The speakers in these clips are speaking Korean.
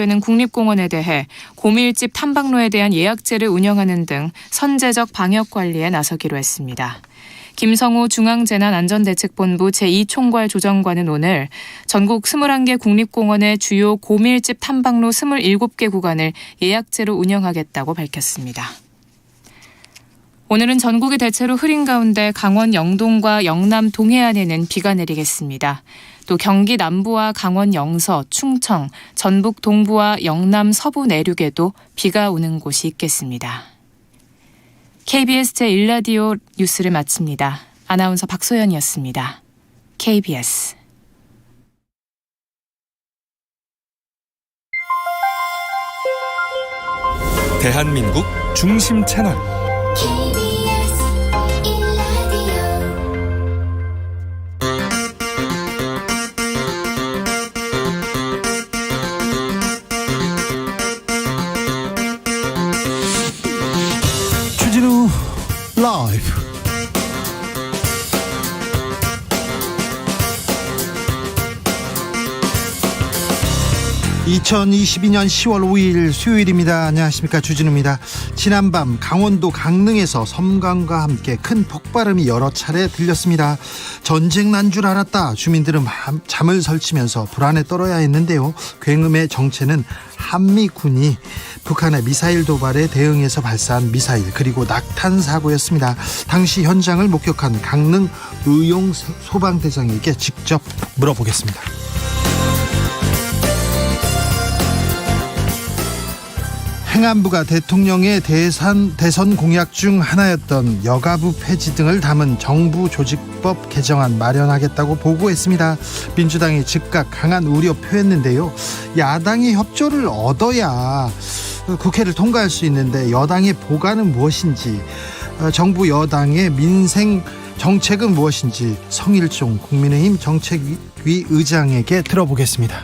는 국립공원에 대해 고밀집 탐방로에 대한 예약제를 운영하는 등 선제적 방역 관리에 나서기로 했습니다. 김성우 중앙재난안전대책본부 제2총괄 조정관은 오늘 전국 21개 국립공원의 주요 고밀집 탐방로 27개 구간을 예약제로 운영하겠다고 밝혔습니다. 오늘은 전국이 대체로 흐린 가운데 강원 영동과 영남 동해안에는 비가 내리겠습니다. 또 경기 남부와 강원 영서, 충청, 전북 동부와 영남 서부 내륙에도 비가 오는 곳이 있겠습니다. KBS 제1라디오 뉴스를 마칩니다. 아나운서 박소연이었습니다. KBS 대한민국 중심 채널 주진우 라이브. (2022년 10월 5일) 수요일입니다. 안녕하십니까, 주진우입니다. 지난밤 강원도 강릉에서 섬광과 함께 큰 폭발음이 여러 차례 들렸습니다. 전쟁 난 줄 알았다. 주민들은 잠을 설치면서 불안에 떨어야 했는데요. 굉음의 정체는 한미군이 북한의 미사일 도발에 대응해서 발사한 미사일 그리고 낙탄 사고였습니다. 당시 현장을 목격한 강릉 의용 소방대장에게 직접 물어보겠습니다. 행안부가 대통령의 대선 공약 중 하나였던 여가부 폐지 등을 담은 정부 조직법 개정안 마련하겠다고 보고했습니다. 민주당이 즉각 강한 우려 표했는데요. 야당이 협조를 얻어야 국회를 통과할 수 있는데 여당의 보관은 무엇인지, 정부 여당의 민생 정책은 무엇인지 성일종 국민의힘 정책위 의장에게 들어보겠습니다.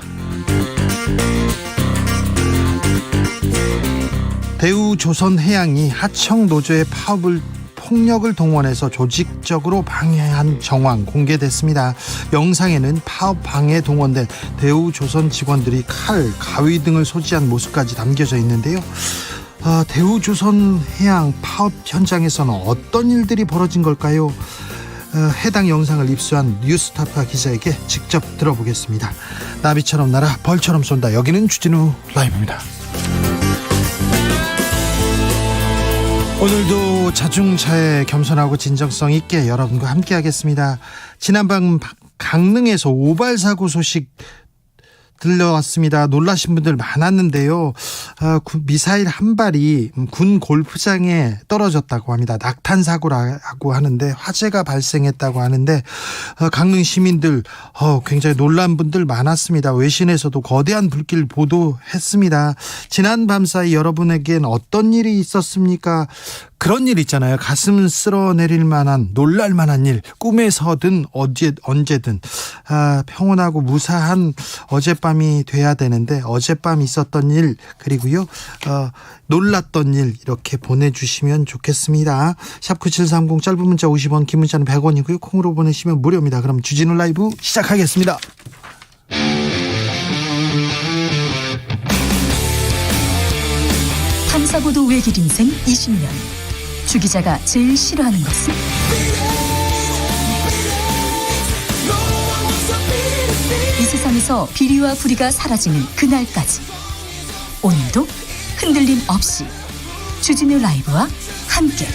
대우조선해양이 하청 노조의 폭력을 동원해서 조직적으로 방해한 정황 공개됐습니다. 영상에는 파업 방해에 동원된 대우조선 직원들이 칼, 가위 등을 소지한 모습까지 담겨져 있는데요. 대우조선해양 파업 현장에서는 어떤 일들이 벌어진 걸까요? 해당 영상을 입수한 뉴스타파 기자에게 직접 들어보겠습니다. 나비처럼 날아 벌처럼 쏜다. 여기는 주진우 라이브입니다. 오늘도 자중차에 겸손하고 진정성 있게 여러분과 함께 하겠습니다. 지난밤 강릉에서 오발사고 소식 들려왔습니다. 놀라신 분들 많았는데요. 미사일 한 발이 군 골프장에 떨어졌다고 합니다. 낙탄 사고라고 하는데 화재가 발생했다고 하는데 강릉 시민들 굉장히 놀란 분들 많았습니다. 외신에서도 거대한 불길 보도했습니다. 지난 밤 사이 여러분에겐 어떤 일이 있었습니까? 그런 일 있잖아요. 가슴 쓸어내릴 만한, 놀랄 만한 일, 꿈에서든 언제든 평온하고 무사한 어젯밤이 돼야 되는데 어젯밤 있었던 일, 그리고요 놀랐던 일 이렇게 보내주시면 좋겠습니다. 샵9730 짧은 문자 50원, 긴 문자는 100원이고요 콩으로 보내시면 무료입니다. 그럼 주진우 라이브 시작하겠습니다. 탐사보도 외길 인생 20년. 주 기자가 제일 싫어하는 것은? 이 세상에서 비리와 부리가 사라지는 그날까지 오늘도 흔들림 없이 주진우 라이브와 함께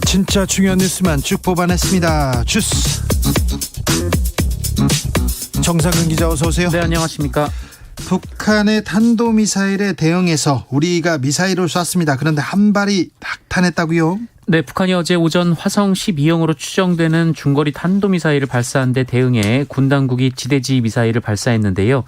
진짜 중요한 뉴스만 쭉 뽑아냈습니다. 주스 정상근 기자, 어서 오세요. 네, 안녕하십니까. 북한의 탄도미사일에 대응해서 우리가 미사일을 쐈습니다. 그런데 한 발이 낙탄했다고요? 네, 북한이 어제 오전 화성 12형으로 추정되는 중거리 탄도미사일을 발사한 데 대응해 군 당국이 지대지 미사일을 발사했는데요.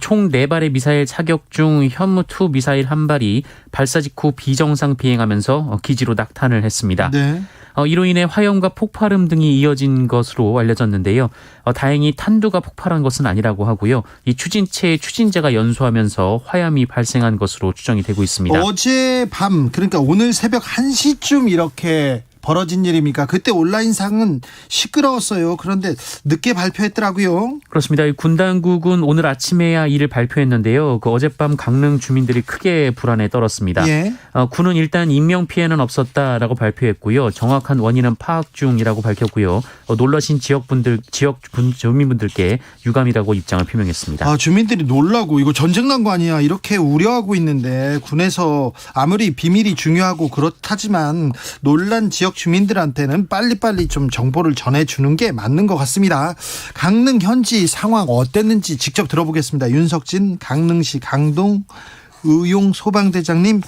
총 4발의 미사일 사격 중 현무2 미사일 한 발이 발사 직후 비정상 비행하면서 기지로 낙탄을 했습니다. 네. 이로 인해 화염과 폭발음 등이 이어진 것으로 알려졌는데요. 다행히 탄두가 폭발한 것은 아니라고 하고요. 이 추진체의 추진제가 연소하면서 화염이 발생한 것으로 추정이 되고 있습니다. 어젯밤, 그러니까 오늘 새벽 1시쯤 이렇게 벌어진 일입니까? 그때 온라인상은 시끄러웠어요. 그런데 늦게 발표했더라고요. 그렇습니다. 이 군 당국은 오늘 아침에야 이를 발표했는데요. 그 어젯밤 강릉 주민들이 크게 불안에 떨었습니다. 예. 군은 일단 인명 피해는 없었다라고 발표했고요. 정확한 원인은 파악 중이라고 밝혔고요. 놀라신 지역 주민분들께 유감이라고 입장을 표명했습니다. 주민들이 놀라고 이거 전쟁 난 거 아니야 이렇게 우려하고 있는데 군에서 아무리 비밀이 중요하고 그렇다지만 놀란 지역 주민들한테는 빨리빨리 좀 정보를 전해주는 게 맞는 것 같습니다. 강릉 현지 상황 어땠는지 직접 들어보겠습니다. 윤석진 강릉시 강동 의용 소방대장님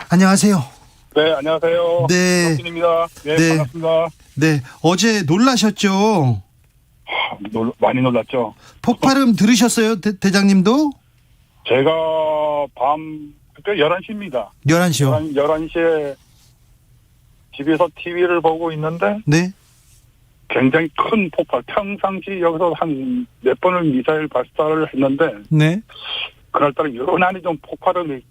안녕하세요. 네, 안녕하세요. 네. 석진입니다. 네, 네. 반갑습니다. 네, 어제 놀라셨죠? 많이 놀랐죠. 폭발음 들으셨어요, 대장님도? 제가 그때 11시입니다. 11시요. 11시에 집에서 TV를 보고 있는데 네. 굉장히 큰 폭발, 평상시 여기서 한 몇 번을 미사일 발사를 했는데 네. 그날따라 유난히 좀 폭발음이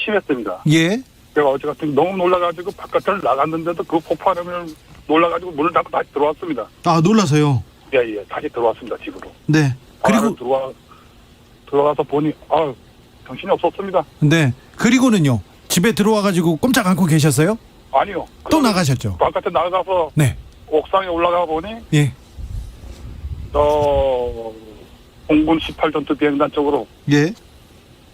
심했습니다. 예. 제가 어제 같은 너무 놀라가지고 바깥을 나갔는데도 그 폭발음을 놀라가지고 문을 닫고 다시 들어왔습니다. 놀라서요. 예, 다시 들어왔습니다, 집으로. 네. 그리고 들어가서 보니 정신이 없었습니다. 네. 그리고는요. 집에 들어와가지고 꼼짝 않고 계셨어요? 아니요. 또 나가셨죠? 바깥에 나가서 네. 옥상에 올라가 보니 예. 공군 18전투 비행단 쪽으로 예.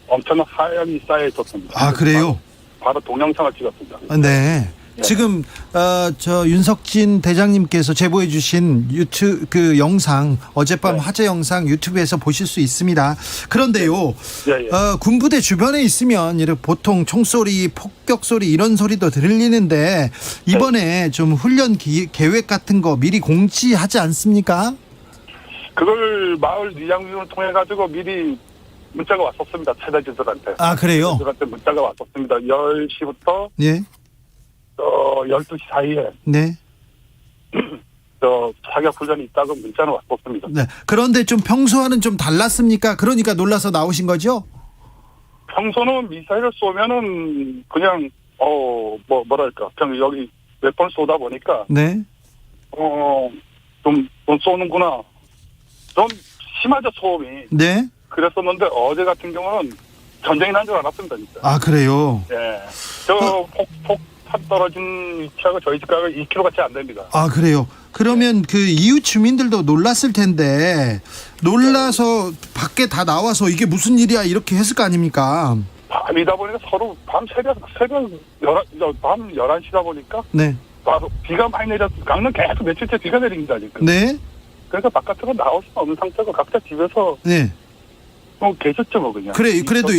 엄청난 하얀이 쌓여 있었습니다. 그래요? 바로 동영상을 찍었습니다. 네. 네. 지금 저 윤석진 대장님께서 제보해 주신 유튜브 그 영상 어젯밤 네. 화제 영상 유튜브에서 보실 수 있습니다. 그런데요. 예. 군부대 주변에 있으면 이렇게 보통 총소리, 폭격 소리 이런 소리도 들리는데 이번에 좀 훈련 계획 같은 거 미리 공지하지 않습니까? 그걸 마을 리장님을 통해 가지고 미리 문자가 왔었습니다. 체대지들한테. 그래요? 체대지들한테 문자가 왔었습니다. 10시부터 예. 12시 사이에 네. 사격 훈련이 있다고 문자는 왔었습니다. 네. 그런데 좀 평소와는 좀 달랐습니까? 그러니까 놀라서 나오신 거죠? 평소는 미사일을 쏘면은 그냥 뭐랄까 그냥 여기 몇 번 쏘다 보니까 네. 좀 쏘는구나. 좀 심하죠 소음이. 네. 그랬었는데 어제 같은 경우는 전쟁이 난 줄 알았습니다 진짜. 그래요? 예. 폭탄 떨어진 위치하고 저희 집가가 2km밖에 안 됩니다. 그래요? 그러면 그 이웃 주민들도 놀랐을 텐데 놀라서 밖에 다 나와서 이게 무슨 일이야 이렇게 했을 거 아닙니까? 밤이다 보니까 서로 밤 새벽 밤 11시다 보니까 네. 바로 비가 많이 내렸어. 강릉 계속 며칠째 비가 내립니다 지금. 네. 그래서 바깥으로 나올 수 없는 상태고 각자 집에서 네. 계셨죠 그냥. 그래 그래도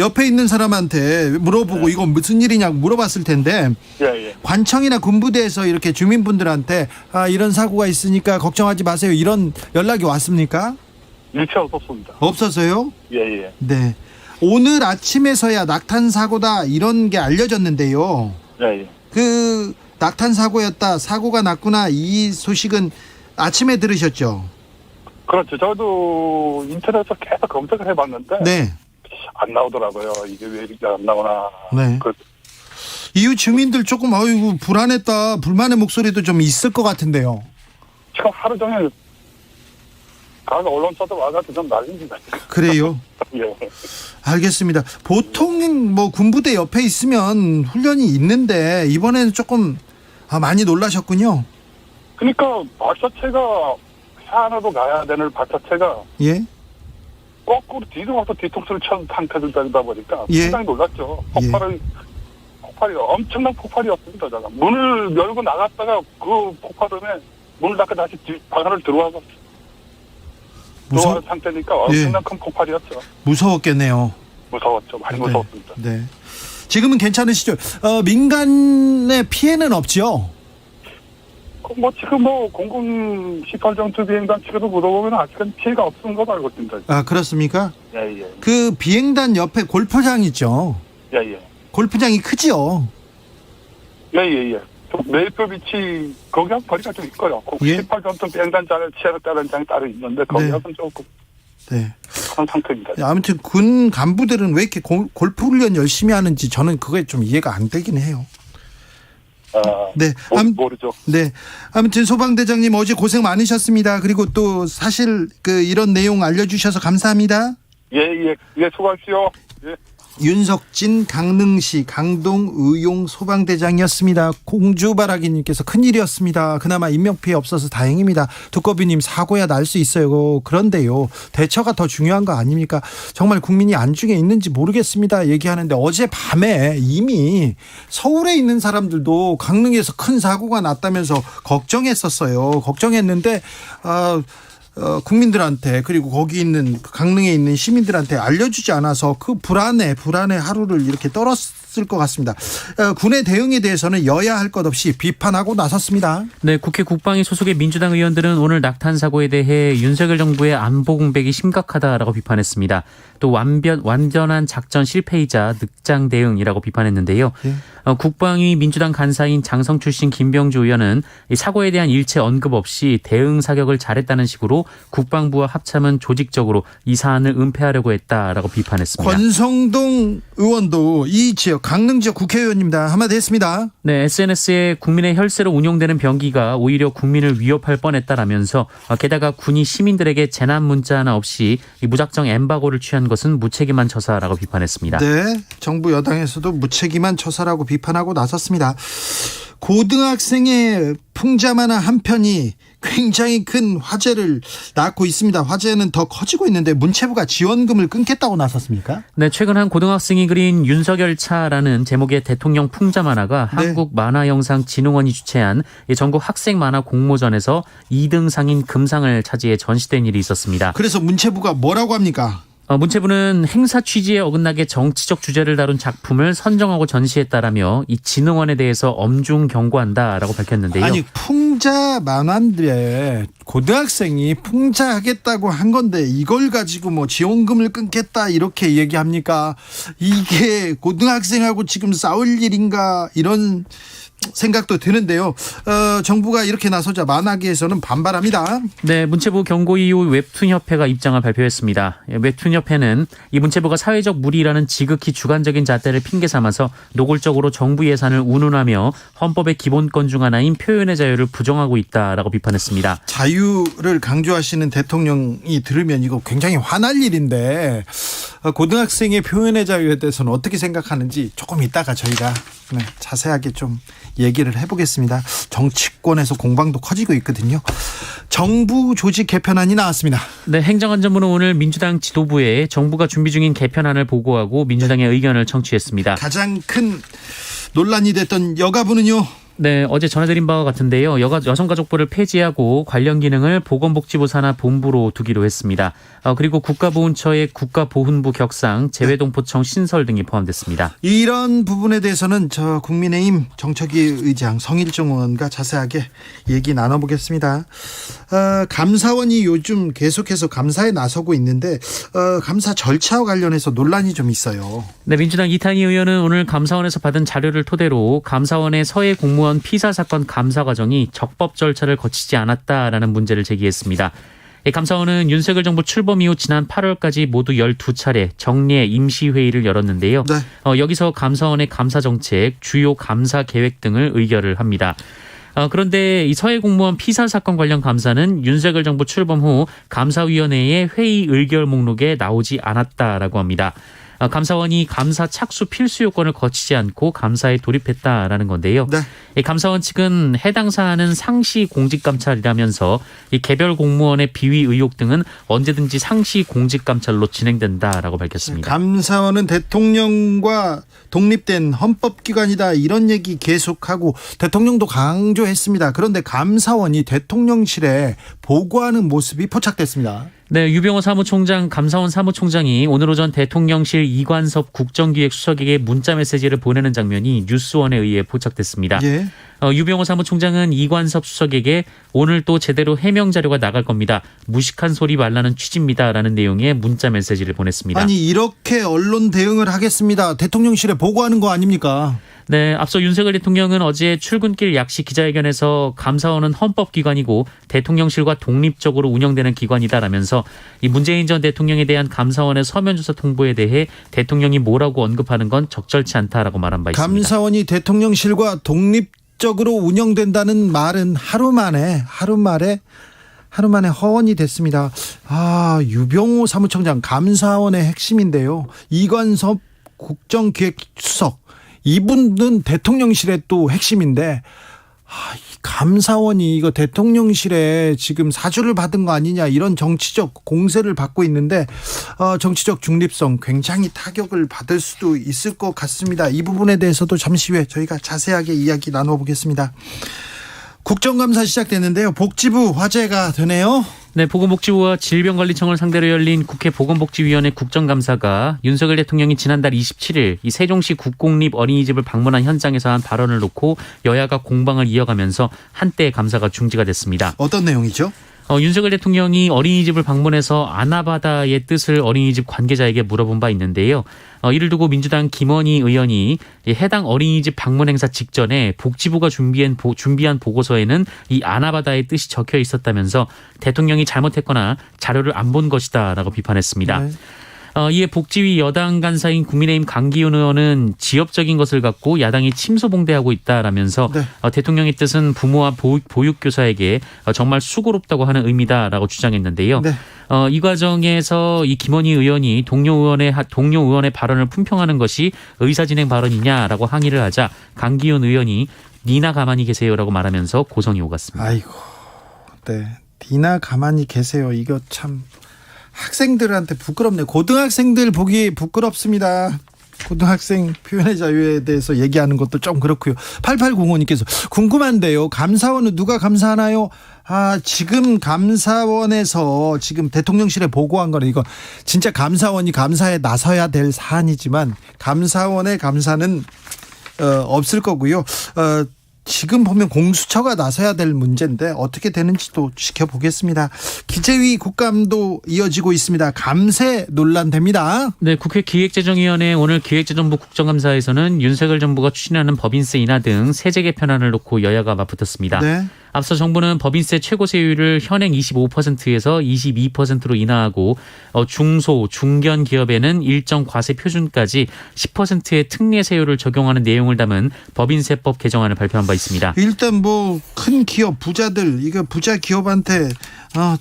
옆에 있는 사람한테 물어보고 네. 이건 무슨 일이냐고 물어봤을 텐데 예. 관청이나 군부대에서 이렇게 주민분들한테 이런 사고가 있으니까 걱정하지 마세요 이런 연락이 왔습니까? 일체 없었습니다. 없어서요? 예. 네. 오늘 아침에서야 낙탄 사고다 이런 게 알려졌는데요. 예. 그 낙탄 사고였다 사고가 났구나 이 소식은 아침에 들으셨죠? 그렇죠. 저도 인터넷에서 계속 검색을 해봤는데 네. 안 나오더라고요. 이게 왜 이렇게 안 나오나. 네. 이웃 주민들 조금 불안했다 불만의 목소리도 좀 있을 것 같은데요. 지금 하루 종일 각 언론사도 와가지고 좀 난립니다. 그래요? 예. 알겠습니다. 보통 뭐 군부대 옆에 있으면 훈련이 있는데 이번에는 조금 많이 놀라셨군요. 그러니까 발사체가 산으로 가야 되는 발사체가 예. 거꾸로 뒤돌아서 뒤통수를 천 상태를 다니다 보니까 예. 상당히 놀랐죠. 폭발이 엄청난 폭발이었습니다. 제가 문을 열고 나갔다가 그 폭발음에 문을 닫고 다시 방 안을 들어와서 들어온 상태니까 엄청난 큰 폭발이었죠. 무서웠겠네요. 무서웠죠. 많이 무서웠습니다. 네. 지금은 괜찮으시죠? 민간의 피해는 없죠? 지금 공군 18전투 비행단 측에서 물어보면 아직은 피해가 없는 걸로 알고 있습니다. 그렇습니까? 예. 그 비행단 옆에 골프장 있죠? 예. 골프장이 크지요? 예. 메이플 비치 거기하고 거리가 좀 있고요. 18전투 비행단 체력단장이 따로 있는데 거기하고는 조금 그런 상태입니다. 아무튼 군 간부들은 왜 이렇게 골프 훈련 열심히 하는지 저는 그게 좀 이해가 안 되긴 해요. 네. 모르죠. 네. 아무튼 소방대장님 어제 고생 많으셨습니다. 그리고 또 사실 이런 내용 알려주셔서 감사합니다. 예, 수고하십시오. 예. 윤석진 강릉시 강동의용 소방대장이었습니다. 공주바라기님께서 큰일이었습니다. 그나마 인명피해 없어서 다행입니다. 두꺼비님 사고야 날 수 있어요. 그런데요, 대처가 더 중요한 거 아닙니까? 정말 국민이 안중에 있는지 모르겠습니다 얘기하는데, 어젯밤에 이미 서울에 있는 사람들도 강릉에서 큰 사고가 났다면서 걱정했었어요. 걱정했는데 국민들한테, 그리고 거기 있는 강릉에 있는 시민들한테 알려주지 않아서 그 불안에 하루를 이렇게 떨었을 것 같습니다. 군의 대응에 대해서는 여야 할 것 없이 비판하고 나섰습니다. 네, 국회 국방위 소속의 민주당 의원들은 오늘 낙탄 사고에 대해 윤석열 정부의 안보 공백이 심각하다라고 비판했습니다. 또 완전한 작전 실패이자 늑장 대응이라고 비판했는데요. 네. 국방위 민주당 간사인 장성 출신 김병주 의원은 이 사고에 대한 일체 언급 없이 대응 사격을 잘했다는 식으로 국방부와 합참은 조직적으로 이 사안을 은폐하려고 했다라고 비판했습니다. 권성동 의원도 이 지역, 강릉 지역 국회의원입니다. 한마디 했습니다. 네, SNS에 국민의 혈세로 운용되는 병기가 오히려 국민을 위협할 뻔했다라면서, 게다가 군이 시민들에게 재난 문자 하나 없이 이 무작정 엠바고를 취한 것은 무책임한 처사라고 비판했습니다. 네, 정부 여당에서도 무책임한 처사라고 비판하고 나섰습니다. 고등학생의 풍자만화 한 편이 굉장히 큰 화제를 낳고 있습니다. 화제는 더 커지고 있는데 문체부가 지원금을 끊겠다고 나섰습니까? 네, 최근 한 고등학생이 그린 윤석열차라는 제목의 대통령 풍자 만화가 네. 한국만화영상진흥원이 주최한 전국 학생 만화 공모전에서 2등 상인 금상을 차지해 전시된 일이 있었습니다. 그래서 문체부가 뭐라고 합니까? 문체부는 행사 취지에 어긋나게 정치적 주제를 다룬 작품을 선정하고 전시했다라며 이 진흥원에 대해서 엄중 경고한다라고 밝혔는데요. 아니, 풍자 만화인데 고등학생이 풍자하겠다고 한 건데 이걸 가지고 뭐 지원금을 끊겠다 이렇게 얘기합니까? 이게 고등학생하고 지금 싸울 일인가, 이런 생각도 드는데요. 정부가 이렇게 나서자 만화계에서는 반발합니다. 네, 문체부 경고 이후 웹툰협회가 입장을 발표했습니다. 웹툰협회는 이 문체부가 사회적 무리라는 지극히 주관적인 잣대를 핑계 삼아서 노골적으로 정부 예산을 운운하며 헌법의 기본권 중 하나인 표현의 자유를 부정하고 있다라고 비판했습니다. 자유를 강조하시는 대통령이 들으면 이거 굉장히 화날 일인데, 고등학생의 표현의 자유에 대해서는 어떻게 생각하는지 조금 이따가 저희가 자세하게 좀 얘기를 해보겠습니다. 정치권에서 공방도 커지고 있거든요. 정부 조직 개편안이 나왔습니다. 네, 행정안전부는 오늘 민주당 지도부에 정부가 준비 중인 개편안을 보고하고 민주당의 의견을 청취했습니다. 가장 큰 논란이 됐던 여가부는요. 네, 어제 전해드린 바와 같은데요. 여성가족부를 폐지하고 관련 기능을 보건복지부 산하 본부로 두기로 했습니다. 그리고 국가보훈처의 국가보훈부 격상, 재외동포청 신설 등이 포함됐습니다. 이런 부분에 대해서는 저 국민의힘 정책위 의장 성일종 의원과 자세하게 얘기 나눠보겠습니다. 감사원이 요즘 계속해서 감사에 나서고 있는데 감사 절차와 관련해서 논란이 좀 있어요. 네, 민주당 이탄희 의원은 오늘 감사원에서 받은 자료를 토대로 감사원의 서해 공무원 피살 사건 감사 과정이 적법 절차를 거치지 않았다라는 문제를 제기했습니다. 감사원은 윤석열 정부 출범 이후 지난 8월까지 모두 12차례 정례 임시회의를 열었는데요. 네. 여기서 감사원의 감사 정책, 주요 감사 계획 등을 의결을 합니다. 그런데 이 서해 공무원 피살 사건 관련 감사는 윤석열 정부 출범 후 감사위원회의 회의 의결 목록에 나오지 않았다라고 합니다. 감사원이 감사 착수 필수 요건을 거치지 않고 감사에 돌입했다라는 건데요. 네. 이 감사원 측은 해당 사안은 상시 공직 감찰이라면서 이 개별 공무원의 비위 의혹 등은 언제든지 상시 공직 감찰로 진행된다라고 밝혔습니다. 감사원은 대통령과 독립된 헌법기관이다, 이런 얘기 계속하고 대통령도 강조했습니다. 그런데 감사원이 대통령실에 보고하는 모습이 포착됐습니다. 네, 유병호 사무총장, 감사원 사무총장이 오늘 오전 대통령실 이관섭 국정기획수석에게 문자 메시지를 보내는 장면이 뉴스원에 의해 포착됐습니다. 예. 유병호 사무총장은 이관섭 수석에게 오늘 또 제대로 해명 자료가 나갈 겁니다. 무식한 소리 말라는 취지입니다라는 내용의 문자 메시지를 보냈습니다. 아니, 이렇게 언론 대응을 하겠습니다. 대통령실에 보고하는 거 아닙니까? 네, 앞서 윤석열 대통령은 어제 출근길 약식 기자회견에서 감사원은 헌법기관이고 대통령실과 독립적으로 운영되는 기관이다라면서 이 문재인 전 대통령에 대한 감사원의 서면조사 통보에 대해 대통령이 뭐라고 언급하는 건 적절치 않다라고 말한 바 있습니다. 감사원이 대통령실과 적으로 운영된다는 말은 하루 만에 허언이 됐습니다. 유병호 사무총장 감사원의 핵심인데요. 이관섭 국정기획수석 이분은 대통령실의 또 핵심인데 이 감사원이 이거 대통령실에 지금 사주를 받은 거 아니냐 이런 정치적 공세를 받고 있는데 정치적 중립성 굉장히 타격을 받을 수도 있을 것 같습니다. 이 부분에 대해서도 잠시 후에 저희가 자세하게 이야기 나눠보겠습니다. 국정감사 시작됐는데요. 복지부 화제가 되네요. 네, 보건복지부와 질병관리청을 상대로 열린 국회 보건복지위원회 국정감사가 윤석열 대통령이 지난달 27일 이 세종시 국공립 어린이집을 방문한 현장에서 한 발언을 놓고 여야가 공방을 이어가면서 한때 감사가 중지가 됐습니다. 어떤 내용이죠? 윤석열 대통령이 어린이집을 방문해서 아나바다의 뜻을 어린이집 관계자에게 물어본 바 있는데요. 이를 두고 민주당 김원희 의원이 해당 어린이집 방문 행사 직전에 복지부가 준비한 보고서에는 이 아나바다의 뜻이 적혀 있었다면서 대통령이 잘못했거나 자료를 안 본 것이다라고 비판했습니다. 네. 이에 복지위 여당 간사인 국민의힘 강기훈 의원은 지역적인 것을 갖고 야당이 침소봉대하고 있다라면서 네. 대통령의 뜻은 부모와 보육교사에게 정말 수고롭다고 하는 의미다라고 주장했는데요. 네. 이 과정에서 이 김원희 의원이 동료 의원의 발언을 품평하는 것이 의사진행 발언이냐라고 항의를 하자 강기훈 의원이 니나 가만히 계세요라고 말하면서 고성이 오갔습니다. 아이고, 네, 니나 가만히 계세요. 이거 참 학생들한테 부끄럽네요. 고등학생들 보기 부끄럽습니다. 고등학생 표현의 자유에 대해서 얘기하는 것도 좀 그렇고요. 8805님께서 궁금한데요. 감사원은 누가 감사하나요? 지금 감사원에서 지금 대통령실에 보고한 거는 이거 진짜 감사원이 감사에 나서야 될 사안이지만 감사원의 감사는 없을 거고요. 지금 보면 공수처가 나서야 될 문제인데 어떻게 되는지도 지켜보겠습니다. 기재위 국감도 이어지고 있습니다. 감세 논란됩니다. 네, 국회 기획재정위원회 오늘 기획재정부 국정감사에서는 윤석열 정부가 추진하는 법인세 인하 등 세제 개편안을 놓고 여야가 맞붙었습니다. 네. 앞서 정부는 법인세 최고세율을 현행 25%에서 22%로 인하하고 중소, 중견 기업에는 일정 과세 표준까지 10%의 특례세율을 적용하는 내용을 담은 법인세법 개정안을 발표한 바 있습니다. 일단 뭐 큰 기업 부자들 이거 부자 기업한테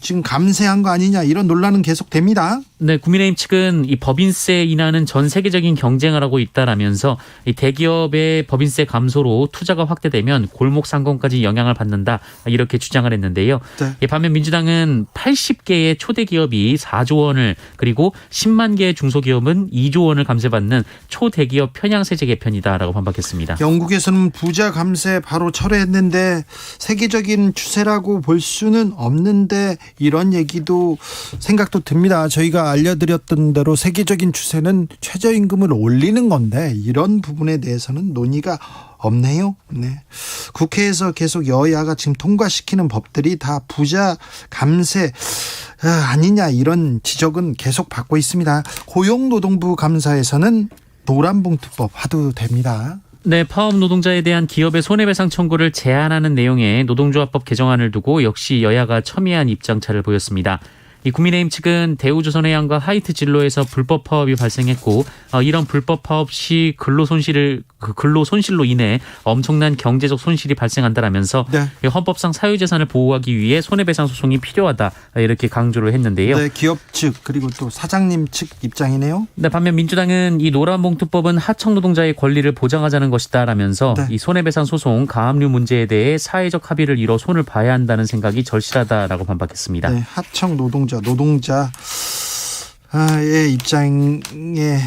지금 감세한 거 아니냐 이런 논란은 계속됩니다. 네, 국민의힘 측은 이 법인세 인하는 전 세계적인 경쟁을 하고 있다라면서 이 대기업의 법인세 감소로 투자가 확대되면 골목 상권까지 영향을 받는다 이렇게 주장을 했는데요. 네. 반면 민주당은 80개의 초대 기업이 4조 원을 그리고 10만 개의 중소기업은 2조 원을 감세받는 초대기업 편향 세제 개편이다라고 반박했습니다. 영국에서는 부자 감세 바로 철회했는데 세계적인 추세라고 볼 수는 없는데 이런 얘기도 생각도 듭니다. 저희가 알려드렸던 대로 세계적인 추세는 최저임금을 올리는 건데 이런 부분에 대해서는 논의가 없네요. 네. 국회에서 계속 여야가 지금 통과시키는 법들이 다 부자 감세 아니냐 이런 지적은 계속 받고 있습니다. 고용노동부 감사에서는 노란봉투법 화두됩니다. 네, 파업 노동자에 대한 기업의 손해배상 청구를 제한하는 내용의 노동조합법 개정안을 두고 역시 여야가 첨예한 입장차를 보였습니다. 이 국민의힘 측은 대우조선해양과 하이트진로에서 불법 파업이 발생했고 이런 불법 파업 시 근로 손실로 인해 엄청난 경제적 손실이 발생한다라면서 네. 헌법상 사유재산을 보호하기 위해 손해배상 소송이 필요하다 이렇게 강조를 했는데요. 네, 기업 측 그리고 또 사장님 측 입장이네요. 네, 반면 민주당은 이 노란봉투법은 하청 노동자의 권리를 보장하자는 것이다라면서 네. 이 손해배상 소송 가압류 문제에 대해 사회적 합의를 이뤄 손을 봐야 한다는 생각이 절실하다라고 반박했습니다. 네, 하청 노동자의 입장에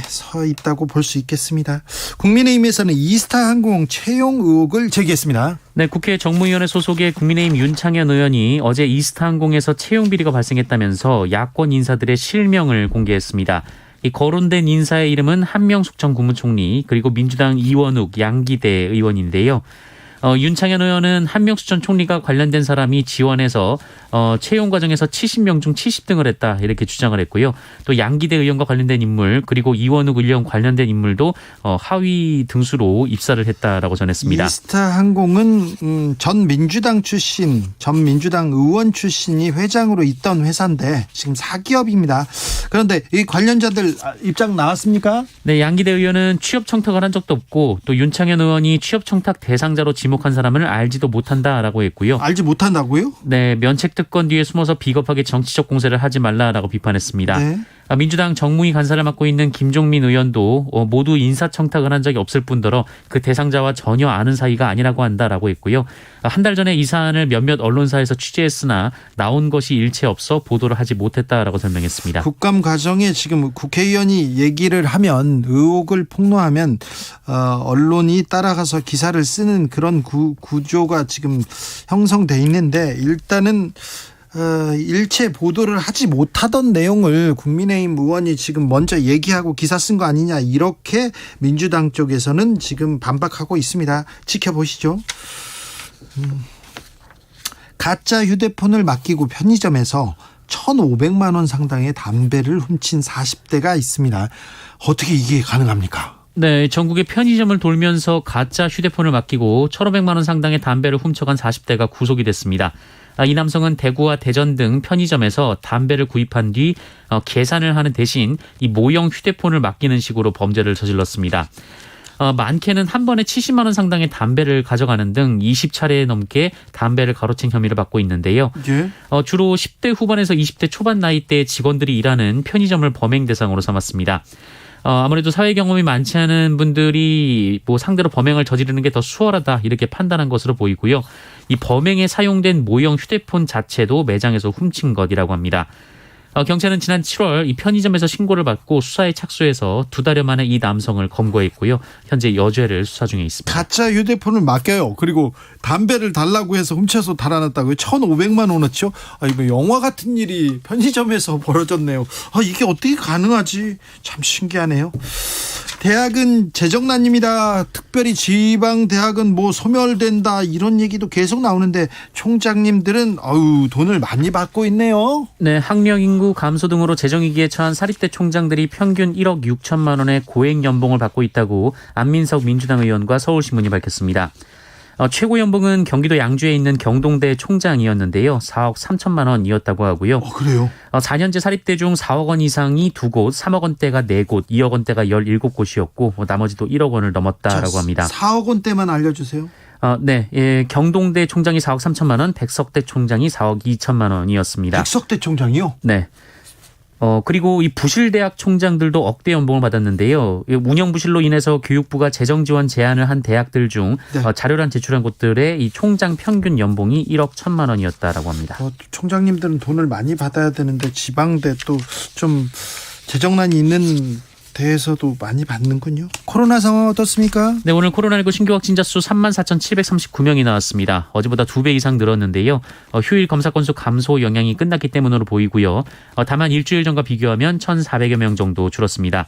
서 있다고 볼 수 있겠습니다. 국민의힘에서는 이스타 항공 채용 의혹을 제기했습니다. 네, 국회 정무위원회 소속의 국민의힘 윤창현 의원이 어제 이스타 항공에서 채용 비리가 발생했다면서 야권 인사들의 실명을 공개했습니다. 이 거론된 인사의 이름은 한명숙 전 국무총리 그리고 민주당 이원욱 양기대 의원인데요. 윤창현 의원은 한명숙 전 총리가 관련된 사람이 지원해서 채용 과정에서 70명 중 70등을 했다 이렇게 주장을 했고요. 또 양기대 의원과 관련된 인물 그리고 이원욱 의원 관련된 인물도 하위 등수로 입사를 했다라고 전했습니다. 이스타항공은 전 민주당 의원 출신이 회장으로 있던 회사인데 지금 사기업입니다. 그런데 이 관련자들 입장 나왔습니까? 네, 양기대 의원은 취업 청탁을 한 적도 없고 또 윤창현 의원이 취업 청탁 대상자로 지목한 사람을 알지도 못한다라고 했고요. 알지 못한다고요? 네, 면책 특권 뒤에 숨어서 비겁하게 정치적 공세를 하지 말라라고 비판했습니다. 네. 민주당 정무위 간사를 맡고 있는 김종민 의원도 모두 인사청탁을 한 적이 없을 뿐더러 그 대상자와 전혀 아는 사이가 아니라고 한다라고 했고요. 한 달 전에 이 사안을 몇몇 언론사에서 취재했으나 나온 것이 일체 없어 보도를 하지 못했다라고 설명했습니다. 국감 과정에 지금 국회의원이 얘기를 하면 의혹을 폭로하면 언론이 따라가서 기사를 쓰는 그런 구조가 지금 형성돼 있는데 일단은 일체 보도를 하지 못하던 내용을 국민의힘 의원이 지금 먼저 얘기하고 기사 쓴 거 아니냐 이렇게 민주당 쪽에서는 지금 반박하고 있습니다. 지켜보시죠. 가짜 휴대폰을 맡기고 편의점에서 1,500만 원 상당의 담배를 훔친 40대가 있습니다. 어떻게 이게 가능합니까? 네, 전국의 편의점을 돌면서 가짜 휴대폰을 맡기고 1,500만 원 상당의 담배를 훔쳐간 40대가 구속이 됐습니다. 이 남성은 대구와 대전 등 편의점에서 담배를 구입한 뒤 계산을 하는 대신 이 모형 휴대폰을 맡기는 식으로 범죄를 저질렀습니다. 많게는 한 번에 70만 원 상당의 담배를 가져가는 등 20차례 넘게 담배를 가로챈 혐의를 받고 있는데요. 예? 주로 10대 후반에서 20대 초반 나이대의 직원들이 일하는 편의점을 범행 대상으로 삼았습니다. 아무래도 사회 경험이 많지 않은 분들이 상대로 범행을 저지르는 게 더 수월하다 이렇게 판단한 것으로 보이고요. 이 범행에 사용된 모형 휴대폰 자체도 매장에서 훔친 것이라고 합니다. 경찰은 지난 7월 이 편의점에서 신고를 받고 수사에 착수해서 2달여 만에 이 남성을 검거했고요. 현재 여죄를 수사 중에 있습니다. 가짜 휴대폰을 맡겨요. 그리고 담배를 달라고 해서 훔쳐서 달아났다고요. 1,500만 원어치요? 이거 영화 같은 일이 편의점에서 벌어졌네요. 이게 어떻게 가능하지? 참 신기하네요. 대학은 재정난입니다. 특별히 지방 대학은 소멸된다 이런 얘기도 계속 나오는데 총장님들은 돈을 많이 받고 있네요. 네, 학령 인구 감소 등으로 재정위기에 처한 사립대 총장들이 평균 1억 6천만 원의 고액 연봉을 받고 있다고 안민석 민주당 의원과 서울신문이 밝혔습니다. 최고 연봉은 경기도 양주에 있는 경동대 총장이었는데요. 4억 3천만 원이었다고 하고요. 그래요? 4년제 사립대 중 4억 원 이상이 2곳, 3억 원대가 4곳, 2억 원대가 17곳이었고 나머지도 1억 원을 넘었다라고 합니다. 4억 원대만 알려주세요. 네, 경동대 총장이 4억 3천만 원, 백석대 총장이 4억 2천만 원이었습니다. 백석대 총장이요? 네. 그리고 이 부실대학 총장들도 억대 연봉을 받았는데요. 운영 부실로 인해서 교육부가 재정 지원 제한을 한 대학들 중 자료란 제출한 곳들의 이 총장 평균 연봉이 1억 1천만 원이었다라고 합니다. 총장님들은 돈을 많이 받아야 되는데 지방대 또 좀 재정난이 있는 대에서도 많이 받는군요. 코로나 상황 어떻습니까? 네, 오늘 코로나19 신규 확진자 수 34,739명이 나왔습니다. 어제보다 2배 이상 늘었는데요. 휴일 검사 건수 감소 영향이 끝났기 때문으로 보이고요. 다만 일주일 전과 비교하면 1,400여 명 정도 줄었습니다.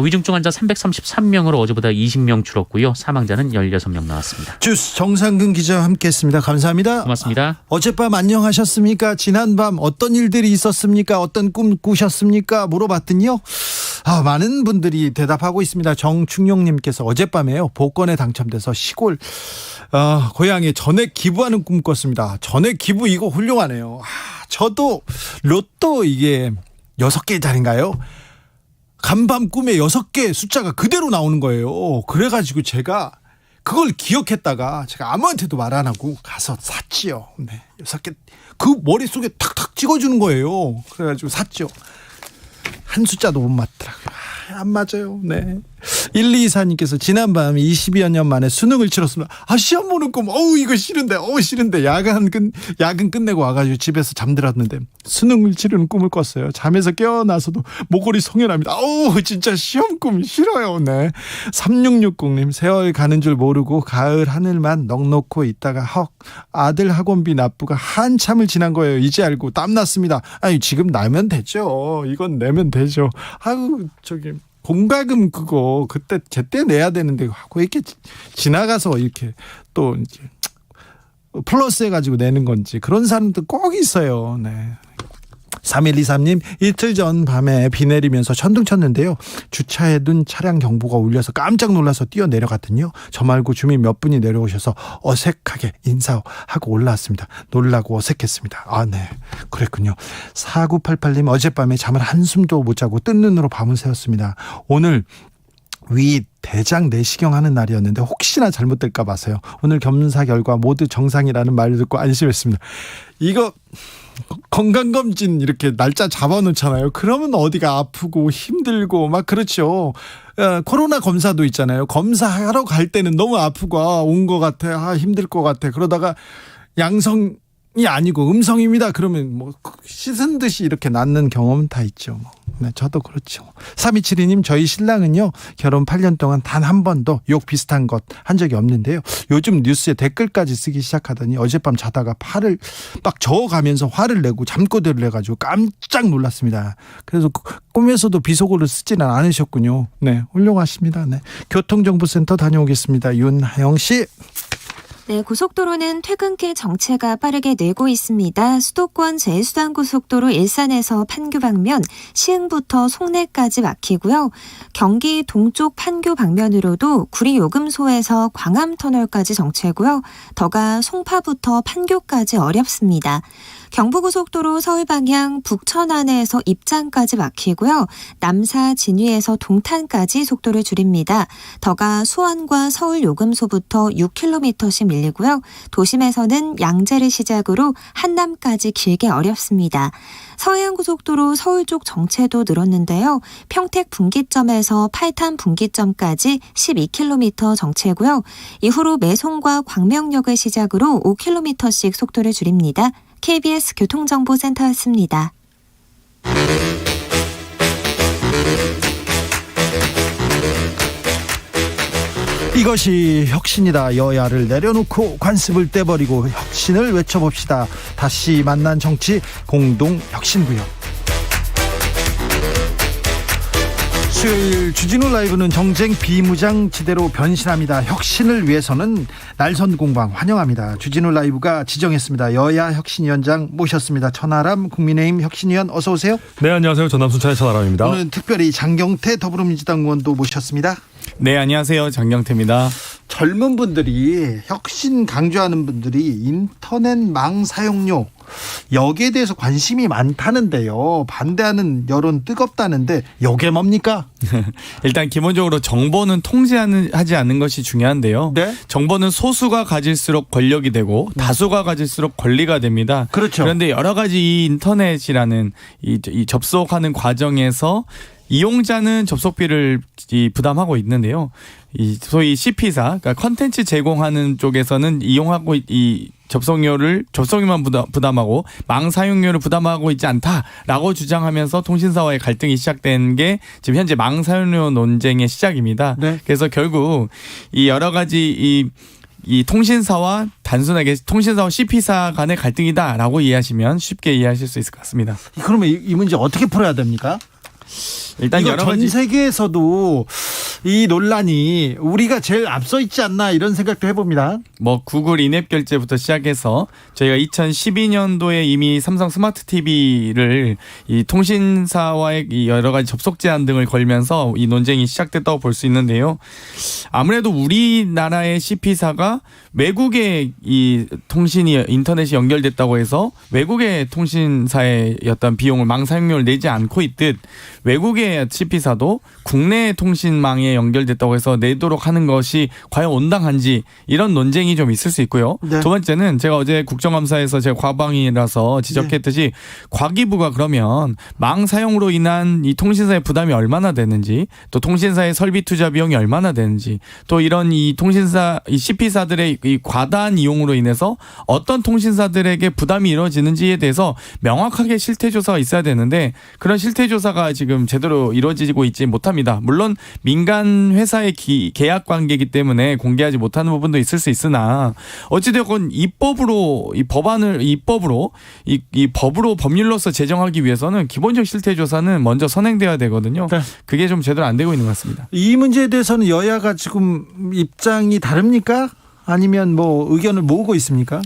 위중증 환자 333명으로 어제보다 20명 줄었고요. 사망자는 16명 나왔습니다. 주스 정상근 기자와 함께했습니다. 감사합니다. 고맙습니다. 어젯밤 안녕하셨습니까? 지난밤 어떤 일들이 있었습니까? 어떤 꿈 꾸셨습니까? 물어봤더니요. 많은 분들이 대답하고 있습니다. 정충용님께서 어젯밤에요. 복권에 당첨돼서 시골 고향에 전액 기부하는 꿈 꿨습니다. 전액 기부 이거 훌륭하네요. 저도 로또 이게 6개짜리인가요? 간밤 꿈에 6개 숫자가 그대로 나오는 거예요. 그래가지고 제가 그걸 기억했다가 제가 아무한테도 말 안 하고 가서 샀지요. 네, 6개 그 머릿속에 탁탁 찍어주는 거예요. 그래가지고 샀죠. 한 숫자도 못 맞더라고요. 안 맞아요. 네. 1224님께서 지난밤 20여 년 만에 수능을 치렀습니다. 시험 보는 꿈. 이거 싫은데. 싫은데. 야근 끝내고 와가지고 집에서 잠들었는데 수능을 치르는 꿈을 꿨어요. 잠에서 깨어나서도 목걸이 송연합니다. 진짜 시험 꿈이 싫어요. 네. 3660님 세월 가는 줄 모르고 가을 하늘만 넉넉고 있다가 아들 학원비 납부가 한참을 지난 거예요. 이제 알고 땀났습니다. 지금 내면 되죠. 이건 내면 되죠. 공과금 그거 제때 내야 되는데 왜 이렇게 지나가서 이렇게 또 이제 플러스 해가지고 내는 건지 그런 사람도 꼭 있어요. 네. 3123님, 이틀 전 밤에 비 내리면서 천둥 쳤는데요. 주차해 둔 차량 경보가 울려서 깜짝 놀라서 뛰어내려갔더니요. 저 말고 주민 몇 분이 내려오셔서 어색하게 인사하고 올라왔습니다. 놀라고 어색했습니다. 아, 네. 그랬군요. 4988님, 어젯밤에 잠을 한숨도 못 자고 뜬 눈으로 밤을 새웠습니다. 오늘 위 대장 내시경 하는 날이었는데 혹시나 잘못될까 봐서요. 오늘 검사 결과 모두 정상이라는 말을 듣고 안심했습니다. 이거 건강검진 이렇게 날짜 잡아놓잖아요. 그러면 어디가 아프고 힘들고 막 그렇죠. 코로나 검사도 있잖아요. 검사하러 갈 때는 너무 아프고 온 것 같아, 힘들 것 같아. 그러다가 양성이 아니고 음성입니다. 그러면 뭐 씻은 듯이 이렇게 낫는 경험은 다 있죠. 네, 저도 그렇죠. 3272님, 저희 신랑은요 결혼 8년 동안 단 한 번도 욕 비슷한 것 한 적이 없는데요. 요즘 뉴스에 댓글까지 쓰기 시작하더니 어젯밤 자다가 팔을 막 저어가면서 화를 내고 잠꼬대를 해가지고 깜짝 놀랐습니다. 그래서 꿈에서도 비속어를 쓰지는 않으셨군요. 네, 훌륭하십니다. 네, 교통정보센터 다녀오겠습니다. 윤하영 씨. 네, 고속도로는 퇴근길 정체가 빠르게 늘고 있습니다. 수도권 제수단고속도로 일산에서 판교 방면, 시흥부터 송내까지 막히고요. 경기 동쪽 판교 방면으로도 구리요금소에서 광암터널까지 정체고요. 더가 송파부터 판교까지 어렵습니다. 경부고속도로 서울 방향 북천안에서 입장까지 막히고요. 남사 진위에서 동탄까지 속도를 줄입니다. 더가 수원과 서울 요금소부터 6km씩 밀리고요. 도심에서는 양재를 시작으로 한남까지 길게 어렵습니다. 서해안고속도로 서울 쪽 정체도 늘었는데요. 평택 분기점에서 팔탄 분기점까지 12km 정체고요. 이후로 매송과 광명역을 시작으로 5km씩 속도를 줄입니다. KBS 교통정보센터였습니다. 이것이 혁신이다. 여야를 내려놓고 관습을 떼버리고 혁신을 외쳐봅시다. 다시 만난 정치 공동혁신구역. 수요일 주진우 라이브는 정쟁 비무장지대로 변신합니다. 혁신을 위해서는 날선 공방 환영합니다. 주진우 라이브가 지정했습니다. 여야 혁신위원장 모셨습니다. 천하람 국민의힘 혁신위원 어서 오세요. 네, 안녕하세요. 전남 순천의 천하람입니다. 오늘 특별히 장경태 더불어민주당 의원도 모셨습니다. 네, 안녕하세요. 장경태입니다. 젊은 분들이 혁신 강조하는 분들이 인터넷망 사용료 여기에 대해서 관심이 많다는데요. 반대하는 여론 뜨겁다는데 이게 뭡니까? 일단 기본적으로 정보는 통제하지 않는 것이 중요한데요. 네? 정보는 소수가 가질수록 권력이 되고 다수가 가질수록 권리가 됩니다. 그렇죠. 그런데 여러 가지 이 인터넷이라는 이 접속하는 과정에서 이용자는 접속비를 부담하고 있는데요. 이 소위 CP사, 그러니까 컨텐츠 제공하는 쪽에서는 이용하고 이 접속료만 부담하고 망 사용료를 부담하고 있지 않다라고 주장하면서 통신사와의 갈등이 시작된 게 지금 현재 망 사용료 논쟁의 시작입니다. 네. 그래서 결국 이 여러 가지 이 통신사와 단순하게 통신사와 CP사 간의 갈등이다라고 이해하시면 쉽게 이해하실 수 있을 것 같습니다. 그러면 이 문제 어떻게 풀어야 됩니까? 일단 여러 가지 전 세계에서도 이 논란이 우리가 제일 앞서 있지 않나 이런 생각도 해봅니다. 뭐 구글 인앱 결제부터 시작해서 저희가 2012년도에 이미 삼성 스마트 TV를 이 통신사와의 이 여러 가지 접속 제한 등을 걸면서 이 논쟁이 시작됐다고 볼 수 있는데요. 아무래도 우리나라의 CP사가 외국의 이 인터넷이 연결됐다고 해서 외국의 통신사의 어떤 비용을 망 사용료를 내지 않고 있듯 외국의 CP사도 국내 통신망에 연결됐다고 해서 내도록 하는 것이 과연 온당한지 이런 논쟁이 좀 있을 수 있고요. 네. 두 번째는 제가 어제 국정감사에서 제가 과방이라서 지적했듯이 과기부가 그러면 망 사용으로 인한 이 통신사의 부담이 얼마나 되는지 또 통신사의 설비 투자 비용이 얼마나 되는지 또 이런 이 통신사 이 CP사들의 이 과다한 이용으로 인해서 어떤 통신사들에게 부담이 이루어지는지에 대해서 명확하게 실태조사가 있어야 되는데 그런 실태조사가 지금 제대로 이루어지고 있지 못합니다. 물론 민간 회사의 계약 관계이기 때문에 공개하지 못하는 부분도 있을 수 있으나 어찌되건 입법으로 법률로서 제정하기 위해서는 기본적 실태조사는 먼저 선행돼야 되거든요. 네. 그게 좀 제대로 안 되고 있는 것 같습니다. 이 문제에 대해서는 여야가 지금 입장이 다릅니까? 아니면 뭐 의견을 모으고 있습니까?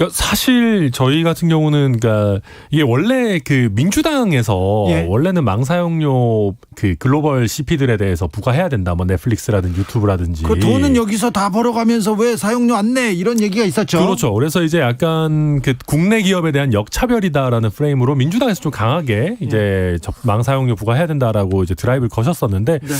그러니까 사실 저희 같은 경우는 그러니까 이게 원래 그 민주당에서 예. 원래는 망사용료 그 글로벌 CP들에 대해서 부과해야 된다. 뭐 넷플릭스라든지 유튜브라든지. 그 돈은 여기서 다 벌어가면서 왜 사용료 안 내? 이런 얘기가 있었죠. 그렇죠. 그래서 이제 약간 그 국내 기업에 대한 역차별이다라는 프레임으로 민주당에서 좀 강하게 이제 망사용료 부과해야 된다라고 이제 드라이브를 거셨었는데 네.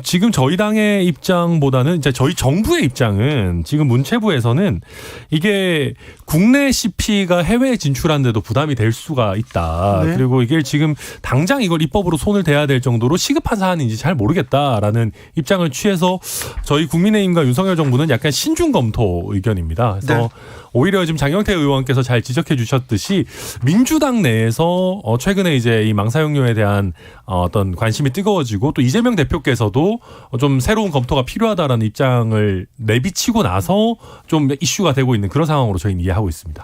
지금 저희 당의 입장보다는 이제 저희 정부의 입장은 지금 문체부에서는 이게 국내 CP가 해외에 진출하는데도 부담이 될 수가 있다. 네. 그리고 이게 지금 당장 이걸 입법으로 손을 대야 될 정도로 시급한 사안인지 잘 모르겠다라는 입장을 취해서 저희 국민의힘과 윤석열 정부는 약간 신중 검토 의견입니다. 그래서 네. 오히려 지금 장경태 의원께서 잘 지적해 주셨듯이 민주당 내에서 최근에 이제 이 망사용료에 대한 어떤 관심이 뜨거워지고 또 이재명 대표께서도 좀 새로운 검토가 필요하다라는 입장을 내비치고 나서 좀 이슈가 되고 있는 그런 상황으로 저희는 이해하고 있습니다.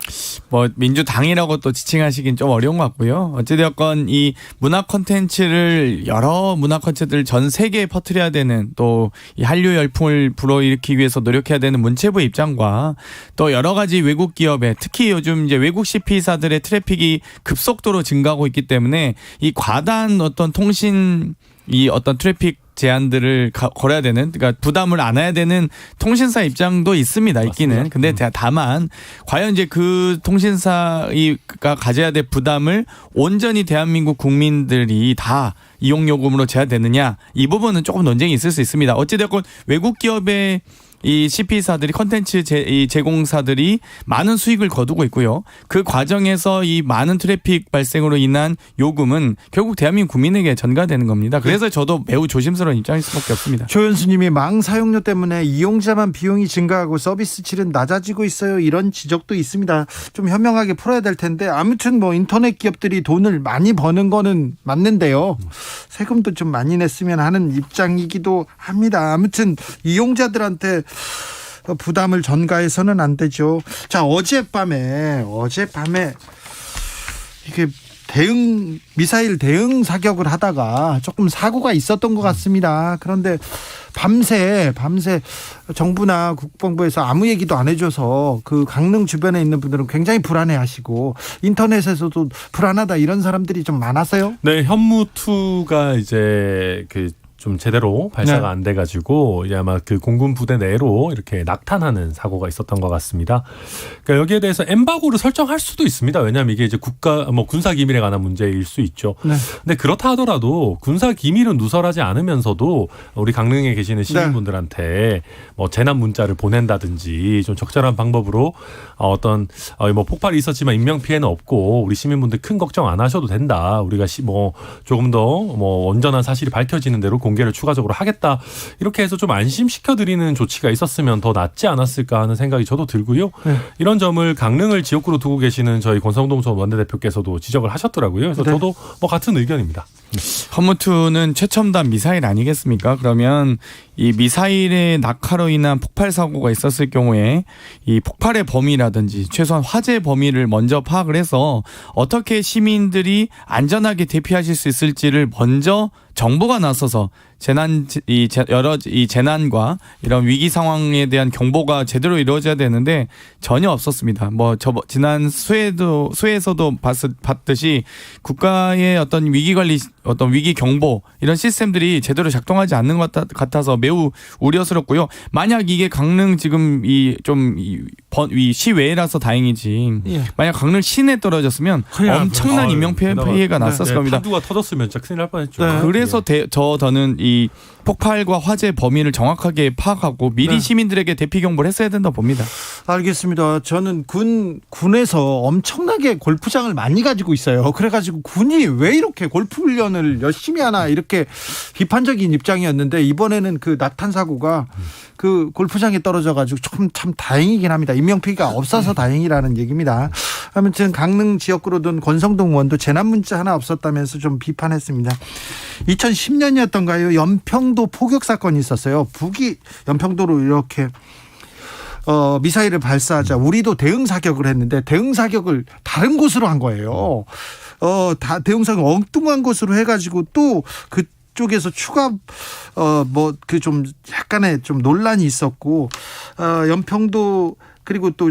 뭐 민주당이라고 또 지칭하시긴 좀 어려운 것 같고요. 어찌되었건 이 문화 콘텐츠를 여러 문화 콘텐츠를 전 세계에 퍼뜨려야 되는 또 이 한류 열풍을 불어일으키기 위해서 노력해야 되는 문체부의 입장과 또 여러 가지 외국 기업의 특히 요즘 이제 외국 CP사들의 트래픽이 급속도로 증가하고 있기 때문에 이 과다한 어떤 통신 이 어떤 트래픽 제한들을 걸어야 되는, 그러니까 부담을 안아야 되는 통신사 입장도 있습니다. 있기는. 근데 다만 과연 이제 그 통신사가 가져야 될 부담을 온전히 대한민국 국민들이 다 이용 요금으로 져야 되느냐, 이 부분은 조금 논쟁이 있을 수 있습니다. 어찌됐건 외국 기업의 이 CP사들이 컨텐츠 제공사들이 많은 수익을 거두고 있고요. 그 과정에서 이 많은 트래픽 발생으로 인한 요금은 결국 대한민국 국민에게 전가되는 겁니다. 그래서 저도 매우 조심스러운 입장일 수밖에 없습니다. 조현수님이 망 사용료 때문에 이용자만 비용이 증가하고 서비스 질은 낮아지고 있어요. 이런 지적도 있습니다. 좀 현명하게 풀어야 될 텐데 아무튼 뭐 인터넷 기업들이 돈을 많이 버는 거는 맞는데요. 세금도 좀 많이 냈으면 하는 입장이기도 합니다. 아무튼 이용자들한테 부담을 전가해서는 안 되죠. 자, 어젯밤에 이게 미사일 대응 사격을 하다가 조금 사고가 있었던 것 같습니다. 그런데 밤새 정부나 국방부에서 아무 얘기도 안 해줘서 그 강릉 주변에 있는 분들은 굉장히 불안해하시고 인터넷에서도 불안하다 이런 사람들이 좀 많았어요. 네, 현무2가 이제 좀 제대로 발사가 안 돼가지고 아마 그 공군 부대 내로 이렇게 낙탄하는 사고가 있었던 것 같습니다. 그러니까 여기에 대해서 엠바고를 설정할 수도 있습니다. 왜냐하면 이게 이제 군사 기밀에 관한 문제일 수 있죠. 네. 근데 그렇다 하더라도 군사 기밀은 누설하지 않으면서도 우리 강릉에 계시는 시민분들한테 뭐 재난 문자를 보낸다든지 좀 적절한 방법으로 어떤 뭐 폭발이 있었지만 인명 피해는 없고 우리 시민분들 큰 걱정 안 하셔도 된다. 우리가 뭐 조금 더 뭐 온전한 사실이 밝혀지는 대로 공개를 추가적으로 하겠다. 이렇게 해서 좀 안심시켜드리는 조치가 있었으면 더 낫지 않았을까 하는 생각이 저도 들고요. 네. 이런 점을 강릉을 지역구로 두고 계시는 저희 권성동 전 원내대표께서도 지적을 하셨더라고요. 그래서 저도 뭐 같은 의견입니다. 현무2는 최첨단 미사일 아니겠습니까? 그러면 이 미사일의 낙하로 인한 폭발 사고가 있었을 경우에 이 폭발의 범위라든지 최소한 화재 범위를 먼저 파악을 해서 어떻게 시민들이 안전하게 대피하실 수 있을지를 먼저 정부가 나서서 여러 재난과 이런 위기 상황에 대한 경보가 제대로 이루어져야 되는데 전혀 없었습니다. 뭐 지난 수해에서도 봤듯이 국가의 어떤 위기 관리, 어떤 위기 경보 이런 시스템들이 제대로 작동하지 않는 것 같아서 매우 우려스럽고요. 만약 이게 강릉 지금 시외라서 다행이지. 만약 강릉 시내에 떨어졌으면 엄청난 인명 피해가 났었을 겁니다. 파도가 터졌으면 진짜 큰일 날 뻔했죠. 네. 그래서 저는 이 폭발과 화재 범위를 정확하게 파악하고 미리 시민들에게 대피 경보를 했어야 된다 봅니다. 알겠습니다. 저는 군에서 엄청나게 골프장을 많이 가지고 있어요. 그래가지고 군이 왜 이렇게 골프 훈련을 열심히 하나 이렇게 비판적인 입장이었는데 이번에는 그 낙탄 사고가 그 골프장에 떨어져가지고 참 다행이긴 합니다. 인명피해가 없어서 다행이라는 얘기입니다. 아무튼 강릉 지역구로든 권성동 의원도 재난 문자 하나 없었다면서 좀 비판했습니다. 2010년이었던가요? 연평도 포격 사건이 있었어요. 북이 연평도로 이렇게 미사일을 발사하자 우리도 대응 사격을 했는데 대응 사격을 다른 곳으로 한 거예요. 대응 사격 엉뚱한 곳으로 해가지고 또 그쪽에서 추가 좀 약간의 좀 논란이 있었고 연평도 그리고 또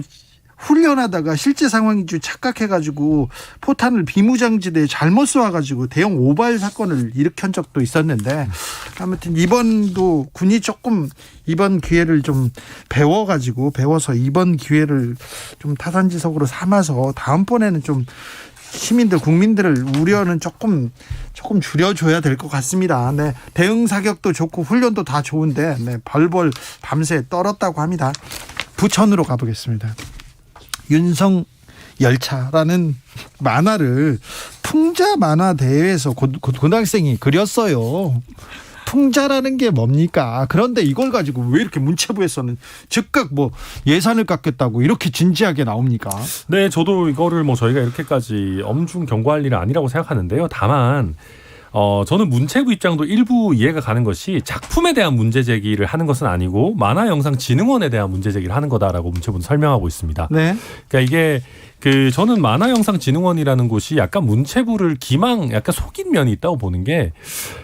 훈련하다가 실제 상황인 줄 착각해가지고 포탄을 비무장지대에 잘못 쏘아가지고 대형 오발 사건을 일으킨 적도 있었는데, 아무튼 이번도 군이 조금 이번 기회를 좀 배워서 이번 기회를 좀 타산지석으로 삼아서 다음번에는 좀 시민들, 국민들을 우려는 조금 줄여줘야 될 것 같습니다. 네, 대응 사격도 좋고 훈련도 다 좋은데, 네, 벌벌 밤새 떨었다고 합니다. 부천으로 가보겠습니다. 윤성 열차라는 만화를 풍자 만화 대회에서 고등학생이 그렸어요. 풍자라는 게 뭡니까? 그런데 이걸 가지고 왜 이렇게 문체부에서는 즉각 뭐 예산을 깎겠다고 이렇게 진지하게 나옵니까? 네, 저도 이거를 뭐 저희가 이렇게까지 엄중 경고할 일은 아니라고 생각하는데요. 다만 저는 문체부 입장도 일부 이해가 가는 것이 작품에 대한 문제 제기를 하는 것은 아니고 만화영상진흥원에 대한 문제 제기를 하는 거다라고 문체부는 설명하고 있습니다. 네. 그러니까 이게 저는 만화영상진흥원이라는 곳이 약간 문체부를 약간 속인 면이 있다고 보는 게,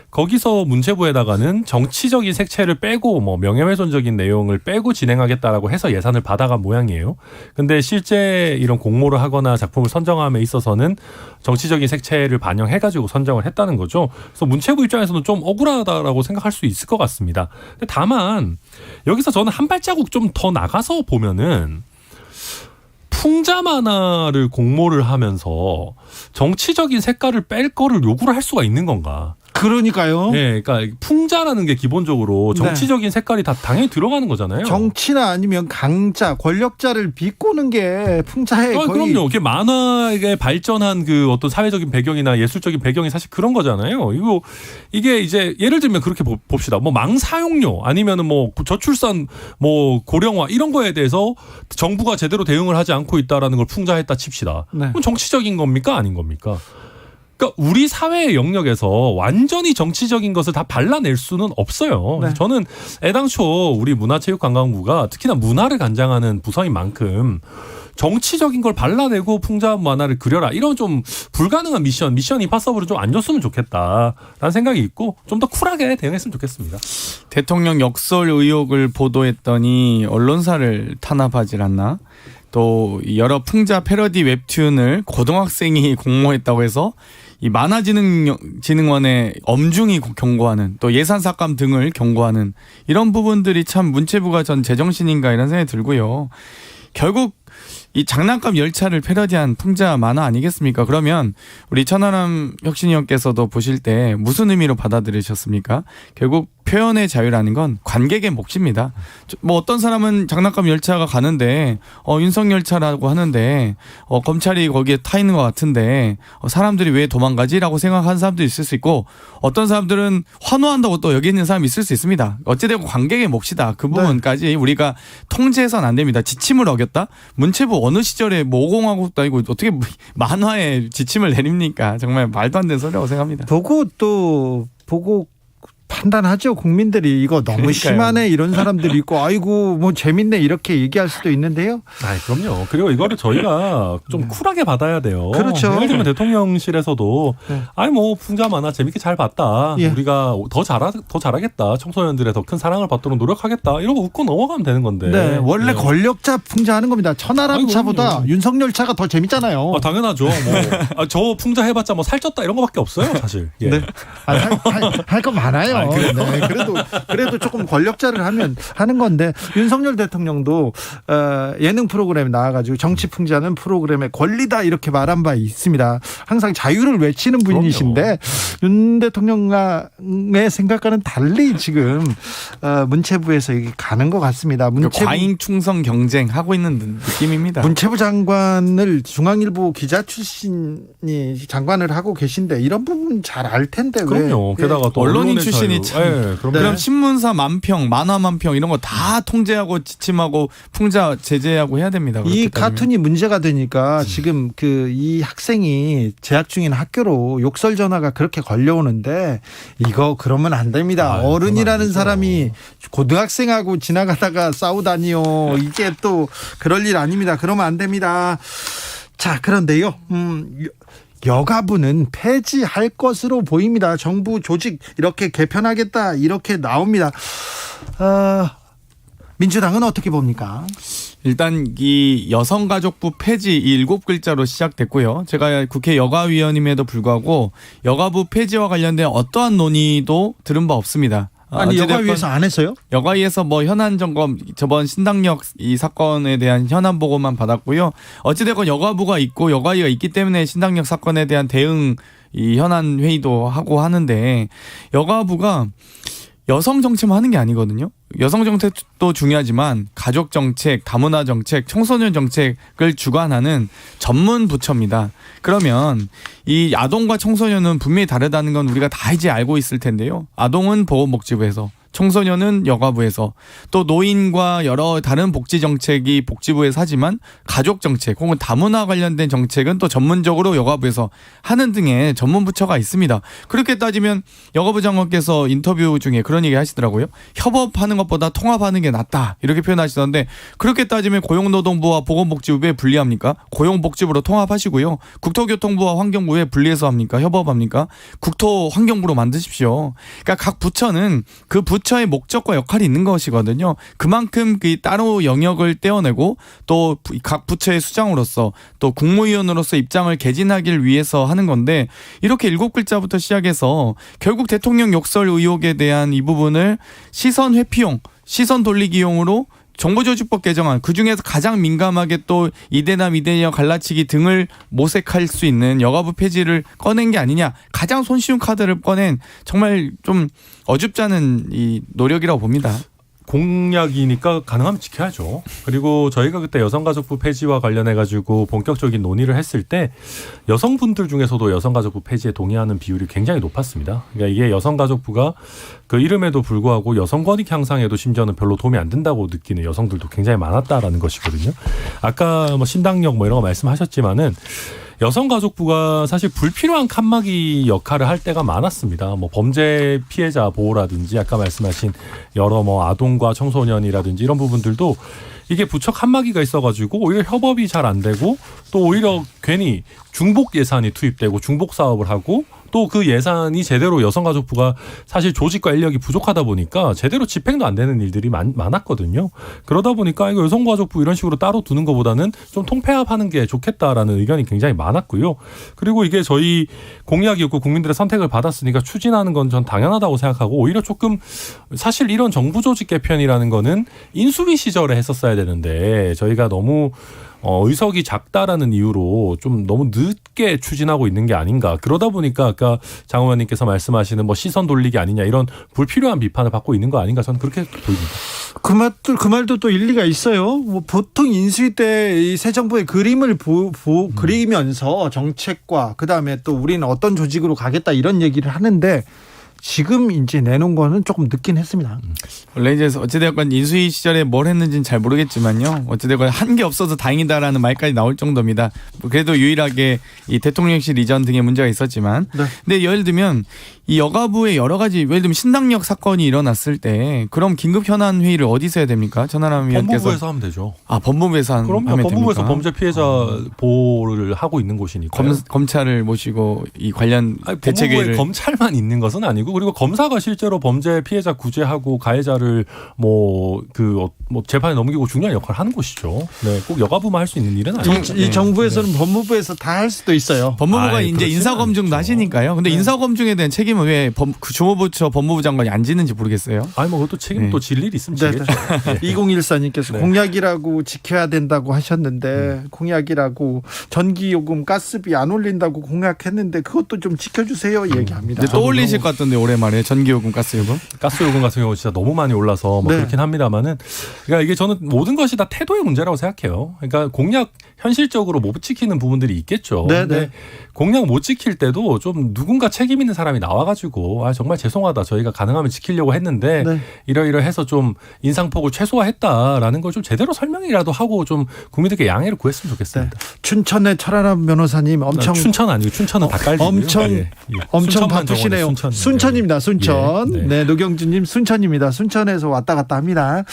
거기서 문체부에다가는 정치적인 색채를 빼고 뭐 명예훼손적인 내용을 빼고 진행하겠다라고 해서 예산을 받아간 모양이에요. 근데 실제 이런 공모를 하거나 작품을 선정함에 있어서는 정치적인 색채를 반영해가지고 선정을 했다는 거죠. 그래서 문체부 입장에서는 좀 억울하다라고 생각할 수 있을 것 같습니다. 근데 다만 여기서 저는 한 발자국 좀 더 나가서 보면은, 풍자 만화를 공모를 하면서 정치적인 색깔을 뺄 거를 요구를 할 수가 있는 건가? 그러니까요. 네, 그러니까 풍자라는 게 기본적으로 정치적인 색깔이 다 당연히 들어가는 거잖아요. 정치나 아니면 강자, 권력자를 비꼬는 게 풍자의 거의. 그럼요. 이게 만화에 발전한 그 어떤 사회적인 배경이나 예술적인 배경이 사실 그런 거잖아요. 이게 이제 예를 들면 그렇게 봅시다. 뭐 망사용료 아니면은 뭐 저출산 뭐 고령화 이런 거에 대해서 정부가 제대로 대응을 하지 않고 있다라는 걸 풍자했다 칩시다. 네. 그럼 정치적인 겁니까? 아닌 겁니까? 그러니까 우리 사회의 영역에서 완전히 정치적인 것을 다 발라낼 수는 없어요. 네. 저는 애당초 우리 문화체육관광부가 특히나 문화를 관장하는 부서인 만큼 정치적인 걸 발라내고 풍자 만화를 그려라, 이런 좀 불가능한 미션 임파서블은 좀 안 줬으면 좋겠다라는 생각이 있고, 좀 더 쿨하게 대응했으면 좋겠습니다. 대통령 역설 의혹을 보도했더니 언론사를 탄압하질 않나? 또 여러 풍자 패러디 웹툰을 고등학생이 공모했다고 해서 이 만화진흥원에 엄중히 경고하는, 또 예산 삭감 등을 경고하는 이런 부분들이 참 문체부가 전 제정신인가 이런 생각이 들고요. 결국 이 장난감 열차를 패러디한 풍자 만화 아니겠습니까? 그러면 우리 천하람 혁신위원께서도 보실 때 무슨 의미로 받아들이셨습니까? 결국 표현의 자유라는 건 관객의 몫입니다. 뭐 어떤 사람은 장난감 열차가 가는데 윤석 열차라고 하는데 검찰이 거기에 타 있는 것 같은데 사람들이 왜 도망가지라고 생각하는 사람도 있을 수 있고, 어떤 사람들은 환호한다고 또 여기 있는 사람이 있을 수 있습니다. 어찌되고 관객의 몫이다. 그 부분까지 우리가 통제해서는 안 됩니다. 지침을 어겼다? 문체부 어느 시절에 뭐 5공화국도 아니고 어떻게 만화에 지침을 내립니까? 정말 말도 안 되는 소리라고 생각합니다. 보고 판단하죠. 국민들이 이거 너무 그러니까요. 심하네 이런 사람들이 있고, 아이고 뭐 재밌네 이렇게 얘기할 수도 있는데요. 그럼요. 그리고 이거를 저희가 좀 쿨하게 받아야 돼요. 그렇죠. 예를 들면 대통령실에서도 뭐 풍자 만화 재밌게 잘 봤다. 예. 우리가 더 잘하겠다. 청소년들의 더 큰 사랑을 받도록 노력하겠다. 이러고 웃고 넘어가면 되는 건데. 네, 원래 권력자 풍자하는 겁니다. 천하람 차보다 윤석열 차가 더 재밌잖아요. 당연하죠. 저 풍자 해봤자 뭐 살쪘다 이런 거밖에 없어요, 사실. 예. 네. 할 거 많아요. 네, 그래도 조금 권력자를 하는 건데, 윤석열 대통령도 예능 프로그램에 나와가지고 정치 풍자는 프로그램의 권리다 이렇게 말한 바 있습니다. 항상 자유를 외치는 분이신데 윤 대통령의 생각과는 달리 지금 문체부에서 이게 가는 것 같습니다. 과잉 충성 경쟁 하고 있는 느낌입니다. 문체부 장관을 중앙일보 기자 출신이 장관을 하고 계신데 이런 부분 잘 알 텐데. 그럼요. 왜? 게다가 또 언론인 언론의 출신이 자유. 참. 네, 그럼 신문사 만평, 만화 만평 이런 거 다 통제하고 지침하고 풍자 제재하고 해야 됩니다. 이 카툰이 문제가 되니까 지금 이 학생이 재학 중인 학교로 욕설 전화가 그렇게 걸려오는데, 이거 그러면 안 됩니다. 어른이라는 사람이 고등학생하고 지나가다가 싸우다니요. 이게 또 그럴 일 아닙니다. 그러면 안 됩니다. 자, 그런데요. 여가부는 폐지할 것으로 보입니다. 정부 조직 이렇게 개편하겠다 이렇게 나옵니다. 민주당은 어떻게 봅니까? 일단 이 여성가족부 폐지 이 7글자로 시작됐고요. 제가 국회 여가위원임에도 불구하고 여가부 폐지와 관련된 어떠한 논의도 들은 바 없습니다. 아니 여가위에서 안 했어요? 여가위에서 뭐 현안 점검 저번 신당역 이 사건에 대한 현안 보고만 받았고요. 어찌됐건 여가부가 있고 여가위가 있기 때문에 신당역 사건에 대한 대응 이 현안 회의도 하고 하는데 여가부가 여성 정책만 하는 게 아니거든요. 여성 정책도 중요하지만 가족 정책, 다문화 정책, 청소년 정책을 주관하는 전문 부처입니다. 그러면 이 아동과 청소년은 분명히 다르다는 건 우리가 다 이제 알고 있을 텐데요. 아동은 보건복지부에서, 청소년은 여가부에서, 또 노인과 여러 다른 복지 정책이 복지부에서 하지만 가족 정책 혹은 다문화 관련된 정책은 또 전문적으로 여가부에서 하는 등의 전문 부처가 있습니다. 그렇게 따지면 여가부 장관께서 인터뷰 중에 그런 얘기 하시더라고요. 협업하는 것보다 통합하는 게 낫다 이렇게 표현하시던데, 그렇게 따지면 고용노동부와 보건복지부 왜 분리합니까? 고용복지부로 통합하시고요. 국토교통부와 환경부 왜 분리해서 합니까? 협업합니까? 국토환경부로 만드십시오. 그러니까 각 부처는 그 부처의 목적과 역할이 있는 것이거든요. 그만큼 그 따로 영역을 떼어내고 또 각 부처의 수장으로서 또 국무위원으로서 입장을 개진하길 위해서 하는 건데, 이렇게 7글자부터 시작해서 결국 대통령 욕설 의혹에 대한 이 부분을 시선 회피용, 시선 돌리기용으로 정보조직법 개정안, 그중에서 가장 민감하게 또 이대남 이대녀 갈라치기 등을 모색할 수 있는 여가부 폐지를 꺼낸 게 아니냐, 가장 손쉬운 카드를 꺼낸 정말 좀 어줍지 않은 이 노력이라고 봅니다. 공약이니까 가능하면 지켜야죠. 그리고 저희가 그때 여성가족부 폐지와 관련해가지고 본격적인 논의를 했을 때 여성분들 중에서도 여성가족부 폐지에 동의하는 비율이 굉장히 높았습니다. 그러니까 이게 여성가족부가 그 이름에도 불구하고 여성 권익 향상에도 심지어는 별로 도움이 안 된다고 느끼는 여성들도 굉장히 많았다라는 것이거든요. 아까 뭐 신당역 뭐 이런 거 말씀하셨지만은 여성가족부가 사실 불필요한 칸막이 역할을 할 때가 많았습니다. 뭐 범죄 피해자 보호라든지 아까 말씀하신 여러 뭐 아동과 청소년이라든지 이런 부분들도 이게 부처 칸막이가 있어가지고 오히려 협업이 잘 안 되고 또 오히려 괜히 중복 예산이 투입되고 중복 사업을 하고 또 그 예산이 제대로 여성가족부가 사실 조직과 인력이 부족하다 보니까 제대로 집행도 안 되는 일들이 많았거든요. 그러다 보니까 이거 여성가족부 이런 식으로 따로 두는 것보다는 좀 통폐합하는 게 좋겠다라는 의견이 굉장히 많았고요. 그리고 이게 저희 공약이었고 국민들의 선택을 받았으니까 추진하는 건 전 당연하다고 생각하고, 오히려 조금 사실 이런 정부 조직 개편이라는 거는 인수위 시절에 했었어야 되는데 저희가 너무 의석이 작다라는 이유로 좀 너무 늦게 추진하고 있는 게 아닌가. 그러다 보니까 아까 장 의원님께서 말씀하시는 뭐 시선 돌리기 아니냐 이런 불필요한 비판을 받고 있는 거 아닌가, 저는 그렇게 보입니다. 그 말도 또 일리가 있어요. 뭐 보통 인수위 때 이 새 정부의 그림을 그리면서 정책과 그다음에 또 우리는 어떤 조직으로 가겠다 이런 얘기를 하는데, 지금 이제 내놓은 거는 조금 늦긴 했습니다. 원래 이제 어찌되었건 인수위 시절에 뭘 했는지는 잘 모르겠지만요. 어찌되건 한 게 없어서 다행이다라는 말까지 나올 정도입니다. 그래도 유일하게 이 대통령실 이전 등의 문제가 있었지만. 네. 근데 예를 들면 이 여가부의 여러 가지, 예를 들면 신당역 사건이 일어났을 때 그럼 긴급 현안 회의를 어디서 해야 됩니까? 전하람 위원께서. 법무부에서 하면 되죠. 아, 법무부에서 하면 됩니까? 법무부에서 범죄 피해자 보호를 하고 있는 곳이니까. 검찰을 모시고 이 관련 대책회의를. 법무부에 검찰만 있는 것은 아니고, 그리고 검사가 실제로 범죄 피해자 구제하고 가해자를 뭐 재판에 넘기고 중요한 역할을 하는 곳이죠. 네, 꼭 여가부만 할 수 있는 일은 아니죠. 이 정부에서는 법무부에서 다 할 수도 있어요. 법무부가 이제 그렇지는 인사검증도 않죠. 하시니까요. 근데 인사검증에 대한 책임은 왜 그 주무부처 법무부 장관이 안 지는지 모르겠어요. 아니 뭐 그것도 책임 또 질 일이 있으면 지겠죠. 2014님께서 네. 공약이라고 지켜야 된다고 하셨는데 공약이라고 전기요금 가스비 안 올린다고 공약했는데 그것도 좀 지켜주세요 얘기합니다. 이제 또 올리실 것 같던데 올해 말에 전기요금, 가스요금. 가스요금 같은 경우 진짜 너무 많이 올라서 뭐 네. 그렇긴 합니다만은, 그러니까 이게 저는 모든 것이 다 태도의 문제라고 생각해요. 그러니까 공약 현실적으로 못 지키는 부분들이 있겠죠. 네, 근데 네. 공약 못 지킬 때도 좀 누군가 책임 있는 사람이 나와가지고 정말 죄송하다, 저희가 가능하면 지키려고 했는데 네. 이러이러해서 좀 인상폭을 최소화했다라는 걸 좀 제대로 설명이라도 하고 좀 국민들께 양해를 구했으면 좋겠습니다. 춘천의 철아람 변호사님 엄청 춘천 아니고 춘천은 다 깔리고요. 엄청 예, 예. 엄청 순천만 바쁘시네요. 정원이 순천 순천입니다. 순천. 예, 네, 노경준님 순천입니다. 순천에서 왔다 갔다 합니다.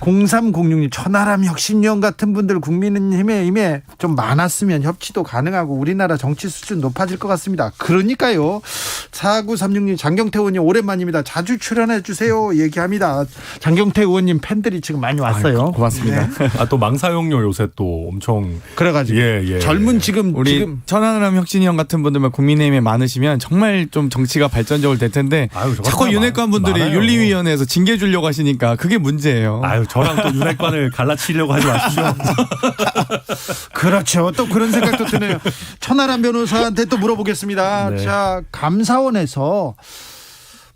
0306님 천하람 혁신위원 같은 분들 국민의힘에 임에 좀 많았으면 협치도 가능하고 우리나라 정치 수준 높아질 것 같습니다. 그러니까요. 4936님 장경태 의원님 오랜만입니다. 자주 출연해 주세요. 얘기합니다. 장경태 의원님 팬들이 지금 많이 왔어요. 고맙습니다. 네. 또 망사용료 요새 또 엄청 그래가지고 예. 젊은 지금 천하람 혁신위원 같은 분들만 국민의힘에 많으시면 정말 좀 정치가 발전적으로 될 텐데 아유, 자꾸 윤핵관 분들이 많아요. 윤리위원회에서 징계 주려고 하시니까 그게 문제예요. 아유, 저랑 또 윤핵관을 갈라치려고 하지 마시죠. 그렇죠. 또 그런 생각도 드네요. 천하람 변호사한테 또 물어보겠습니다. 네. 자, 감사원에서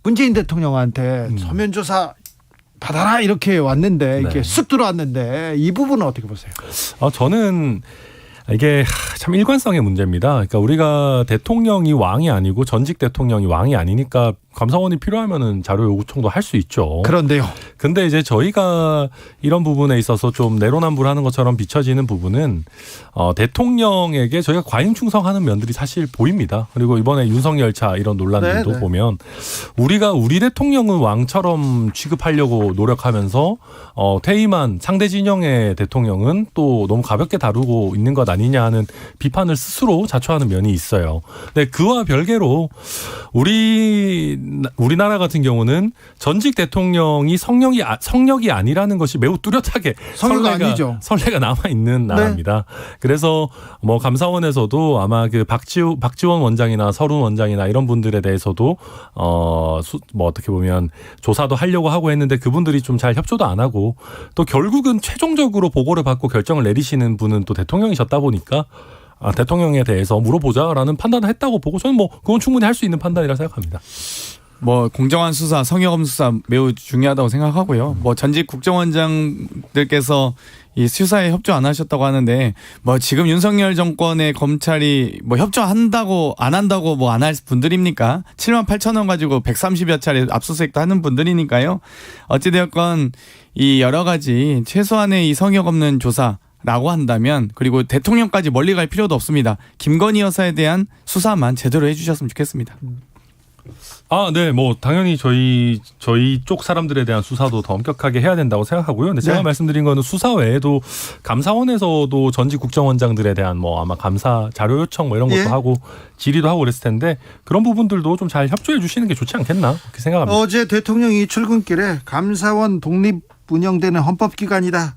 문재인 대통령한테 서면 조사 받아라 이렇게 왔는데 이렇게 네. 쓱 들어왔는데 이 부분은 어떻게 보세요? 저는 이게 참 일관성의 문제입니다. 그러니까 우리가 대통령이 왕이 아니고 전직 대통령이 왕이 아니니까 감사원이 필요하면은 자료 요구청도 할 수 있죠. 그런데요. 근데 이제 저희가 이런 부분에 있어서 좀 내로남불하는 것처럼 비춰지는 부분은 대통령에게 저희가 과잉 충성하는 면들이 사실 보입니다. 그리고 이번에 윤석열차 이런 논란들도 네. 보면 우리가 우리 대통령은 왕처럼 취급하려고 노력하면서 퇴임한 상대 진영의 대통령은 또 너무 가볍게 다루고 있는 것 아니냐 하는 비판을 스스로 자초하는 면이 있어요. 근데 그와 별개로 우리나라 같은 경우는 전직 대통령이 성역이 아니라는 것이 매우 뚜렷하게 선례가 남아 있는 나라입니다. 그래서 뭐 감사원에서도 아마 그 박지원 원장이나 서른 원장이나 이런 분들에 대해서도 뭐 어떻게 보면 조사도 하려고 하고 했는데 그분들이 좀 잘 협조도 안 하고 또 결국은 최종적으로 보고를 받고 결정을 내리시는 분은 또 대통령이셨다 보니까 대통령에 대해서 물어보자라는 판단을 했다고 보고 저는 뭐 그건 충분히 할 수 있는 판단이라 생각합니다. 뭐 공정한 수사, 성역엄 수사 매우 중요하다고 생각하고요. 뭐 전직 국정원장들께서 이 수사에 협조 안 하셨다고 하는데 뭐 지금 윤석열 정권의 검찰이 뭐 협조한다고 안 한다고 뭐 안 할 분들입니까? 7만 8천 원 가지고 130여 차례 압수수색도 하는 분들이니까요. 어찌되었건 이 여러 가지 최소한의 이 성역 없는 조사 라고 한다면 그리고 대통령까지 멀리 갈 필요도 없습니다. 김건희 여사에 대한 수사만 제대로 해주셨으면 좋겠습니다. 네, 뭐 당연히 저희 쪽 사람들에 대한 수사도 더 엄격하게 해야 된다고 생각하고요. 근데 제가 네. 말씀드린 거는 수사 외에도 감사원에서도 전직 국정원장들에 대한 뭐 아마 감사 자료 요청 뭐 이런 것도 예. 하고 질의도 하고 그랬을 텐데 그런 부분들도 좀 잘 협조해 주시는 게 좋지 않겠나 그렇게 생각합니다. 어제 대통령이 출근길에 감사원 독립 운영되는 헌법기관이다.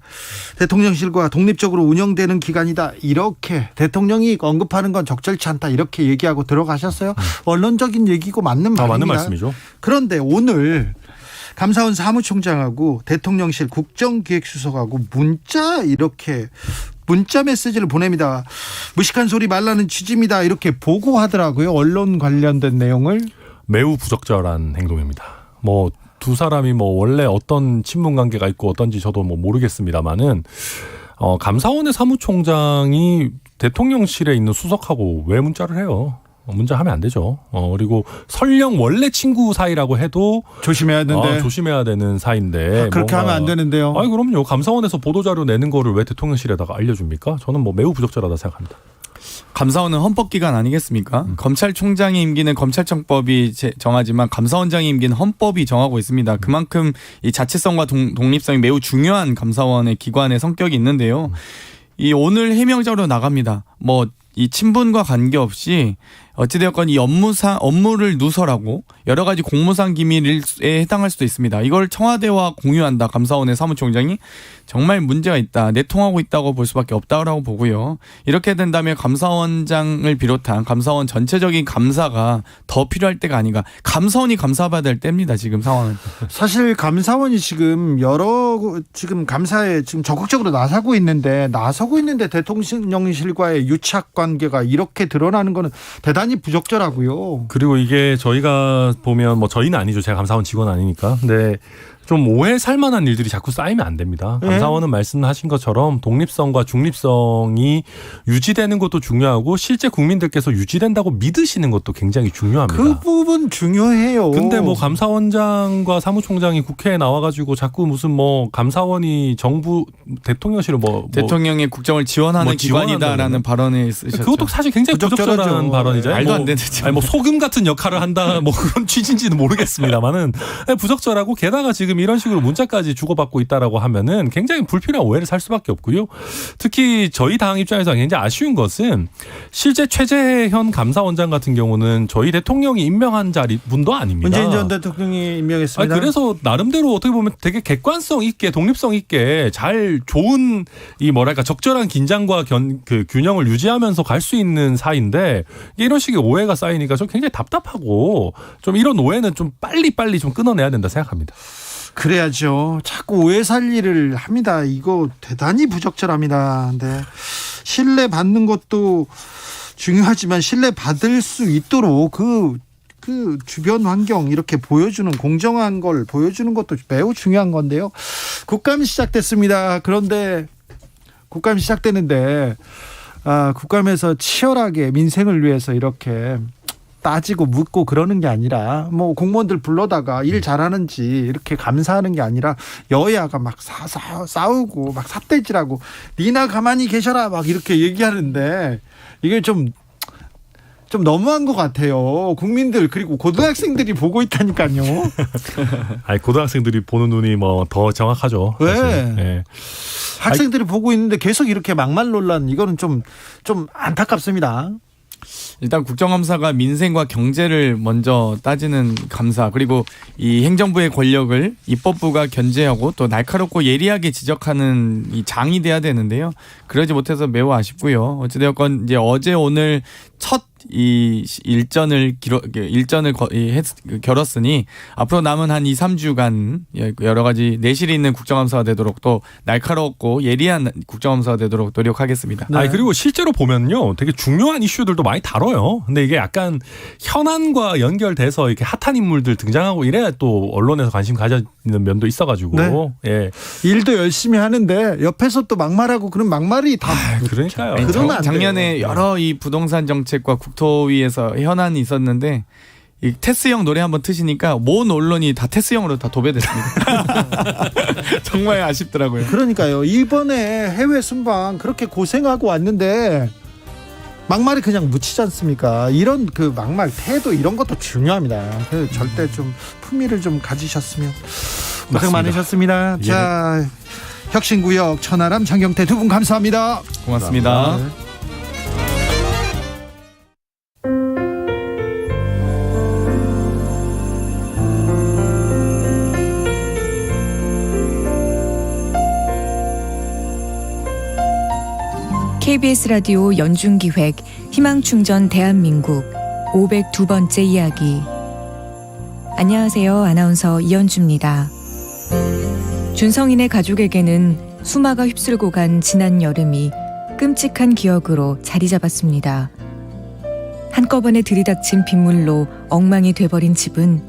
대통령실과 독립적으로 운영되는 기관이다. 이렇게 대통령이 언급하는 건 적절치 않다. 이렇게 얘기하고 들어가셨어요. 언론적인 얘기고 맞는 말입니다. 맞는 말씀이죠. 그런데 오늘 감사원 사무총장하고 대통령실 국정기획수석하고 문자 메시지를 보냅니다. 무식한 소리 말라는 취지입니다. 이렇게 보고하더라고요. 언론 관련된 내용을. 매우 부적절한 행동입니다. 뭐 두 사람이 뭐 원래 어떤 친분 관계가 있고 어떤지 저도 뭐 모르겠습니다만은 감사원의 사무총장이 대통령실에 있는 수석하고 왜 문자를 해요? 문자하면 안 되죠. 그리고 설령 원래 친구 사이라고 해도 조심해야 되는데. 조심해야 되는 사이인데 그렇게 하면 안 되는데요. 그럼요. 감사원에서 보도자료 내는 거를 왜 대통령실에다가 알려줍니까? 저는 뭐 매우 부적절하다 생각합니다. 감사원은 헌법기관 아니겠습니까? 검찰총장의 임기는 검찰청법이 정하지만 감사원장의 임기는 헌법이 정하고 있습니다. 그만큼 이 자체성과 독립성이 매우 중요한 감사원의 기관의 성격이 있는데요. 이 오늘 해명자로 나갑니다. 뭐 이 친분과 관계없이 어찌되었건 이 업무를 누설하고 여러 가지 공무상 기밀에 해당할 수도 있습니다. 이걸 청와대와 공유한다. 감사원의 사무총장이 정말 문제가 있다. 내통하고 있다고 볼 수밖에 없다고 보고요. 이렇게 된다면 감사원장을 비롯한 감사원 전체적인 감사가 더 필요할 때가 아닌가. 감사원이 감사받아야 될 때입니다. 지금 상황은. 사실 감사원이 지금 감사에 지금 적극적으로 나서고 있는데 대통령실과의 유착 관계가 이렇게 드러나는 거는 대단히 부적절하고요. 그리고 이게 저희가 보면 뭐 저희는 아니죠. 제가 감사원 직원 아니니까. 근데 좀 오해 살만한 일들이 자꾸 쌓이면 안 됩니다. 감사원은 말씀하신 것처럼 독립성과 중립성이 유지되는 것도 중요하고 실제 국민들께서 유지된다고 믿으시는 것도 굉장히 중요합니다. 그 부분 중요해요. 근데 뭐 감사원장과 사무총장이 국회에 나와가지고 자꾸 무슨 뭐 감사원이 정부 대통령실을 대통령의 국정을 지원하는 기관이다라는 발언을 쓰셨죠. 그것도 사실 굉장히 부적절한 발언이잖아요. 말도 안 되는 짓. 아니 뭐 소금 같은 역할을 한다 뭐 그런 취지인지는 모르겠습니다만은 부적절하고 게다가 지금 이런 식으로 문자까지 주고받고 있다라고 하면은 굉장히 불필요한 오해를 살 수밖에 없고요. 특히 저희 당 입장에서 굉장히 아쉬운 것은 실제 최재현 감사원장 같은 경우는 저희 대통령이 임명한 분도 아닙니다. 문재인 전 대통령이 임명했습니다. 그래서 나름대로 어떻게 보면 되게 객관성 있게 독립성 있게 잘 좋은 이 뭐랄까 적절한 긴장과 그 균형을 유지하면서 갈 수 있는 사이인데 이런 식의 오해가 쌓이니까 좀 굉장히 답답하고 좀 이런 오해는 좀 빨리 좀 끊어내야 된다 생각합니다. 그래야죠. 자꾸 오해 살리를 합니다. 이거 대단히 부적절합니다. 네. 신뢰 받는 것도 중요하지만 신뢰 받을 수 있도록 그 주변 환경 이렇게 보여주는 공정한 걸 보여주는 것도 매우 중요한 건데요. 국감이 시작됐습니다. 그런데 국감이 시작되는데 국감에서 치열하게 민생을 위해서 이렇게 따지고 묻고 그러는 게 아니라 뭐 공무원들 불러다가 일 잘하는지 이렇게 감사하는 게 아니라 여야가 막 싸우고 막 삿대질하고 니나 가만히 계셔라 막 이렇게 얘기하는데 이게 좀 너무한 것 같아요. 국민들 그리고 고등학생들이 보고 있다니까요. 아니 고등학생들이 보는 눈이 뭐 더 정확하죠. 왜? 네. 학생들이 보고 있는데 계속 이렇게 막말 논란 이거는 좀 안타깝습니다. 일단 국정감사가 민생과 경제를 먼저 따지는 감사, 그리고 이 행정부의 권력을 입법부가 견제하고 또 날카롭고 예리하게 지적하는 이 장이 돼야 되는데요. 그러지 못해서 매우 아쉽고요. 어찌되었건 이제 어제 오늘 첫 이 일전을 겨뤘으니 앞으로 남은 한 2-3주간 여러 가지 내실이 있는 국정감사가 되도록 또 날카롭고 예리한 국정감사가 되도록 노력하겠습니다. 네. 그리고 실제로 보면요, 되게 중요한 이슈들도 많이 다뤄요. 근데 이게 약간 현안과 연결돼서 이렇게 핫한 인물들 등장하고 이래야 또 언론에서 관심 가지는 면도 있어가지고. 네. 예. 일도 열심히 하는데 옆에서 또 막말하고 그런 막말이 다 그러니까요. 그러면 안 작년에 돼요. 여러 이 부동산 정책과 국토위에서 현안이 있었는데 이 테스형 노래 한번 트시니까 모든 언론이 다 테스형으로 다 도배됐습니다. 정말 아쉽더라고요. 그러니까요. 이번에 해외 순방 그렇게 고생하고 왔는데 막말이 그냥 묻히지 않습니까? 이런 그 막말 태도 이런 것도 중요합니다. 그래서 절대 좀 품위를 좀 가지셨으면. 고생 맞습니다. 많으셨습니다. 예. 자, 혁신구역 천하람 장경태 두 분 감사합니다. 고맙습니다. KBS 라디오 연중기획 희망충전 대한민국 502번째 이야기. 안녕하세요. 아나운서 이현주입니다. 준성인의 가족에게는 수마가 휩쓸고 간 지난 여름이 끔찍한 기억으로 자리 잡았습니다. 한꺼번에 들이닥친 빗물로 엉망이 돼버린 집은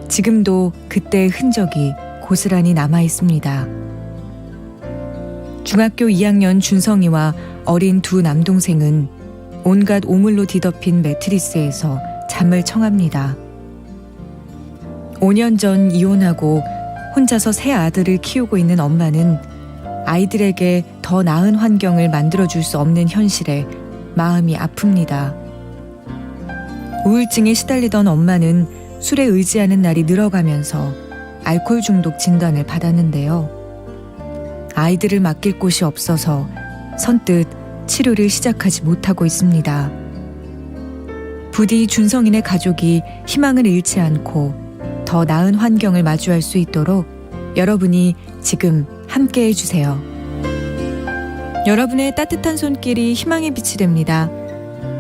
지금도 그때의 흔적이 고스란히 남아 있습니다. 중학교 2학년 준성이와 어린 두 남동생은 온갖 오물로 뒤덮인 매트리스에서 잠을 청합니다. 5년 전 이혼하고 혼자서 새 아들을 키우고 있는 엄마는 아이들에게 더 나은 환경을 만들어줄 수 없는 현실에 마음이 아픕니다. 우울증에 시달리던 엄마는 술에 의지하는 날이 늘어가면서 알코올 중독 진단을 받았는데요. 아이들을 맡길 곳이 없어서 선뜻 치료를 시작하지 못하고 있습니다. 부디 준성인의 가족이 희망을 잃지 않고 더 나은 환경을 마주할 수 있도록 여러분이 지금 함께 해주세요. 여러분의 따뜻한 손길이 희망의 빛이 됩니다.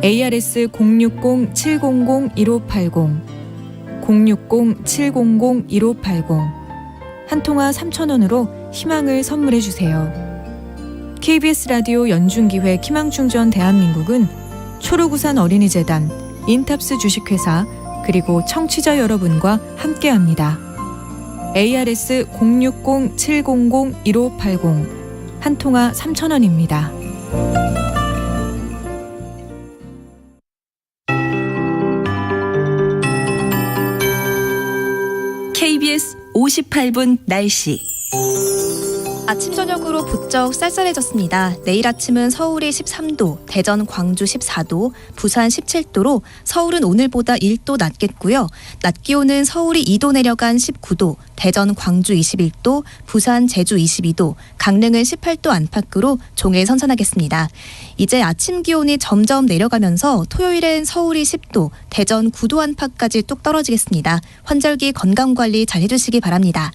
ARS 060-700-1580 060-700-1580 한 통화 3,000원으로 희망을 선물해 주세요. KBS 라디오 연중기획 희망충전 대한민국은 초록우산 어린이재단, 인탑스 주식회사 그리고 청취자 여러분과 함께합니다. ARS 060-700-1580 한 통화 3,000원입니다. KBS 58분 날씨. 아침 저녁으로 부쩍 쌀쌀해졌습니다. 내일 아침은 서울이 13도, 대전, 광주 14도, 부산 17도로 서울은 오늘보다 1도 낮겠고요. 낮 기온은 서울이 2도 내려간 19도, 대전, 광주 21도, 부산, 제주 22도, 강릉은 18도 안팎으로 종일 선선하겠습니다. 이제 아침 기온이 점점 내려가면서 토요일엔 서울이 10도, 대전 9도 안팎까지 뚝 떨어지겠습니다. 환절기 건강관리 잘 해주시기 바랍니다.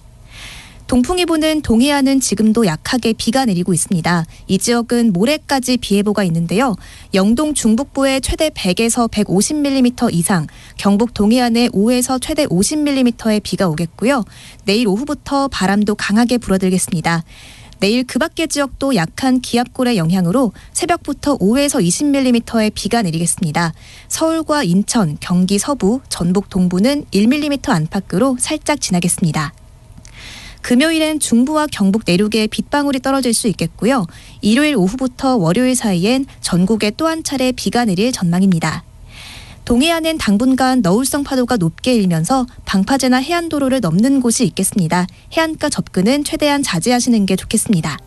동풍이 부는 동해안은 지금도 약하게 비가 내리고 있습니다. 이 지역은 모레까지 비 예보가 있는데요. 영동 중북부에 최대 100에서 150mm 이상, 경북 동해안에 5에서 최대 50mm의 비가 오겠고요. 내일 오후부터 바람도 강하게 불어들겠습니다. 내일 그 밖의 지역도 약한 기압골의 영향으로 새벽부터 5에서 20mm의 비가 내리겠습니다. 서울과 인천, 경기 서부, 전북 동부는 1mm 안팎으로 살짝 지나겠습니다. 금요일엔 중부와 경북 내륙에 빗방울이 떨어질 수 있겠고요. 일요일 오후부터 월요일 사이엔 전국에 또 한 차례 비가 내릴 전망입니다. 동해안엔 당분간 너울성 파도가 높게 일면서 방파제나 해안도로를 넘는 곳이 있겠습니다. 해안가 접근은 최대한 자제하시는 게 좋겠습니다.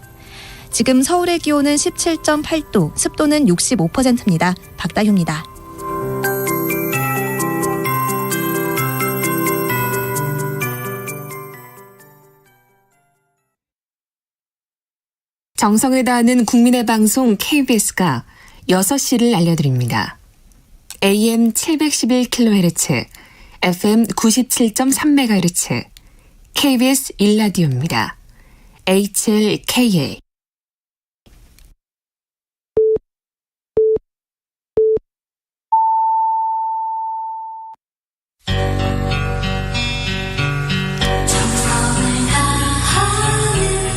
지금 서울의 기온은 17.8도, 습도는 65%입니다. 박다효입니다. 정성을 다하는 국민의 방송 KBS가 6시를 알려드립니다. AM 711kHz, FM 97.3MHz, KBS 1라디오입니다. HLKA.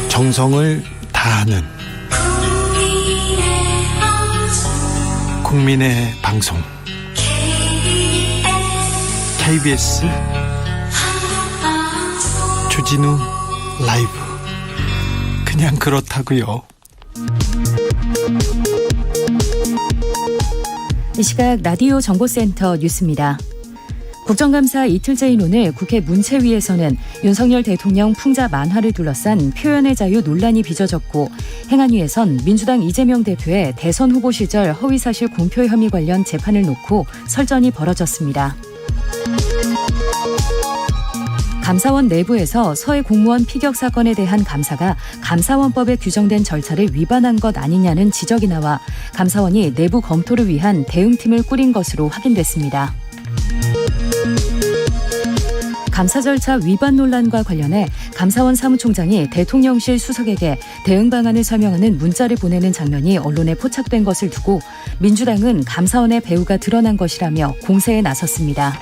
정성을 다하는 국민의 방송 KBS 주진우 라이브. 그냥 그렇다고요. 이 시각 라디오 정보센터 뉴스입니다. 국정감사 이틀째인 오늘 국회 문체위에서는 윤석열 대통령 풍자 만화를 둘러싼 표현의 자유 논란이 빚어졌고, 행안위에선 민주당 이재명 대표의 대선 후보 시절 허위사실 공표 혐의 관련 재판을 놓고 설전이 벌어졌습니다. 감사원 내부에서 서해 공무원 피격 사건에 대한 감사가 감사원법에 규정된 절차를 위반한 것 아니냐는 지적이 나와 감사원이 내부 검토를 위한 대응팀을 꾸린 것으로 확인됐습니다. 감사 절차 위반 논란과 관련해 감사원 사무총장이 대통령실 수석에게 대응 방안을 설명하는 문자를 보내는 장면이 언론에 포착된 것을 두고 민주당은 감사원의 배후가 드러난 것이라며 공세에 나섰습니다.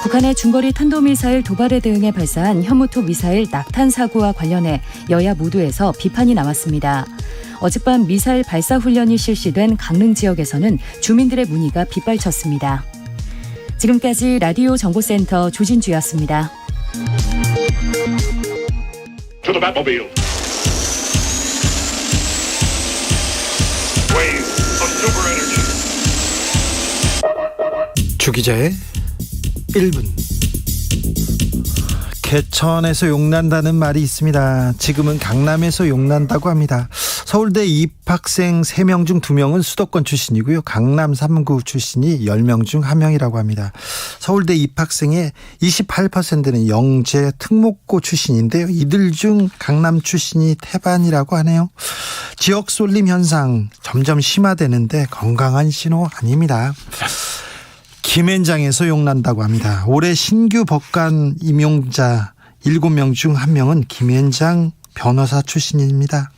북한의 중거리 탄도미사일 도발에 대응해 발사한 현무투 미사일 낙탄 사고와 관련해 여야 모두에서 비판이 나왔습니다. 어젯밤 미사일 발사 훈련이 실시된 강릉 지역에서는 주민들의 문의가 빗발쳤습니다. 지금까지 라디오 정보센터 조진주였습니다. 주 기자의 1분. 개천에서 용난다는 말이 있습니다. 지금은 강남에서 용난다고 합니다. 서울대 입학생 3명 중 2명은 수도권 출신이고요. 강남 3구 출신이 10명 중 1명이라고 합니다. 서울대 입학생의 28%는 영재 특목고 출신인데요. 이들 중 강남 출신이 태반이라고 하네요. 지역 쏠림 현상 점점 심화되는데 건강한 신호 아닙니다. 김앤장에서 용난다고 합니다. 올해 신규 법관 임용자 7명 중 1명은 김앤장 변호사 출신입니다.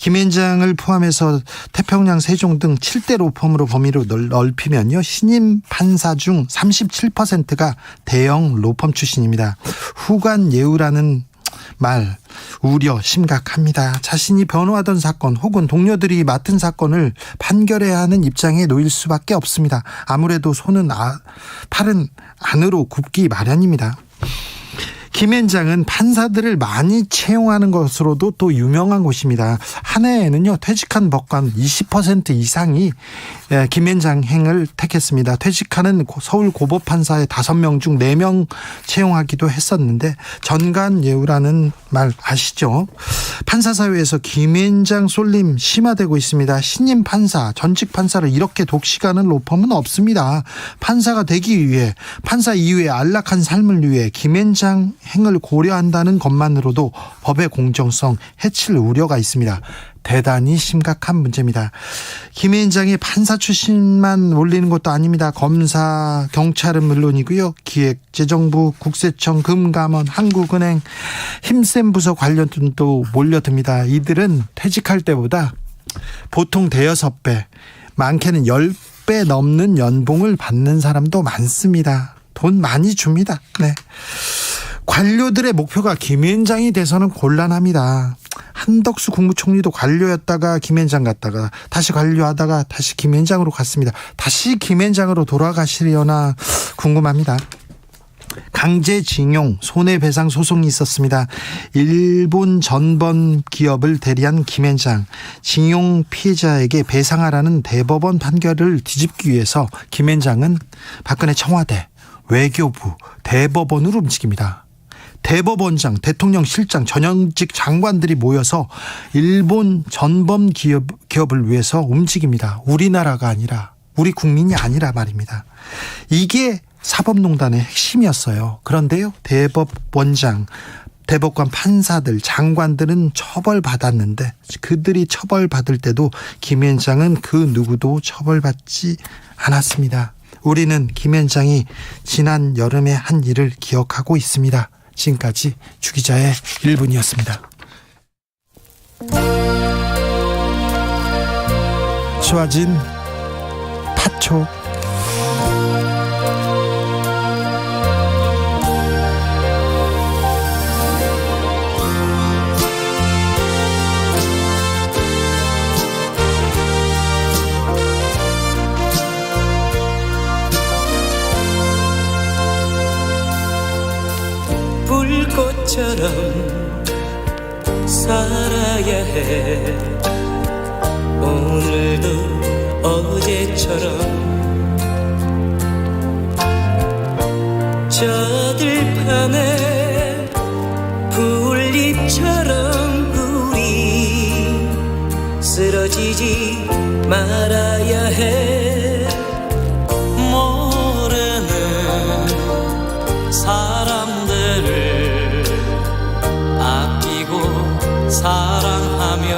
김앤장을 포함해서 태평양, 세종 등 7대 로펌으로 범위를 넓히면요, 신임 판사 중 37%가 대형 로펌 출신입니다. 후관 예우라는 말 우려 심각합니다. 자신이 변호하던 사건 혹은 동료들이 맡은 사건을 판결해야 하는 입장에 놓일 수밖에 없습니다. 아무래도 팔은 안으로 굽기 마련입니다. 김앤장은 판사들을 많이 채용하는 것으로도 또 유명한 곳입니다. 한 해에는요, 퇴직한 법관 20% 이상이 김앤장 행을 택했습니다. 퇴직하는 서울 고법 판사의 5명 중 4명 채용하기도 했었는데, 전관예우라는 말 아시죠? 판사사회에서 김앤장 쏠림 심화되고 있습니다. 신임 판사, 전직 판사를 이렇게 독식하는 로펌은 없습니다. 판사가 되기 위해, 판사 이후에 안락한 삶을 위해 김앤장 행을 고려한다는 것만으로도 법의 공정성 해칠 우려가 있습니다. 대단히 심각한 문제입니다. 김앤장이 판사 출신만 몰리는 것도 아닙니다. 검사, 경찰은 물론이고요. 기획재정부, 국세청, 금감원, 한국은행, 힘센 부서 관련도 몰려듭니다. 이들은 퇴직할 때보다 보통 5배, 많게는 10배 넘는 연봉을 받는 사람도 많습니다. 돈 많이 줍니다. 네. 관료들의 목표가 김앤장이 돼서는 곤란합니다. 한덕수 국무총리도 관료였다가 김앤장 갔다가 다시 관료하다가 다시 김앤장으로 갔습니다. 다시 김앤장으로 돌아가시려나 궁금합니다. 강제징용 손해배상 소송이 있었습니다. 일본 전범 기업을 대리한 김앤장, 징용 피해자에게 배상하라는 대법원 판결을 뒤집기 위해서 김앤장은 박근혜 청와대, 외교부, 대법원으로 움직입니다. 대법원장, 대통령실장, 전현직 장관들이 모여서 일본 전범 기업을 위해서 움직입니다. 우리나라가 아니라, 우리 국민이 아니라 말입니다. 이게 사법농단의 핵심이었어요. 그런데요, 대법원장, 대법관 판사들, 장관들은 처벌받았는데, 그들이 처벌받을 때도 김앤장은 그 누구도 처벌받지 않았습니다. 우리는 김앤장이 지난 여름에 한 일을 기억하고 있습니다. 지금까지 주기자의 1분이었습니다. 좋아진 파초. 불꽃처럼 살아야 해. 오늘도 어제처럼 저 들판에 풀잎처럼 우리 쓰러지지 말아야 해. 모르는 사람들을 아끼고 사랑하며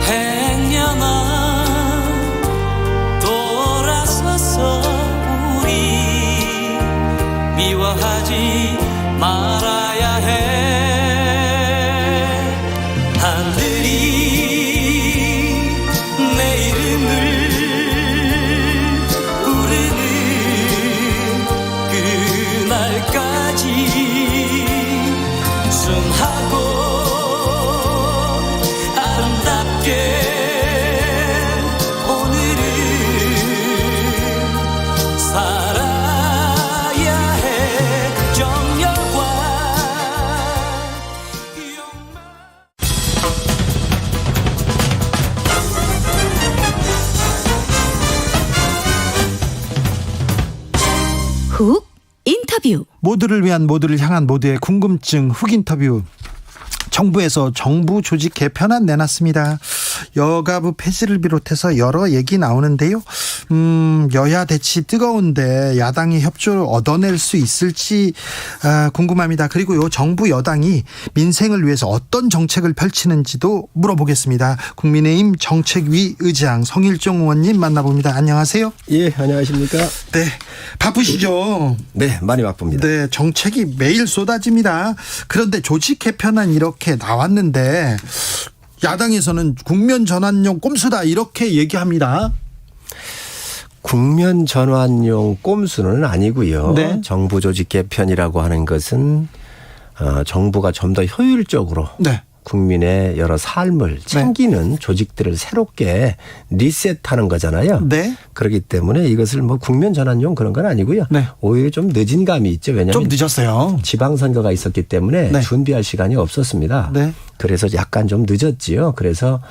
행여나 돌아서서 우리 미워하지 말아야 해. 하늘이 내 이름을 그날까지 숨하고 아름답게 오늘은 살아야 해. 정열과 욕망. 훅 인터뷰. 모두를 위한, 모두를 향한, 모두의 궁금증 훅 인터뷰. 정부에서 정부 조직 개편안 내놨습니다. 여가부 폐지를 비롯해서 여러 얘기 나오는데요. 여야 대치 뜨거운데 야당의 협조를 얻어낼 수 있을지 궁금합니다. 그리고요, 정부 여당이 민생을 위해서 어떤 정책을 펼치는지도 물어보겠습니다. 국민의힘 정책위 의장 성일종 의원님 만나봅니다. 안녕하세요. 예, 안녕하십니까. 네, 바쁘시죠? 네, 많이 바쁩니다. 네, 정책이 매일 쏟아집니다. 그런데 조직 개편안 이렇게 나왔는데 야당에서는 국면 전환용 꼼수다 이렇게 얘기합니다. 국면 전환용 꼼수는 아니고요. 네. 정부 조직 개편이라고 하는 것은 정부가 좀 더 효율적으로 네. 국민의 여러 삶을 챙기는 조직들을 새롭게 리셋하는 거잖아요. 네. 그렇기 때문에 이것을 뭐 국면 전환용 그런 건 아니고요. 네. 오히려 좀 늦은 감이 있죠. 왜냐하면 좀 늦었어요. 지방선거가 있었기 때문에 네. 준비할 시간이 없었습니다. 네. 그래서 약간 좀 늦었지요. 그래서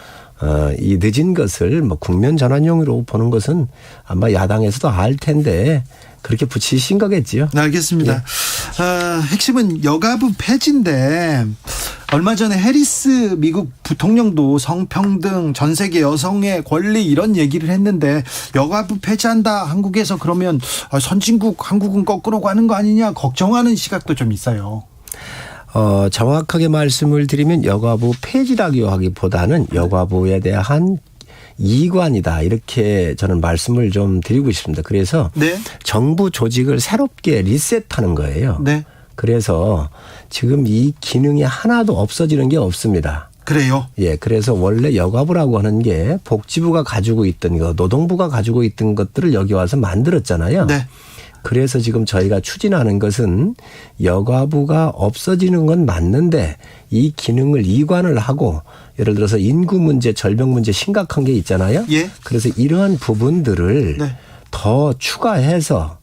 이 늦은 것을 뭐 국면 전환용으로 보는 것은 아마 야당에서도 알 텐데 그렇게 붙이신 거겠지요. 네, 알겠습니다. 예. 핵심은 여가부 폐지인데 얼마 전에 해리스 미국 부통령도 성평등, 전 세계 여성의 권리 이런 얘기를 했는데 여가부 폐지한다 한국에서 그러면 선진국 한국은 거꾸로 가는 거 아니냐 걱정하는 시각도 좀 있어요. 정확하게 말씀을 드리면 여가부 폐지라고 하기보다는 여가부에 대한 이관이다 이렇게 저는 말씀을 좀 드리고 싶습니다. 그래서 네. 정부 조직을 새롭게 리셋하는 거예요. 네. 그래서 지금 이 기능이 하나도 없어지는 게 없습니다. 그래요? 예, 그래서 원래 여가부라고 하는 게 복지부가 가지고 있던 거, 노동부가 가지고 있던 것들을 여기 와서 만들었잖아요. 네. 그래서 지금 저희가 추진하는 것은 여가부가 없어지는 건 맞는데 이 기능을 이관을 하고 예를 들어서 인구 문제, 절벽 문제 심각한 게 있잖아요. 예. 그래서 이러한 부분들을 네. 더 추가해서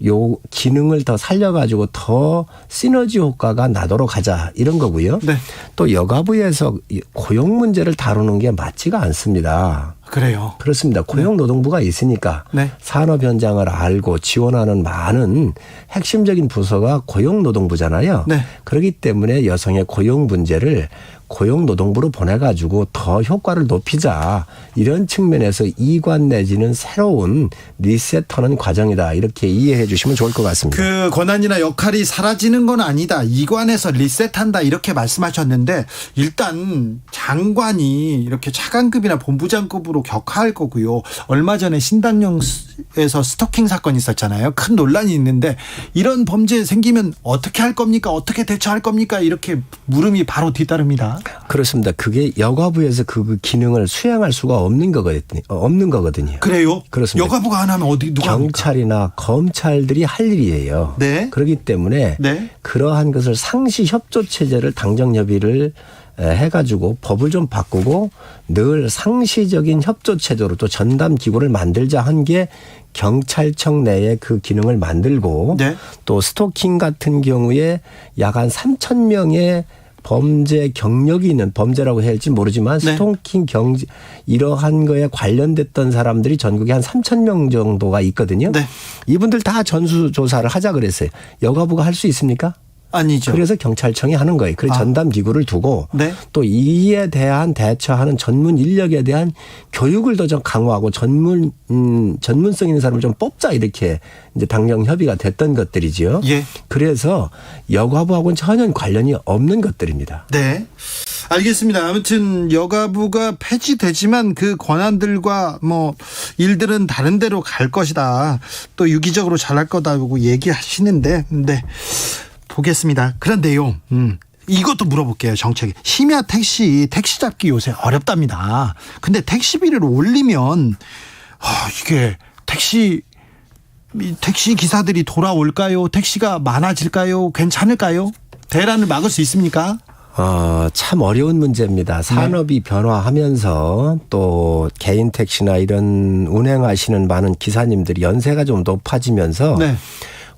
요 기능을 더 살려가지고 더 시너지 효과가 나도록 하자 이런 거고요. 네. 또 여가부에서 고용 문제를 다루는 게 맞지가 않습니다. 그래요. 그렇습니다. 고용노동부가 있으니까 네. 산업 현장을 알고 지원하는 많은 핵심적인 부서가 고용노동부잖아요. 네. 그렇기 때문에 여성의 고용 문제를 고용노동부로 보내가지고 더 효과를 높이자 이런 측면에서 이관 내지는 새로운 리셋하는 과정이다 이렇게 이해해 주시면 좋을 것 같습니다. 그 권한이나 역할이 사라지는 건 아니다. 이관에서 리셋한다 이렇게 말씀하셨는데 일단 장관이 이렇게 차관급이나 본부장급으로 격하할 거고요. 얼마 전에 신당역에서 스토킹 사건이 있었잖아요. 큰 논란이 있는데 이런 범죄 생기면 어떻게 할 겁니까? 어떻게 대처할 겁니까? 이렇게 물음이 바로 뒤따릅니다. 그렇습니다. 그게 여가부에서 그 기능을 수행할 수가 없는 거거든요. 그래요? 그렇습니다. 여가부가 안 하면 누가 경찰이나 합니까? 검찰들이 할 일이에요. 네. 그렇기 때문에 네. 그러한 것을 상시 협조 체제를 당정 협의를 해가지고 법을 좀 바꾸고 늘 상시적인 협조 체제로 또 전담 기구를 만들자 한 게 경찰청 내에 그 기능을 만들고 네. 또 스토킹 같은 경우에 약 한 3,000명의 범죄 경력이 있는 범죄라고 해야 할지 모르지만 네. 스토킹 경지 이러한 거에 관련됐던 사람들이 전국에 한 3,000명 정도가 있거든요. 네. 이분들 다 전수조사를 하자 그랬어요. 여가부가 할 수 있습니까? 아니죠. 그래서 경찰청이 하는 거예요. 그래서 전담 기구를 두고 네. 또 이에 대한 대처하는 전문 인력에 대한 교육을 더 좀 강화하고 전문성 있는 사람을 좀 뽑자 이렇게 이제 당정 협의가 됐던 것들이지요. 예. 그래서 여가부하고는 전혀 관련이 없는 것들입니다. 네. 알겠습니다. 아무튼 여가부가 폐지되지만 그 권한들과 뭐 일들은 다른 데로 갈 것이다. 또 유기적으로 잘할 거다고 얘기하시는데 네. 보겠습니다. 그런데요. 이것도 물어볼게요. 정책에. 심야 택시 잡기 요새 어렵답니다. 근데 택시비를 올리면 이게 택시 기사들이 돌아올까요? 택시가 많아질까요? 괜찮을까요? 대란을 막을 수 있습니까? 참 어려운 문제입니다. 산업이 변화하면서 또 개인 택시나 이런 운행하시는 많은 기사님들이 연세가 좀 높아지면서 네.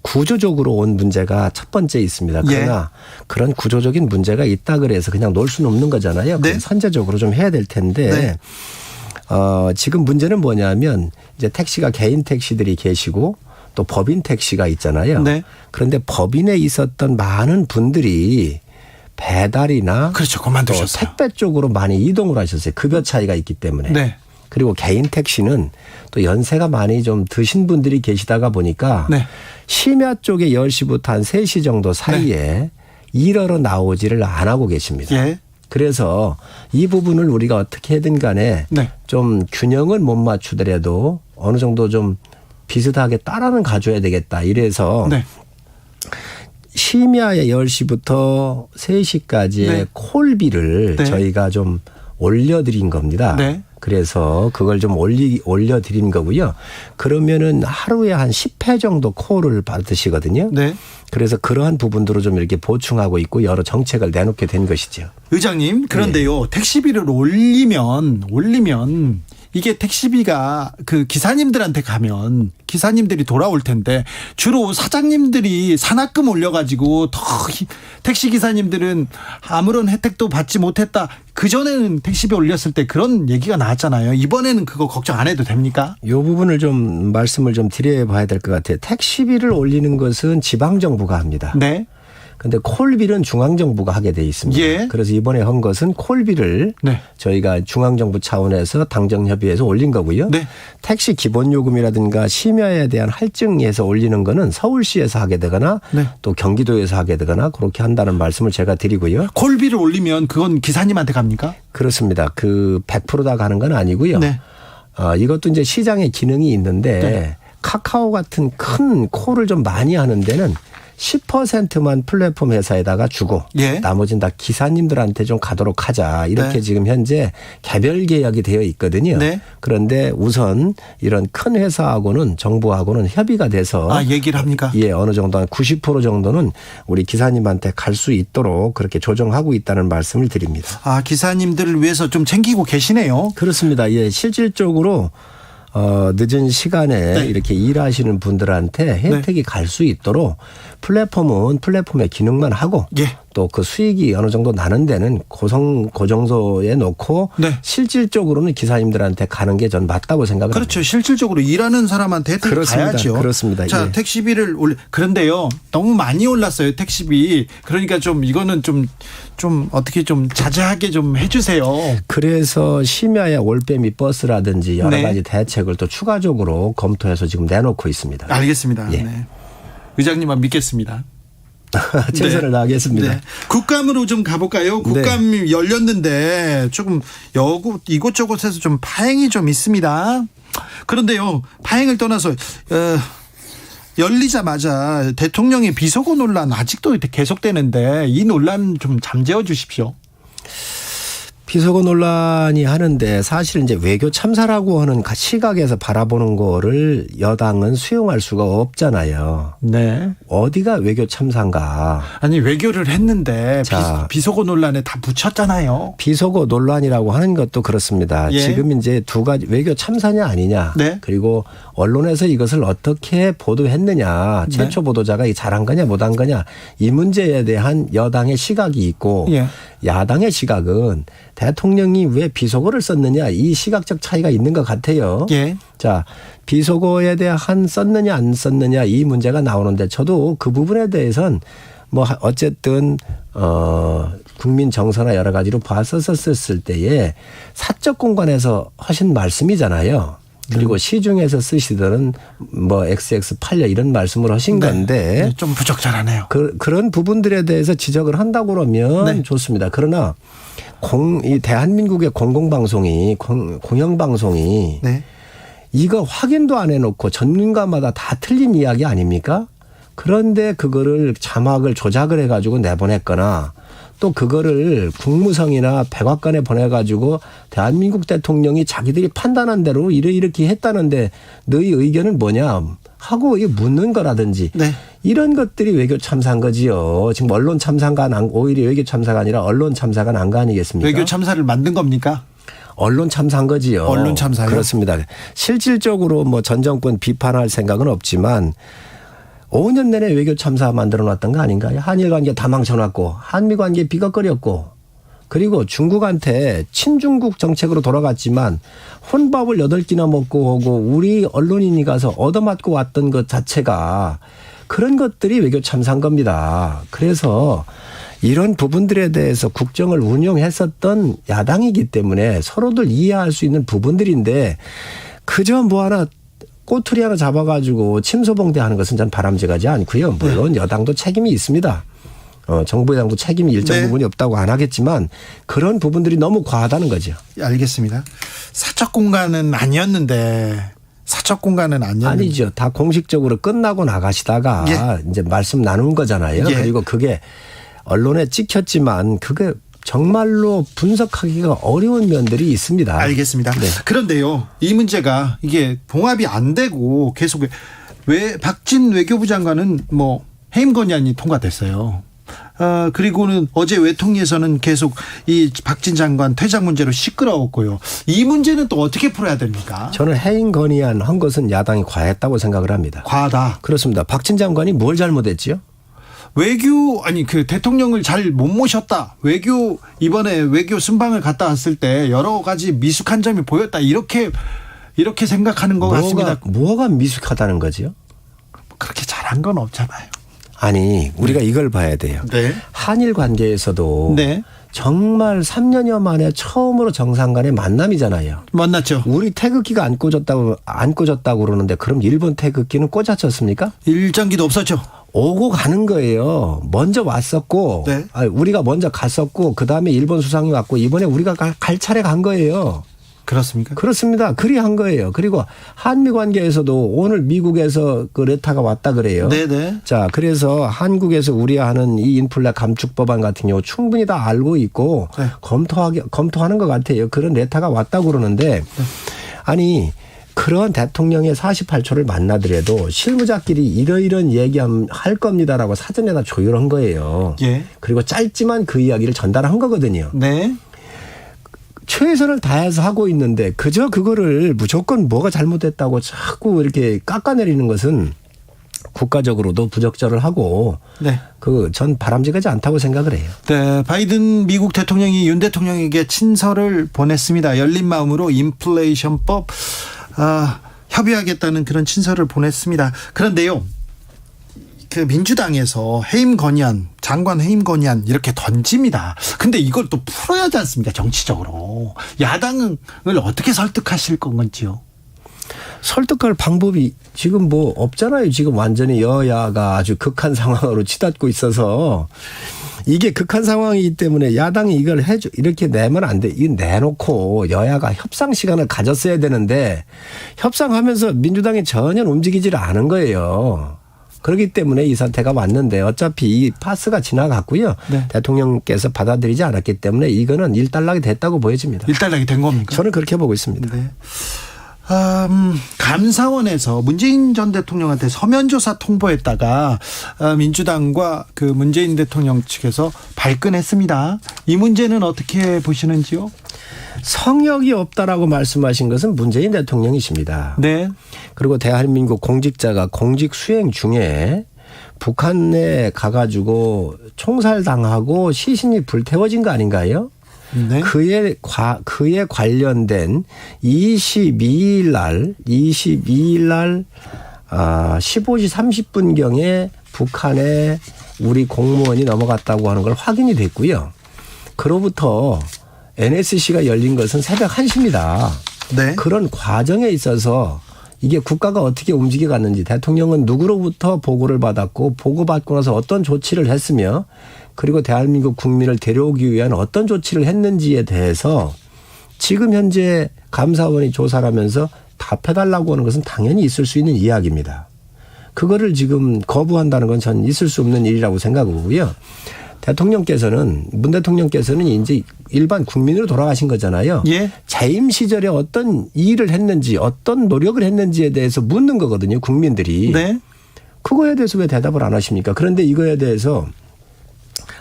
구조적으로 온 문제가 첫 번째 있습니다. 그러나 그런 구조적인 문제가 있다 그래서 그냥 놓을 수는 없는 거잖아요. 네. 선제적으로 좀 해야 될 텐데 네. 지금 문제는 뭐냐면 이제 택시가 개인 택시들이 계시고 또 법인 택시가 있잖아요. 네. 그런데 법인에 있었던 많은 분들이 배달이나 그렇죠. 그만두셨어요. 택배 쪽으로 많이 이동을 하셨어요. 급여 차이가 있기 때문에. 네. 그리고 개인 택시는 또 연세가 많이 좀 드신 분들이 계시다가 보니까 네. 심야 쪽에 10시부터 한 3시 정도 사이에 일하러 나오지를 안 하고 계십니다. 예. 그래서 이 부분을 우리가 어떻게든 간에 네. 좀 균형을 못 맞추더라도 어느 정도 좀 비슷하게 따라는 가져야 되겠다. 이래서 네. 심야에 10시부터 3시까지의 네. 콜비를 네. 저희가 좀 올려드린 겁니다. 네. 그래서 그걸 좀 올려드린 거고요. 그러면은 하루에 한 10회 정도 콜을 받으시거든요. 네. 그래서 그러한 부분들을 좀 이렇게 보충하고 있고 여러 정책을 내놓게 된 것이죠. 의장님, 그런데요. 택시비를 올리면 이게 택시비가 그 기사님들한테 가면 기사님들이 돌아올 텐데 주로 사장님들이 산학금 올려가지고 더 택시 기사님들은 아무런 혜택도 받지 못했다. 그전에는 택시비 올렸을 때 그런 얘기가 나왔잖아요. 이번에는 그거 걱정 안 해도 됩니까? 이 부분을 좀 말씀을 좀 드려봐야 될 것 같아요. 택시비를 올리는 것은 지방정부가 합니다. 네. 근데 콜비는 중앙정부가 하게 돼 있습니다. 예. 그래서 이번에 한 것은 콜비를 네. 저희가 중앙정부 차원에서 당정협의해서 올린 거고요. 네. 택시 기본요금이라든가 심야에 대한 할증에서 올리는 거는 서울시에서 하게 되거나 네. 또 경기도에서 하게 되거나 그렇게 한다는 말씀을 제가 드리고요. 콜비를 올리면 그건 기사님한테 갑니까? 그렇습니다. 그 100% 다 가는 건 아니고요. 네. 이것도 이제 시장의 기능이 있는데 네. 카카오 같은 큰 콜을 좀 많이 하는 데는 10%만 플랫폼 회사에다가 주고 예. 나머지는 다 기사님들한테 좀 가도록 하자. 이렇게 네. 지금 현재 개별 계약이 되어 있거든요. 네. 그런데 우선 이런 큰 회사하고는 정부하고는 협의가 돼서 얘기를 합니까? 예, 어느 정도 한 90% 정도는 우리 기사님한테 갈 수 있도록 그렇게 조정하고 있다는 말씀을 드립니다. 기사님들을 위해서 좀 챙기고 계시네요. 그렇습니다. 예, 실질적으로 늦은 시간에 네. 이렇게 일하시는 분들한테 혜택이 갈 수 있도록 플랫폼은 플랫폼의 기능만 하고 예. 또 그 수익이 어느 정도 나는 데는 고정소에 놓고 네. 실질적으로는 기사님들한테 가는 게 전 맞다고 생각을 그렇죠. 실질적으로 일하는 사람한테 혜택이 그렇습니다. 가야죠. 그렇습니다. 자, 예. 택시비를 그런데요. 너무 많이 올랐어요. 택시비. 그러니까 좀 이거는 좀 어떻게 좀 자제하게 좀 해주세요. 그래서 심야에 올빼미 버스라든지 여러 네. 가지 대책을 또 추가적으로 검토해서 지금 내놓고 있습니다. 알겠습니다. 예. 네. 의장님만 믿겠습니다. 최선을 다하겠습니다. 네. 국감으로 좀 가볼까요? 국감이 열렸는데 조금 이곳저곳에서 좀 파행이 좀 있습니다. 그런데요, 파행을 떠나서 열리자마자 대통령의 비속어 논란 아직도 계속되는데 이 논란 좀 잠재워 주십시오. 비속어 논란이 하는데 사실 이제 외교 참사라고 하는 시각에서 바라보는 거를 여당은 수용할 수가 없잖아요. 네. 어디가 외교 참사인가? 아니 외교를 했는데 비속어 논란에 다 붙였잖아요. 비속어 논란이라고 하는 것도 그렇습니다. 예. 지금 이제 두 가지 외교 참사냐 아니냐. 네. 그리고 언론에서 이것을 어떻게 보도했느냐. 최초 보도자가 잘한 거냐 못한 거냐. 이 문제에 대한 여당의 시각이 있고 예. 야당의 시각은 대통령이 왜 비속어를 썼느냐 이 시각적 차이가 있는 것 같아요. 예. 자, 비속어에 대한 썼느냐 안 썼느냐 이 문제가 나오는데 저도 그 부분에 대해서는 뭐 어쨌든 국민 정서나 여러 가지로 봤었을 때에 사적 공간에서 하신 말씀이잖아요. 그리고 시중에서 쓰시더는 뭐 XX 팔려 이런 말씀을 하신 건데 네, 좀 부적절하네요. 그런 부분들에 대해서 지적을 한다고 그러면 네. 좋습니다. 그러나 이 대한민국의 공공방송이 공영방송이 네. 이거 확인도 안 해놓고 전문가마다 다 틀린 이야기 아닙니까? 그런데 그거를 자막을 조작을 해가지고 내보냈거나 또 그거를 국무성이나 백악관에 보내가지고 대한민국 대통령이 자기들이 판단한 대로 이렇게 했다는데 너희 의견은 뭐냐 하고 묻는 거라든지 네. 이런 것들이 외교 참사인 거지요. 지금 언론 참사가 오히려 외교 참사가 아니라 언론 참사가 난 거 아니겠습니까? 외교 참사를 만든 겁니까? 언론 참사인 거지요. 언론 참사요? 그렇습니다. 실질적으로 뭐 전 정권 비판할 생각은 없지만 5년 내내 외교 참사 만들어놨던 거 아닌가요? 한일 관계 다 망쳐놨고 한미 관계 비걱거렸고 그리고 중국한테 친중국 정책으로 돌아갔지만 혼밥을 8끼나 먹고 오고 우리 언론인이 가서 얻어맞고 왔던 것 자체가 그런 것들이 외교 참사인 겁니다. 그래서 이런 부분들에 대해서 국정을 운영했었던 야당이기 때문에 서로들 이해할 수 있는 부분들인데 그저 뭐 하나 꼬투리 하나 잡아가지고 침소봉대하는 것은 전 바람직하지 않고요. 물론 여당도 책임이 있습니다. 정부 여당도 책임이 일정 부분이 없다고 안 하겠지만 그런 부분들이 너무 과하다는 거죠. 알겠습니다. 사적 공간은 아니었는데 아니죠. 다 공식적으로 끝나고 나가시다가 이제 말씀 나눈 거잖아요. 예. 그리고 그게 언론에 찍혔지만 그게 정말로 분석하기가 어려운 면들이 있습니다. 알겠습니다. 네. 그런데요, 이 문제가 이게 봉합이 안 되고 계속 왜 박진 외교부 장관은 뭐 해임 건의안이 통과됐어요. 그리고는 어제 외통위에서는 계속 이 박진 장관 퇴장 문제로 시끄러웠고요. 이 문제는 또 어떻게 풀어야 됩니까? 저는 해임 건의안 한 것은 야당이 과했다고 생각을 합니다. 과하다. 그렇습니다. 박진 장관이 뭘 잘못했지요? 그 대통령을 잘 못 모셨다. 이번에 외교 순방을 갔다 왔을 때 여러 가지 미숙한 점이 보였다. 이렇게 생각하는 것 같습니다. 뭐가 미숙하다는 거지요? 그렇게 잘한 건 없잖아요. 아니, 우리가 이걸 봐야 돼요. 네. 한일 관계에서도 네. 정말 3년여 만에 처음으로 정상 간의 만남이잖아요. 만났죠. 우리 태극기가 안 꽂았다고 그러는데 그럼 일본 태극기는 꽂아졌습니까? 일정기도 없었죠. 오고 가는 거예요. 먼저 왔었고, 네. 우리가 먼저 갔었고, 그 다음에 일본 수상이 왔고, 이번에 우리가 갈 차례 간 거예요. 그렇습니까? 그렇습니다. 그리한 거예요. 그리고 한미 관계에서도 오늘 미국에서 그 레타가 왔다 그래요. 네네. 자, 그래서 한국에서 우려하는 이 인플레 감축 법안 같은 경우 충분히 다 알고 있고 네. 검토하는 것 같아요. 그런 레타가 왔다고 그러는데 아니 그런 대통령의 48초를 만나더라도 실무자끼리 이러이런 얘기할 겁니다라고 사전에다 조율한 거예요. 예. 그리고 짧지만 그 이야기를 전달한 거거든요. 네. 최선을 다해서 하고 있는데 그저 그거를 무조건 뭐가 잘못됐다고 자꾸 이렇게 깎아내리는 것은 국가적으로도 부적절을 하고 네. 전 바람직하지 않다고 생각을 해요. 네, 바이든 미국 대통령이 윤 대통령에게 친서를 보냈습니다. 열린 마음으로 인플레이션법 협의하겠다는 그런 친서를 보냈습니다. 그런데요, 그 민주당에서 해임 건의안, 장관 해임 건의안 이렇게 던집니다. 근데 이걸 또 풀어야 하지 않습니까? 정치적으로. 야당을 어떻게 설득하실 건지요? 설득할 방법이 지금 뭐 없잖아요. 지금 완전히 여야가 아주 극한 상황으로 치닫고 있어서 이게 극한 상황이기 때문에 야당이 이걸 이렇게 내면 안 돼. 이거 내놓고 여야가 협상 시간을 가졌어야 되는데 협상하면서 민주당이 전혀 움직이지를 않은 거예요. 그렇기 때문에 이 사태가 왔는데 어차피 이 파스가 지나갔고요. 네. 대통령께서 받아들이지 않았기 때문에 이거는 일단락이 됐다고 보여집니다. 일단락이 된 겁니까? 저는 그렇게 보고 있습니다. 네. 감사원에서 문재인 전 대통령한테 서면 조사 통보했다가 민주당과 그 문재인 대통령 측에서 발끈했습니다. 이 문제는 어떻게 보시는지요? 성역이 없다라고 말씀하신 것은 문재인 대통령이십니다. 네. 그리고 대한민국 공직자가 공직 수행 중에 북한에 가가지고 총살당하고 시신이 불태워진 거 아닌가요? 네. 그에 관련된 22일 날 15시 30분경에 북한에 우리 공무원이 넘어갔다고 하는 걸 확인이 됐고요. 그로부터 NSC가 열린 것은 새벽 1시입니다. 네. 그런 과정에 있어서 이게 국가가 어떻게 움직여 갔는지 대통령은 누구로부터 보고를 받았고 보고받고 나서 어떤 조치를 했으며 그리고 대한민국 국민을 데려오기 위한 어떤 조치를 했는지에 대해서 지금 현재 감사원이 조사를 하면서 답해달라고 하는 것은 당연히 있을 수 있는 이야기입니다. 그거를 지금 거부한다는 건 전 있을 수 없는 일이라고 생각하고요. 문 대통령께서는 이제 일반 국민으로 돌아가신 거잖아요. 예. 재임 시절에 어떤 일을 했는지 어떤 노력을 했는지에 대해서 묻는 거거든요. 국민들이. 네. 그거에 대해서 왜 대답을 안 하십니까? 그런데 이거에 대해서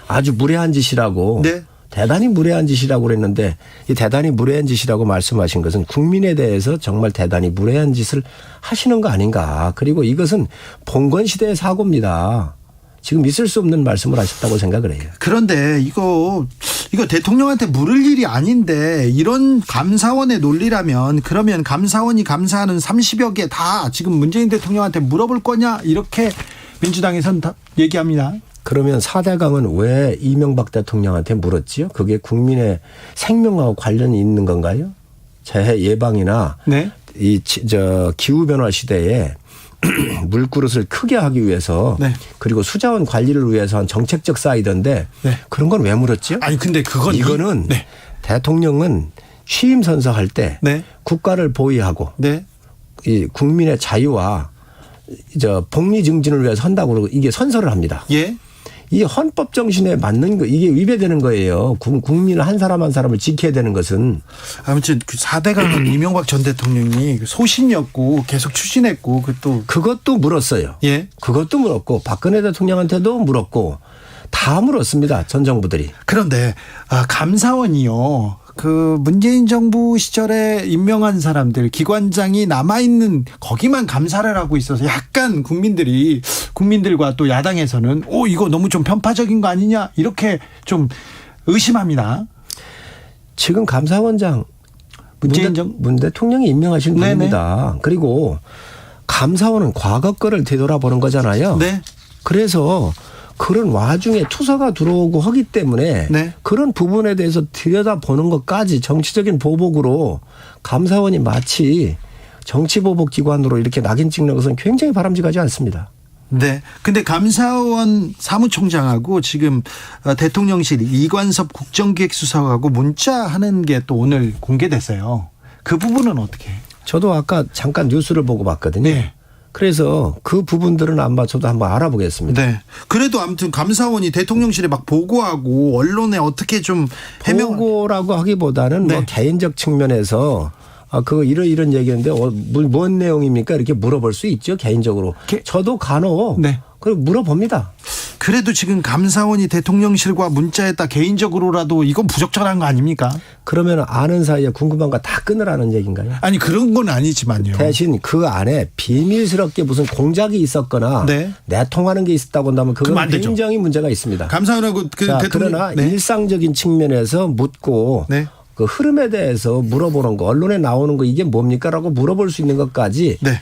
아주 무례한 짓이라고 네. 대단히 무례한 짓이라고 그랬는데 이 대단히 무례한 짓이라고 말씀하신 것은 국민에 대해서 정말 대단히 무례한 짓을 하시는 거 아닌가. 그리고 이것은 봉건 시대의 사고입니다. 지금 있을 수 없는 말씀을 하셨다고 생각을 해요. 그런데 이거 대통령한테 물을 일이 아닌데 이런 감사원의 논리라면 그러면 감사원이 감사하는 30여 개 다 지금 문재인 대통령한테 물어볼 거냐 이렇게 민주당에서는 다 얘기합니다. 그러면 4대강은 왜 이명박 대통령한테 물었지요? 그게 국민의 생명하고 관련이 있는 건가요? 재해 예방이나 네. 기후 변화 시대에 물그릇을 크게 하기 위해서 네. 그리고 수자원 관리를 위해서 한 정책적 사이던데 네. 그런 건 왜 물었죠? 아니 근데 이거는 네. 대통령은 취임 선서할 때 네. 국가를 보위하고 네. 이 국민의 자유와 복리 증진을 위해서 한다고 그러고 이게 선서를 합니다. 예. 이 헌법 정신에 맞는 거 이게 위배되는 거예요. 국민을 한 사람 한 사람을 지켜야 되는 것은. 아무튼 그 4대 강은 이명박 전 대통령이 소신이었고 계속 추진했고 그것도 물었어요. 예. 그것도 물었고 박근혜 대통령한테도 물었고 다 물었습니다. 전 정부들이. 그런데 감사원이요. 그 문재인 정부 시절에 임명한 사람들 기관장이 남아있는 거기만 감사를 하고 있어서 약간 국민들과 또 야당에서는 이거 너무 좀 편파적인 거 아니냐 이렇게 좀 의심합니다. 지금 감사원장 문 대통령이 임명하신 분입니다. 그리고 감사원은 과거 거를 되돌아보는 거잖아요. 네. 그래서 그런 와중에 투서가 들어오고 하기 때문에 네. 그런 부분에 대해서 들여다보는 것까지 정치적인 보복으로 감사원이 마치 정치보복 기관으로 이렇게 낙인 찍는 것은 굉장히 바람직하지 않습니다. 네. 근데 감사원 사무총장하고 지금 대통령실 이관섭 국정기획수석하고 문자하는 게 또 오늘 공개됐어요. 그 부분은 어떻게 해요? 저도 아까 잠깐 뉴스를 보고 봤거든요. 네. 그래서 그 부분들은 아마 저도 한번 알아보겠습니다. 네. 그래도 아무튼 감사원이 대통령실에 막 보고하고 언론에 어떻게 좀 보고라고 하기보다는 네. 뭐 개인적 측면에서 그거 이런 얘기인데 뭔 내용입니까? 이렇게 물어볼 수 있죠. 개인적으로. 저도 간혹 네. 그리고 물어봅니다. 그래도 지금 감사원이 대통령실과 문자했다 개인적으로라도 이건 부적절한 거 아닙니까? 그러면 아는 사이에 궁금한 거 다 끊으라는 얘기인가요? 아니 그런 건 아니지만요. 대신 그 안에 비밀스럽게 무슨 공작이 있었거나 네. 내통하는 게 있었다고 한다면 그건 안 되죠. 굉장히 문제가 있습니다. 감사원하고 그러나 네. 일상적인 측면에서 묻고 네. 그 흐름에 대해서 물어보는 거 언론에 나오는 거 이게 뭡니까라고 물어볼 수 있는 것까지 네.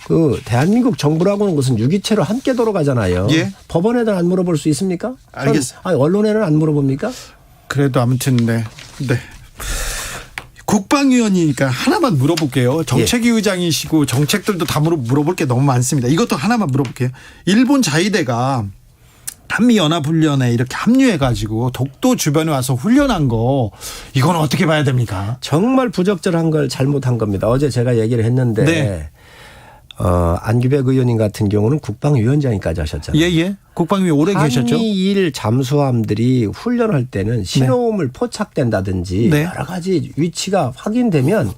그 대한민국 정부라고 하는 것은 유기체로 함께 돌아가잖아요. 예. 법원에는 안 물어볼 수 있습니까? 알겠습니다. 아니, 언론에는 안 물어봅니까? 그래도 아무튼 네. 국방위원이니까 하나만 물어볼게요. 정책위 의장이시고 정책들도 다 물어볼 게 너무 많습니다. 이것도 하나만 물어볼게요. 일본 자위대가 한미연합훈련에 이렇게 합류해가지고 독도 주변에 와서 훈련한 거 이건 어떻게 봐야 됩니까? 정말 부적절한 걸 잘못한 겁니다. 어제 제가 얘기를 했는데 네. 안규백 의원님 같은 경우는 국방위원장까지 하셨잖아요. 예. 국방위 오래 계셨죠? 한미일 잠수함들이 훈련할 때는 신호음을 포착된다든지 네. 여러 가지 위치가 확인되면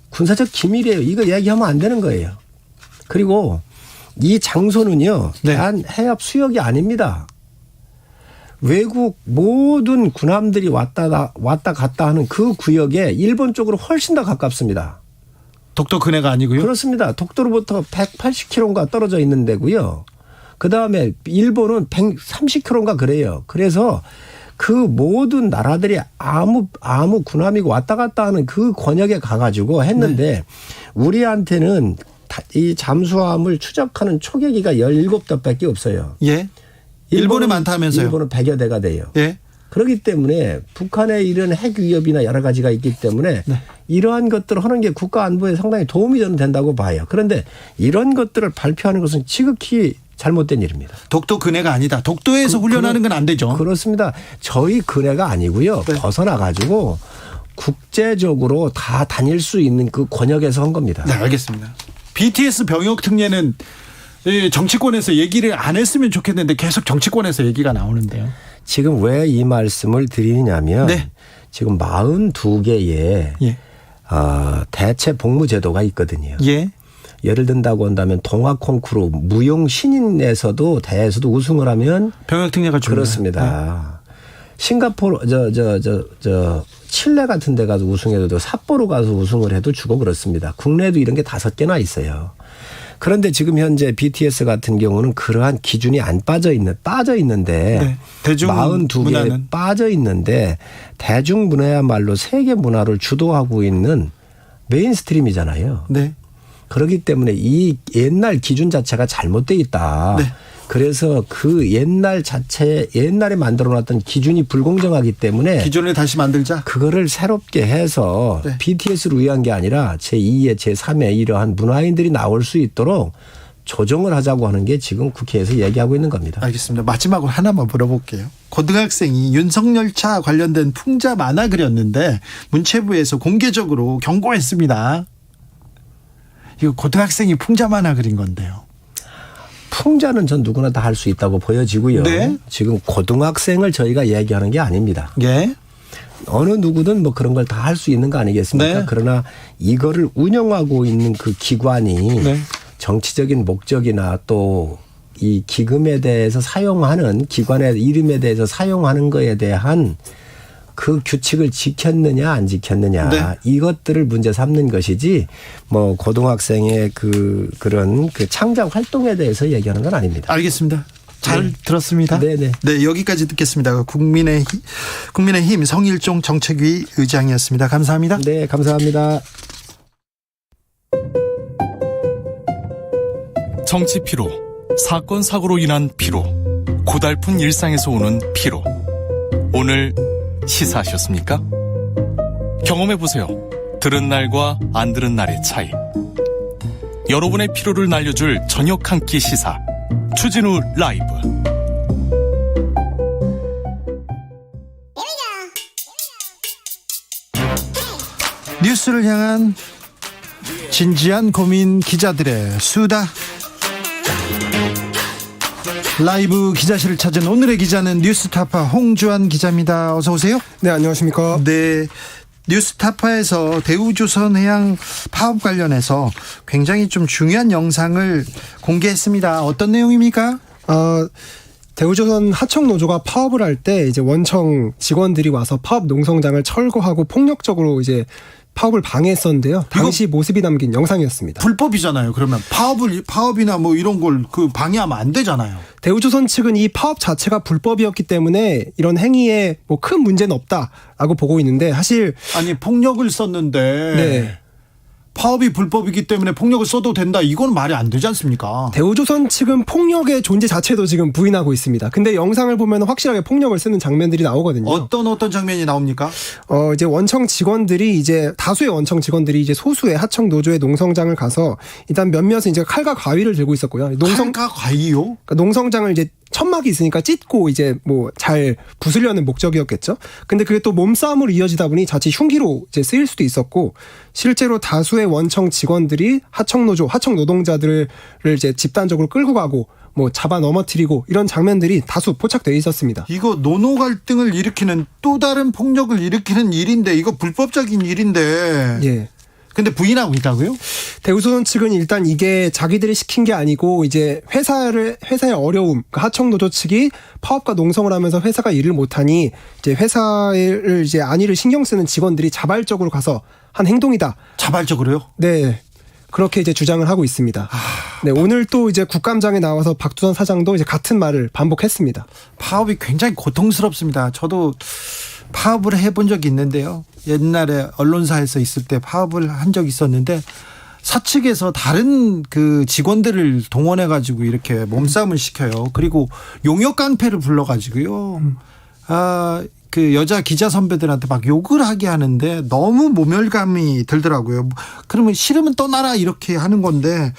군사적 기밀이에요. 이거 얘기하면 안 되는 거예요. 그리고 이 장소는요. 네. 대한 해협 수역이 아닙니다. 외국 모든 군함들이 왔다 갔다 하는 그 구역에 일본 쪽으로 훨씬 더 가깝습니다. 독도 근해가 아니고요? 그렇습니다. 독도로부터 180km가 떨어져 있는 데고요. 그다음에 일본은 130km인가 그래요. 그래서 그 모든 나라들이 아무 군함이고 왔다 갔다 하는 그 권역에 가가지고 했는데 우리한테는 이 잠수함을 추적하는 초계기가 17대밖에 없어요. 예. 일본에 많다면서요? 일본은 100여 대가 돼요. 예. 그렇기 때문에 북한의 이런 핵 위협이나 여러 가지가 있기 때문에 이러한 것들을 하는 게 국가 안보에 상당히 도움이 저는 된다고 봐요. 그런데 이런 것들을 발표하는 것은 지극히 잘못된 일입니다. 독도 근해가 아니다. 독도에서 훈련하는 건 안 되죠. 그렇습니다. 저희 근해가 아니고요. 벗어나가지고 국제적으로 다 다닐 수 있는 그 권역에서 한 겁니다. 네, 알겠습니다. BTS 병역 특례는 정치권에서 얘기를 안 했으면 좋겠는데 계속 정치권에서 얘기가 나오는데요. 지금 왜 이 말씀을 드리냐면 지금 42개의 대체 복무 제도가 있거든요. 예. 예를 든다고 한다면 동아 콩쿠르 무용 신인에서도 대회에서도 우승을 하면 병역 특례가 줍니다. 그렇습니다. 싱가포르 칠레 같은 데 가서 우승해도 삿포로 가서 우승을 해도 주고 그렇습니다. 국내에도 이런 게 5개나 있어요. 그런데 지금 현재 BTS 같은 경우는 그러한 기준이 안 빠져 있는데 대중 42개 문화는 빠져 있는데 대중문화야말로 세계 문화를 주도하고 있는 메인스트림이잖아요. 네. 그렇기 때문에 이 옛날 기준 자체가 잘못돼 있다. 네. 그래서 그 옛날에 만들어놨던 기준이 불공정하기 때문에 기준을 다시 만들자. 그거를 새롭게 해서 BTS를 위한 게 아니라 제2의 제3의 이러한 문화인들이 나올 수 있도록 조정을 하자고 하는 게 지금 국회에서 얘기하고 있는 겁니다. 알겠습니다. 마지막으로 하나만 물어볼게요. 고등학생이 윤석열차 관련된 풍자 만화 그렸는데 문체부에서 공개적으로 경고했습니다. 이거 고등학생이 풍자 만화 그린 건데요. 풍자는 전 누구나 다 할 수 있다고 보여지고요. 네. 지금 고등학생을 저희가 얘기하는 게 아닙니다. 예. 어느 누구든 뭐 그런 걸 다 할 수 있는 거 아니겠습니까? 네. 그러나 이거를 운영하고 있는 그 기관이 네. 정치적인 목적이나 또 이 기금에 대해서 사용하는 기관의 이름에 대해서 사용하는 거에 대한 그 규칙을 지켰느냐 안 지켰느냐 네. 이것들을 문제 삼는 것이지 뭐 고등학생의 그런 창작 활동에 대해서 얘기하는 건 아닙니다. 알겠습니다. 잘 들었습니다. 네네. 네, 여기까지 듣겠습니다. 국민의힘 성일종 정책위 의장이었습니다. 감사합니다. 네, 감사합니다. 정치 피로, 사건 사고로 인한 피로, 고달픈 일상에서 오는 피로. 오늘 시사하셨습니까? 경험해보세요. 들은 날과 안 들은 날의 차이. 여러분의 피로를 날려줄 저녁 한 끼 시사. 추진우 라이브. 뉴스를 향한 진지한 고민 기자들의 수다. 라이브 기자실을 찾은 오늘의 기자는 뉴스타파 홍주환 기자입니다. 어서 오세요. 네, 안녕하십니까. 네. 뉴스타파에서 대우조선해양 파업 관련해서 굉장히 좀 중요한 영상을 공개했습니다. 어떤 내용입니까? 대우조선 하청노조가 파업을 할 때 이제 원청 직원들이 와서 파업 농성장을 철거하고 폭력적으로 이제 파업을 방해했었는데요. 당시 모습이 담긴 영상이었습니다. 불법이잖아요. 그러면 파업이나 뭐 이런 걸 방해하면 안 되잖아요. 대우조선 측은 이 파업 자체가 불법이었기 때문에 이런 행위에 뭐 큰 문제는 없다라고 보고 있는데 사실 아니 폭력을 썼는데 네. 파업이 불법이기 때문에 폭력을 써도 된다. 이건 말이 안 되지 않습니까? 대우조선 측은 폭력의 존재 자체도 지금 부인하고 있습니다. 근데 영상을 보면 확실하게 폭력을 쓰는 장면들이 나오거든요. 어떤 장면이 나옵니까? 이제 원청 직원들이 다수의 원청 직원들이 이제 소수의 하청 노조의 농성장을 가서 일단 몇몇은 이제 칼과 가위를 들고 있었고요. 칼과 가위요? 그러니까 농성장을 이제 천막이 있으니까 찢고 이제 뭐 잘 부수려는 목적이었겠죠. 근데 그게 또 몸싸움으로 이어지다 보니 자칫 흉기로 이제 쓰일 수도 있었고 실제로 다수의 원청 직원들이 하청 노동자들을 이제 집단적으로 끌고 가고 뭐 잡아 넘어뜨리고 이런 장면들이 다수 포착되어 있었습니다. 이거 노노 갈등을 일으키는 또 다른 폭력을 일으키는 일인데 이거 불법적인 일인데. 예. 근데 부인하고 있다고요? 대우조선 측은 일단 이게 자기들이 시킨 게 아니고 이제 회사의 어려움, 그러니까 하청노조 측이 파업과 농성을 하면서 회사가 일을 못하니 이제 회사를 이제 안위를 신경 쓰는 직원들이 자발적으로 가서 한 행동이다. 자발적으로요? 네. 그렇게 이제 주장을 하고 있습니다. 네, 오늘 또 이제 국감장에 나와서 박두선 사장도 이제 같은 말을 반복했습니다. 파업이 굉장히 고통스럽습니다. 저도 파업을 해본 적이 있는데요. 옛날에 언론사에서 있을 때 파업을 한 적이 있었는데 사측에서 다른 그 직원들을 동원해 가지고 이렇게 몸싸움을 시켜요. 그리고 용역 깡패를 불러 가지고요. 그 여자 기자 선배들한테 막 욕을 하게 하는데 너무 모멸감이 들더라고요. 그러면 싫으면 떠나라 이렇게 하는 건데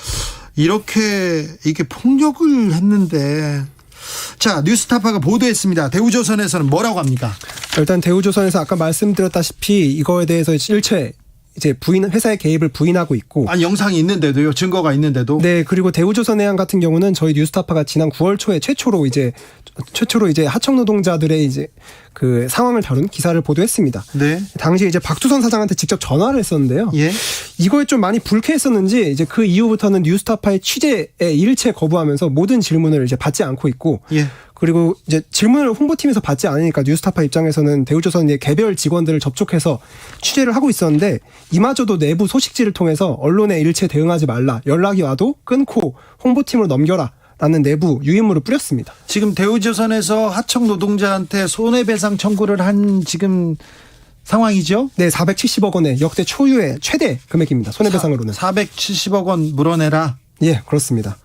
이렇게 이게 폭력을 했는데. 자, 뉴스타파가 보도했습니다. 대우조선에서는 뭐라고 합니까? 일단 대우조선에서 아까 말씀드렸다시피 이거에 대해서 일체 이제 회사의 개입을 부인하고 있고. 아니, 영상이 있는데도요? 증거가 있는데도? 네, 그리고 대우조선해양 같은 경우는 저희 뉴스타파가 지난 9월 초에 최초로 이제 하청 노동자들의 이제 그 상황을 다룬 기사를 보도했습니다. 네. 당시에 이제 박두선 사장한테 직접 전화를 했었는데요. 예. 이거에 좀 많이 불쾌했었는지 이제 그 이후부터는 뉴스타파의 취재에 일체 거부하면서 모든 질문을 이제 받지 않고 있고. 예. 그리고 이제 질문을 홍보팀에서 받지 않으니까 뉴스타파 입장에서는 대우조선의 개별 직원들을 접촉해서 취재를 하고 있었는데 이마저도 내부 소식지를 통해서 언론에 일체 대응하지 말라. 연락이 와도 끊고 홍보팀으로 넘겨라. 라는 내부 유인물을 뿌렸습니다. 지금 대우조선에서 하청 노동자한테 손해배상 청구를 한 지금 상황이죠? 네, 470억 원의 역대 초유의 최대 금액입니다. 손해배상으로는. 470억 원 물어내라? 예, 그렇습니다.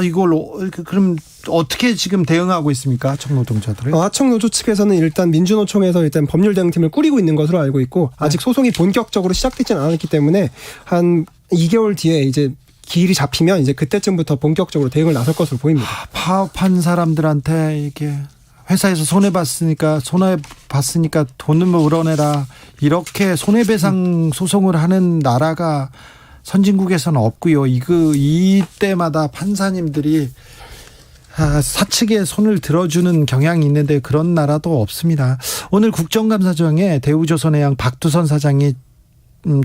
이걸 그럼 어떻게 지금 대응하고 있습니까? 하청 노동자들은? 하청 노조 측에서는 일단 민주노총에서 일단 법률 대응팀을 꾸리고 있는 것으로 알고 있고 아직 소송이 본격적으로 시작되지는 않았기 때문에 한 2개월 뒤에 이제 기일이 잡히면 이제 그때쯤부터 본격적으로 대응을 나설 것으로 보입니다. 파업한 사람들한테 이게 회사에서 손해봤으니까 돈을 물어내라 이렇게 손해배상 소송을 하는 나라가 선진국에서는 없고요. 이때마다 판사님들이 사측에 손을 들어주는 경향이 있는데 그런 나라도 없습니다. 오늘 국정감사장에 대우조선해양 박두선 사장이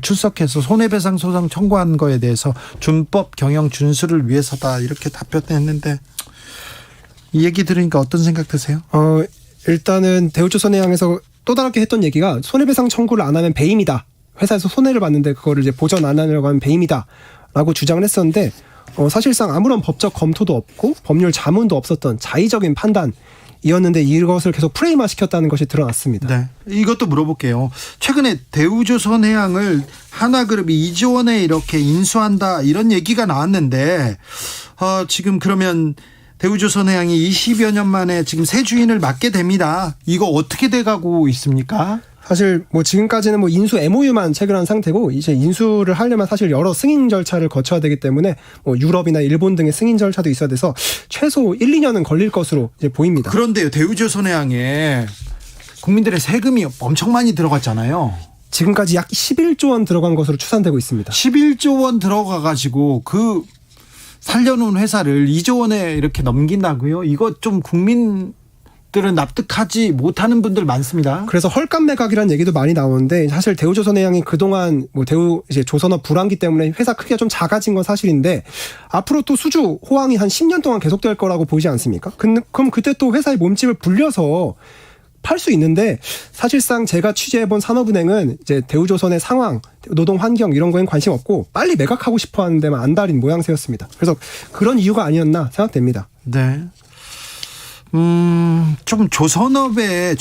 출석해서 손해배상 소송 청구한 거에 대해서 준법 경영 준수를 위해서다 이렇게 답변했는데 이 얘기 들으니까 어떤 생각 드세요? 일단은 대우조선해양에서 또 다르게 했던 얘기가 손해배상 청구를 안 하면 배임이다. 회사에서 손해를 봤는데 그거를 이제 보전 안 하려고 하면 배임이다라고 주장을 했었는데 사실상 아무런 법적 검토도 없고 법률 자문도 없었던 자의적인 판단이었는데 이것을 계속 프레임화 시켰다는 것이 드러났습니다. 네, 이것도 물어볼게요. 최근에 대우조선해양을 하나그룹이 2조 원에 이렇게 인수한다 이런 얘기가 나왔는데 지금 그러면 대우조선해양이 20여 년 만에 지금 새 주인을 맡게 됩니다. 이거 어떻게 돼가고 있습니까? 사실 지금까지는 인수 MOU만 체결한 상태고 이제 인수를 하려면 사실 여러 승인 절차를 거쳐야 되기 때문에 유럽이나 일본 등의 승인 절차도 있어야 돼서 최소 1, 2년은 걸릴 것으로 이제 보입니다. 그런데요, 대우조선해양에 국민들의 세금이 엄청 많이 들어갔잖아요. 지금까지 약 11조 원 들어간 것으로 추산되고 있습니다. 11조 원 들어가가지고 그 살려놓은 회사를 2조 원에 이렇게 넘긴다고요? 이거 좀 국민들은 납득하지 못하는 분들 많습니다. 그래서 헐값 매각이라는 얘기도 많이 나오는데 사실 대우조선해양이 그동안 대우 이제 조선업 불황기 때문에 회사 크기가 좀 작아진 건 사실인데 앞으로 또 수주 호황이 한 10년 동안 계속될 거라고 보이지 않습니까? 그럼 그때 또 회사의 몸집을 불려서 팔 수 있는데 사실상 제가 취재해본 산업은행은 이제 대우조선의 상황, 노동 환경 이런 거엔 관심 없고 빨리 매각하고 싶어 하는 데만 안달인 모양새였습니다. 그래서 그런 이유가 아니었나 생각됩니다. 네. 좀 조선업에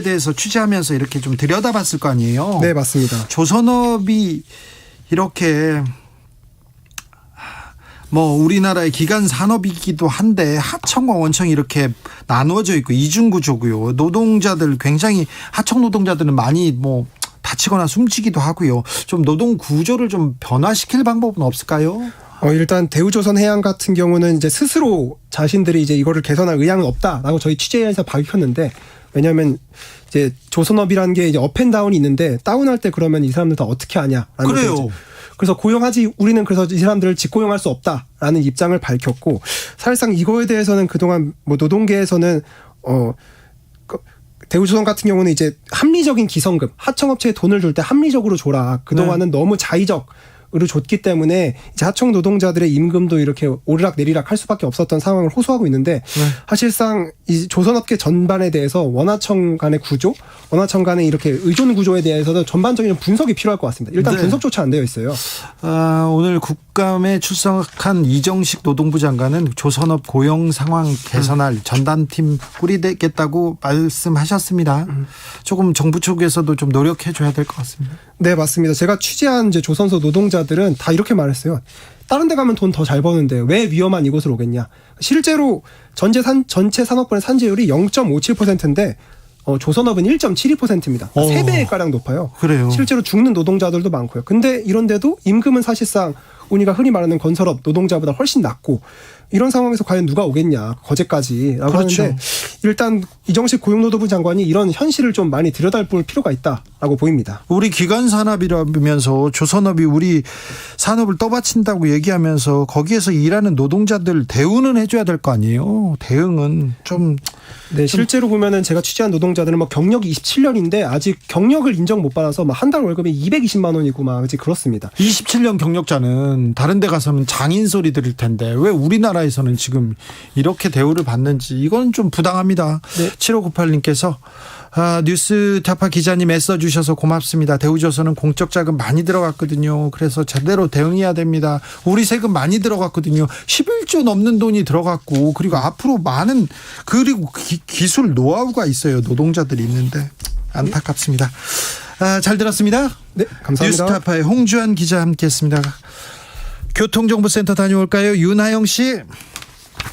대해서 취재하면서 이렇게 좀 들여다봤을 거 아니에요? 네, 맞습니다. 조선업이 이렇게 우리나라의 기간 산업이기도 한데 하청과 원청이 이렇게 나누어져 있고 이중 구조고요. 노동자들 굉장히 하청 노동자들은 많이 다치거나 숨지기도 하고요. 좀 노동 구조를 좀 변화시킬 방법은 없을까요? 일단 대우조선해양 같은 경우는 이제 스스로 자신들이 이제 이거를 개선할 의향은 없다라고 저희 취재에서 밝혔는데 왜냐하면 이제 조선업이라는 게 이제 업앤다운이 있는데 다운할 때 그러면 이 사람들 다 어떻게 하냐라는 그래요. 그래서 우리는 그래서 이 사람들을 직고용할 수 없다라는 입장을 밝혔고 사실상 이거에 대해서는 그동안 노동계에서는 대우조선 같은 경우는 이제 합리적인 기성금 하청업체에 돈을 줄 때 합리적으로 줘라. 그동안은 너무 자의적 으로 줬기 때문에 이제 하청 노동자들의 임금도 이렇게 오르락 내리락 할 수밖에 없었던 상황을 호소하고 있는데 사실상 이 조선업계 전반에 대해서 원하청 간의 구조, 원하청 간의 이렇게 의존 구조에 대해서도 전반적인 분석이 필요할 것 같습니다. 일단 분석조차 안 되어 있어요. 오늘 국감에 출석한 이정식 노동부 장관은 조선업 고용 상황 개선할 전담팀 꾸리겠다고 말씀하셨습니다. 조금 정부 쪽에서도 좀 노력해 줘야 될 것 같습니다. 네, 맞습니다. 제가 취재한 이제 조선소 노동자들은 다 이렇게 말했어요. 다른 데 가면 돈 더 잘 버는데 왜 위험한 이곳으로 오겠냐. 실제로 전체 산업군의 산재율이 0.57%인데 조선업은 1.72%입니다. 3배가량 높아요. 그래요. 실제로 죽는 노동자들도 많고요. 근데 이런데도 임금은 사실상 우리가 흔히 말하는 건설업 노동자보다 훨씬 낮고 이런 상황에서 과연 누가 오겠냐 거제까지라고 그렇죠. 하는데 일단 이정식 고용노동부 장관이 이런 현실을 좀 많이 들여다볼 필요가 있다라고 보입니다. 우리 기간 산업이라면서 조선업이 우리 산업을 떠받친다고 얘기하면서 거기에서 일하는 노동자들 대우는 해줘야 될 거 아니에요. 대응은 좀. 네, 실제로 보면은 제가 취재한 노동자들은 경력이 27년인데 아직 경력을 인정 못 받아서 한 달 월급이 220만 원이고 그렇습니다. 27년 경력자는 다른 데 가서는 장인 소리 들을 텐데 왜 우리나라에서는 지금 이렇게 대우를 받는지 이건 좀 부당합니다. 네. 7598님께서 뉴스타파 기자님 애써주셔서 고맙습니다. 대우조선은 공적 자금 많이 들어갔거든요. 그래서 제대로 대응해야 됩니다. 우리 세금 많이 들어갔거든요. 11조 넘는 돈이 들어갔고 그리고 앞으로 많은 그리고 기술 노하우가 있어요. 노동자들이 있는데 안타깝습니다. 잘 들었습니다. 네, 감사합니다. 뉴스타파의 홍주환 기자 함께했습니다. 교통정보센터 다녀올까요? 윤하영 씨.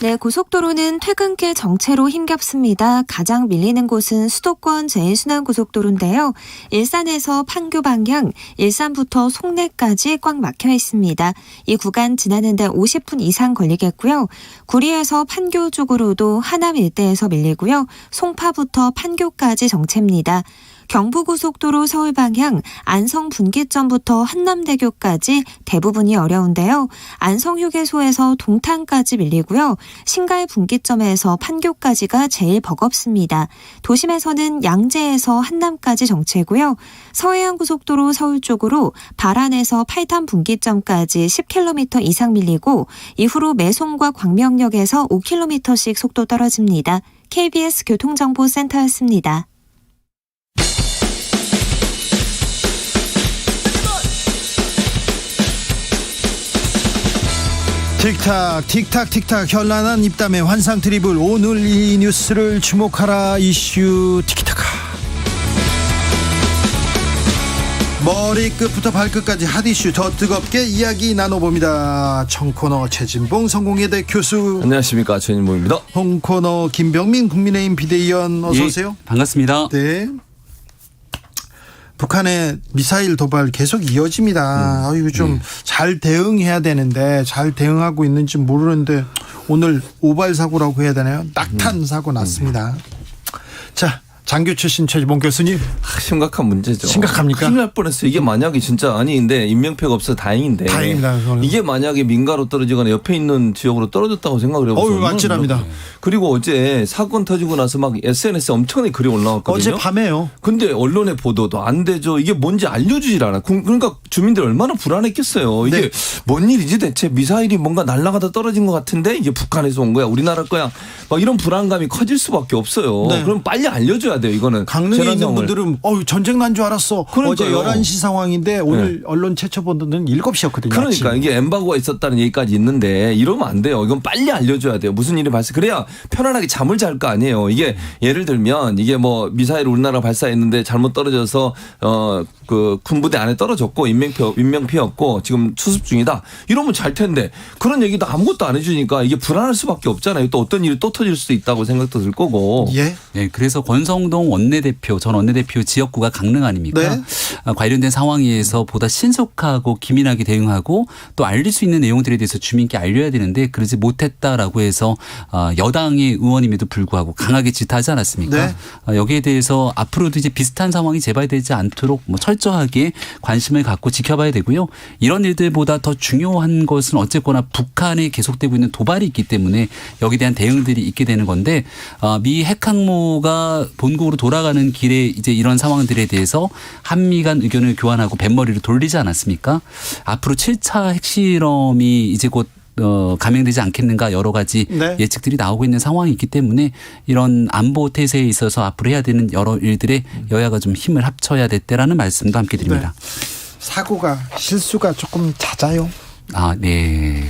네, 고속도로는 퇴근길 정체로 힘겹습니다. 가장 밀리는 곳은 수도권 제일순환고속도로인데요. 일산에서 판교 방향, 일산부터 송내까지 꽉 막혀 있습니다. 이 구간 지나는데 50분 이상 걸리겠고요. 구리에서 판교 쪽으로도 하남 일대에서 밀리고요. 송파부터 판교까지 정체입니다. 경부고속도로 서울 방향 안성 분기점부터 한남대교까지 대부분이 어려운데요. 안성 휴게소에서 동탄까지 밀리고요. 신갈 분기점에서 판교까지가 제일 버겁습니다. 도심에서는 양재에서 한남까지 정체고요. 서해안고속도로 서울 쪽으로 발안에서 팔탄 분기점까지 10km 이상 밀리고 이후로 매송과 광명역에서 5km씩 속도 떨어집니다. KBS 교통정보센터였습니다. 틱탁 틱탁 틱탁 현란한 입담의 환상 트리블 오늘 이 뉴스를 주목하라 이슈 티키타카. 머리끝부터 발끝까지 핫이슈 더 뜨겁게 이야기 나눠봅니다. 청코너 최진봉 성공회대 교수. 안녕하십니까, 최진봉입니다. 홍코너 김병민 국민의힘 비대위원 어서 오세요. 반갑습니다. 네. 북한의 미사일 도발 계속 이어집니다. 아이고 좀 잘 대응해야 되는데 잘 대응하고 있는지 모르는데 오늘 오발 사고라고 해야 되나요? 낙탄 사고 났습니다. 자, 장교 출신 최지봉 교수님. 심각한 문제죠. 심각합니까? 큰일 날 뻔했어요. 이게 만약에 진짜 아니인데 인명피해가 없어서 다행인데. 다행이다. 그거는. 이게 만약에 민가로 떨어지거나 옆에 있는 지역으로 떨어졌다고 생각을 해보세요. 어우, 아찔합니다. 그리고 어제 사건 터지고 나서 막 SNS에 엄청나게 글이 올라왔거든요. 어제 밤에요. 근데 언론의 보도도 안 되죠. 이게 뭔지 알려주질 않아. 그러니까 주민들 얼마나 불안했겠어요. 이게 네. 뭔 일이지 대체. 미사일이 뭔가 날아가다 떨어진 것 같은데 이게 북한에서 온 거야, 우리나라 거야. 막 이런 불안감이 커질 수밖에 없어요. 네. 그럼 빨리 알려줘야 돼요. 이거는 강릉에 있는 분들은 전쟁 난 줄 알았어. 그러니까요. 어제 11시 상황인데 오늘 언론 최초 보도는 7시였거든요. 그러니까 이게 엠바고가 있었다는 얘기까지 있는데 이러면 안 돼요. 이건 빨리 알려줘야 돼요. 무슨 일이 발생. 그래야 편안하게 잠을 잘 거 아니에요. 이게 예를 들면 이게 뭐 미사일 우리나라 발사했는데 잘못 떨어져서 그 군부대 안에 떨어졌고 인명피해 없고 지금 수습 중이다. 이러면 잘 텐데 그런 얘기도 아무것도 안 해주니까 이게 불안할 수밖에 없잖아요. 또 어떤 일이 또 터질 수도 있다고 생각도 들 거고. 예. 네, 그래서 권성동 전 원내대표 지역구가 강릉 아닙니까? 네. 관련된 상황에서 보다 신속하고 기민하게 대응하고 또 알릴 수 있는 내용들에 대해서 주민께 알려야 되는데 그러지 못했다라고 해서 여당의 의원임에도 불구하고 강하게 질타하지 않았습니까? 네. 여기에 대해서 앞으로도 이제 비슷한 상황이 재발되지 않도록 철저하게 관심을 갖고 지켜봐야 되고요. 이런 일들보다 더 중요한 것은 어쨌거나 북한에 계속되고 있는 도발이 있기 때문에 여기에 대한 대응들이 있게 되는 건데 미 핵항모가 본국으로 돌아가는 길에 이제 이런 상황들에 대해서 한미 간 의견을 교환하고 뱃머리를 돌리지 않았습니까? 앞으로 7차 핵실험이 이제 곧 감행되지 않겠는가 여러 가지 네. 예측들이 나오고 있는 상황이 있기 때문에 이런 안보 태세에 있어서 앞으로 해야 되는 여러 일들에 여야가 좀 힘을 합쳐야 됐다라는 말씀도 함께 드립니다. 네. 사고가 실수가 조금 잦아요. 아, 네.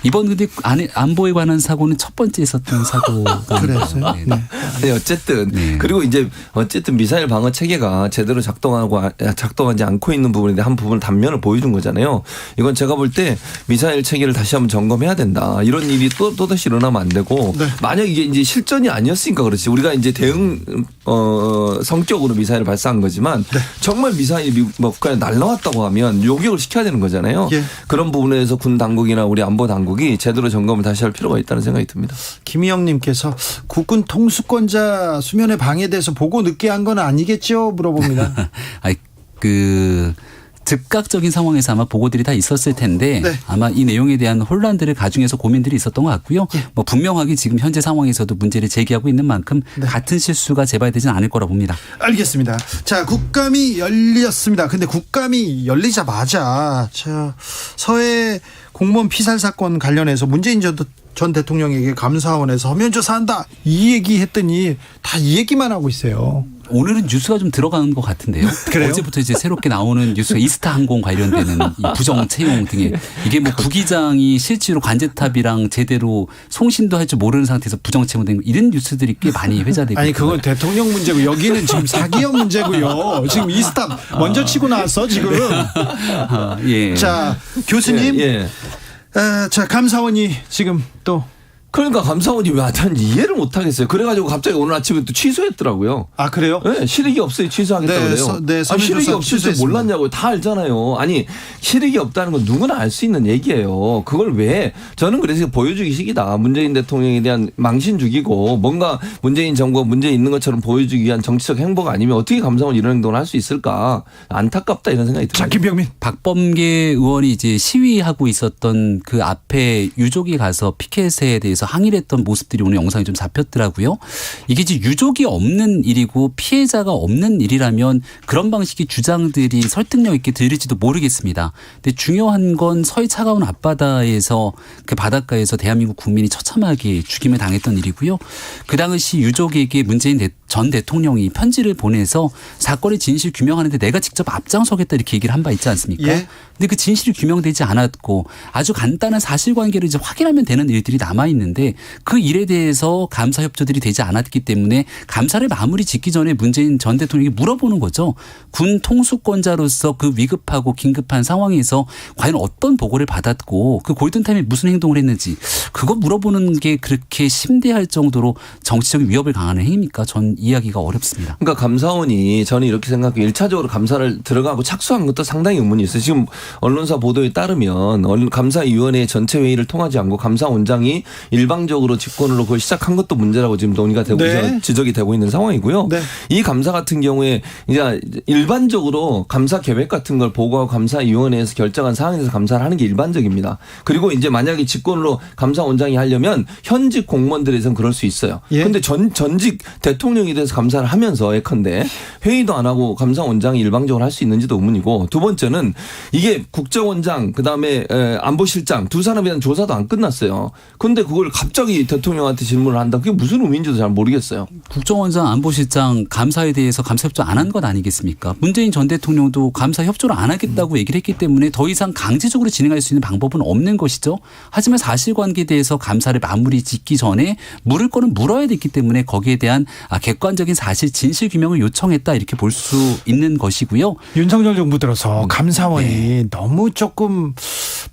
이번 근데 안보에 관한 사고는 첫 번째 있었던 사고가 그랬어요. 네. 네, 어쨌든 그리고 이제 어쨌든 미사일 방어 체계가 제대로 작동하지 않고 있는 부분인데 한 부분 단면을 보여준 거잖아요. 이건 제가 볼 때 미사일 체계를 다시 한번 점검해야 된다. 이런 일이 또 다시 일어나면 안 되고 만약 이게 이제 실전이 아니었으니까 그렇지. 우리가 이제 대응 성격으로 미사일을 발사한 거지만 정말 미사일이 북한에 날라왔다고 하면 요격을 시켜야 되는 거잖아요. 예. 그런 부분에서 군 당국이나 우리 안보 당국이 제대로 점검을 다시 할 필요가 있다는 생각이 듭니다. 김희영님께서 국군 통수권자 수면에 방해돼서 보고 늦게 한 건 아니겠죠? 물어봅니다. 아니, 즉각적인 상황에서 아마 보고들이 다 있었을 텐데 아마 이 내용에 대한 혼란들을 가중해서 고민들이 있었던 것 같고요. 뭐 분명하게 지금 현재 상황에서도 문제를 제기하고 있는 만큼 같은 실수가 재발되지는 않을 거라 봅니다. 알겠습니다. 자, 국감이 열렸습니다. 근데 국감이 열리자마자 서해 공무원 피살 사건 관련해서 문재인 전 대통령에게 감사원에서 서면 조사한다 이 얘기 했더니 다 이 얘기만 하고 있어요. 오늘은 뉴스가 좀 들어가는 것 같은데요. 그래요? 어제부터 이제 새롭게 나오는 뉴스가 이스타 항공 관련되는 이 부정 채용 등의 이게 뭐 부기장이 실제로 관제탑이랑 제대로 송신도 할 줄 모르는 상태에서 부정 채용된 이런 뉴스들이 꽤 많이 회자되고. 아니 그건 대통령 문제고 여기는 지금 사기업 문제고요. 지금 이스타 먼저 치고 나왔어 지금. 예. 자 교수님. 예. 자 감사원이 지금 또 그러니까 감사원이 왜 하는지 이해를 못 하겠어요. 그래가지고 갑자기 오늘 아침에 또 취소했더라고요. 아 그래요? 네, 실익이 없어요. 취소하겠다고 그래요. 실익이 없을 줄 몰랐냐고요. 다 알잖아요. 아니 실익이 없다는 건 누구나 알 수 있는 얘기예요. 그걸 왜 저는 그래서 보여주기식이다. 문재인 대통령에 대한 망신 죽이고 뭔가 문재인 정부가 문제 있는 것처럼 보여주기 위한 정치적 행보가 아니면 어떻게 감사원이 이런 행동을 할 수 있을까. 안타깝다 이런 생각이 들어요. 김병민. 박범계 의원이 이제 시위하고 있었던 그 앞에 유족이 가서 피켓에 대해서 항의를 했던 모습들이 오늘 영상에 좀 잡혔더라고요. 이게 이제 유족이 없는 일이고 피해자가 없는 일이라면 그런 방식의 주장들이 설득력 있게 들릴지도 모르겠습니다. 근데 중요한 건 서해 차가운 앞바다에서 그 바닷가에서 대한민국 국민이 처참하게 죽임을 당했던 일이고요. 그 당시 유족에게 문재인 전 대통령이 편지를 보내서 사건의 진실 규명하는데 내가 직접 앞장서겠다 이렇게 얘기를 한 바 있지 않습니까? 예. 근데 그 진실이 규명되지 않았고 아주 간단한 사실관계를 이제 확인하면 되는 일들이 남아 있는데 그 일에 대해서 감사 협조들이 되지 않았기 때문에 감사를 마무리 짓기 전에 문재인 전 대통령이 물어보는 거죠. 군 통수권자로서 그 위급하고 긴급한 상황에서 과연 어떤 보고를 받았고 그 골든타임에 무슨 행동을 했는지 그거 물어보는 게 그렇게 심대할 정도로 정치적인 위협을 강화하는 행위입니까? 전 이해하기가 어렵습니다. 그러니까 감사원이 저는 이렇게 생각해요. 1차적으로 감사를 들어가고 착수한 것도 상당히 의문이 있어요. 지금 언론사 보도에 따르면 감사위원회 전체 회의를 통하지 않고 감사원장이 일방적으로 직권으로 그걸 시작한 것도 문제라고 지금 논의가 되고 지적이 되고 있는 상황이고요. 네. 이 감사 같은 경우에 이제 일반적으로 감사 계획 같은 걸 보고하고 감사위원회에서 결정한 사항에 대해서 감사를 하는 게 일반적입니다. 그리고 이제 만약에 직권으로 감사원장이 하려면 현직 공무원들에서는 그럴 수 있어요. 그런데 전직 대통령에 대해서 감사를 하면서 예컨대 회의도 안 하고 감사원장이 일방적으로 할 수 있는지도 의문이고 두 번째는 이게 국정원장 그다음에 안보실장 두 사람에 대한 조사도 안 끝났어요. 그런데 그걸 갑자기 대통령한테 질문을 한다. 그게 무슨 의미인지도 잘 모르겠어요. 국정원장 안보실장 감사에 대해서 감사 협조 안 한 것 아니겠습니까? 문재인 전 대통령도 감사 협조를 안 하겠다고 얘기를 했기 때문에 더 이상 강제적으로 진행할 수 있는 방법은 없는 것이죠. 하지만 사실관계에 대해서 감사를 마무리 짓기 전에 물을 거는 물어야 됐기 때문에 거기에 대한 객관적인 사실 진실 규명을 요청했다 이렇게 볼 수 있는 것이고요. 윤석열 정부 들어서 감사원이 너무 조금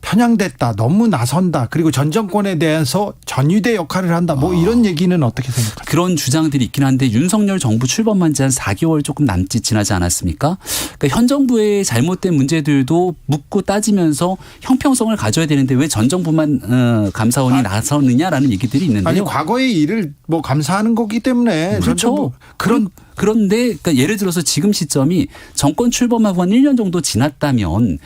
편향됐다. 너무 나선다. 그리고 전 정권에 대해서 전위대 역할을 한다. 뭐 이런 얘기는 어떻게 생각하세요? 그런 주장들이 있긴 한데 윤석열 정부 출범한 지 한 4개월 조금 남짓 지나지 않았습니까? 그러니까 현 정부의 잘못된 문제들도 묻고 따지면서 형평성을 가져야 되는데 왜 전 정부만 감사원이 나섰느냐라는 얘기들이 있는데요. 아니 과거의 일을 뭐 감사하는 거기 때문에 그렇죠. 그런데 그러니까 예를 들어서 지금 시점이 정권 출범하고 한 1년 정도 지났다면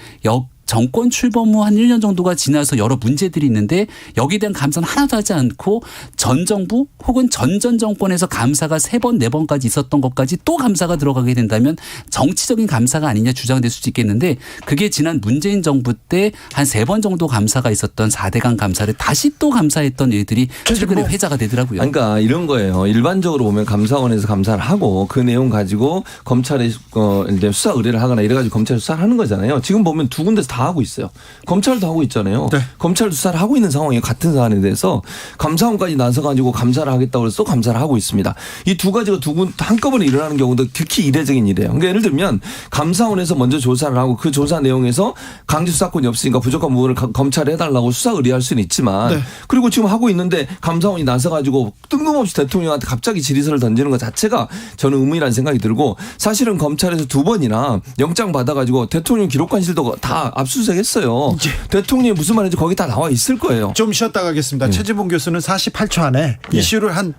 정권 출범 후 한 1년 정도가 지나서 여러 문제들이 있는데 여기에 대한 감사는 하나도 하지 않고 전 정부 혹은 전 정권에서 감사가 3번, 4번까지 있었던 것까지 또 감사가 들어가게 된다면 정치적인 감사가 아니냐 주장될 수도 있겠는데 그게 지난 문재인 정부 때 한 3번 정도 감사가 있었던 4대강 감사를 다시 또 감사했던 일들이 최근에 회자가 되더라고요. 그러니까 이런 거예요. 일반적으로 보면 감사원에서 감사를 하고 그 내용 가지고 검찰에 이제 수사 의뢰를 하거나 이래가지고 검찰에 수사를 하는 거잖아요. 지금 보면 두 군데서 다 하고 있어요. 검찰도 하고 있잖아요. 네. 검찰 수사를 하고 있는 상황이에요. 같은 사안에 대해서 감사원까지 나서가지고 감사를 하겠다고 해서 또 감사를 하고 있습니다. 이 두 가지가 한꺼번에 일어나는 경우도 극히 이례적인 일이에요. 그러니까 예를 들면 감사원에서 먼저 조사를 하고 그 조사 내용에서 강제 수사권이 없으니까 부족한 부분을 검찰에 해달라고 수사 의뢰할 수는 있지만 그리고 지금 하고 있는데 감사원이 나서가지고 뜬금없이 대통령한테 갑자기 질의서를 던지는 것 자체가 저는 의문이라는 생각이 들고 사실은 검찰에서 2번이나 영장 받아가지고 대통령 기록관실도 다 압수수색했어요. 대통령이 무슨 말인지 거기 다 나와 있을 거예요. 좀 쉬었다 가겠습니다. 최지봉 교수는 48초 안에 이슈를 한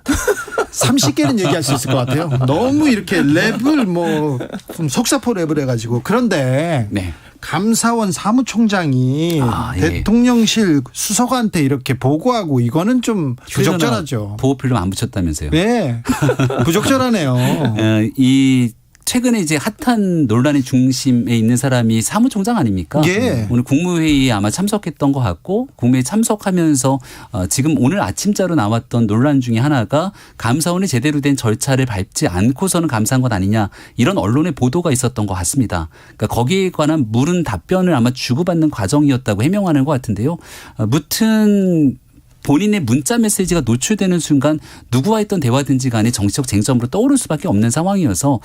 30개는 얘기할 수 있을 것 같아요. 너무 이렇게 랩을 좀 속사포 랩을 해가지고 그런데 감사원 사무총장이 대통령실 수석한테 이렇게 보고하고 이거는 좀 부적절하죠. 보호 필름 안 붙였다면서요? 네, 부적절하네요. 최근에 이제 핫한 논란의 중심에 있는 사람이 사무총장 아닙니까? 오늘 국무회의에 아마 참석했던 것 같고 국무회의 참석하면서 지금 오늘 아침자로 나왔던 논란 중에 하나가 감사원이 제대로 된 절차를 밟지 않고서는 감사한 것 아니냐 이런 언론의 보도가 있었던 것 같습니다. 그러니까 거기에 관한 물은 답변을 아마 주고받는 과정이었다고 해명하는 것 같은데요. 무튼 본인의 문자 메시지가 노출되는 순간 누구와 했던 대화든지 간에 정치적 쟁점으로 떠오를 수밖에 없는 상황이어서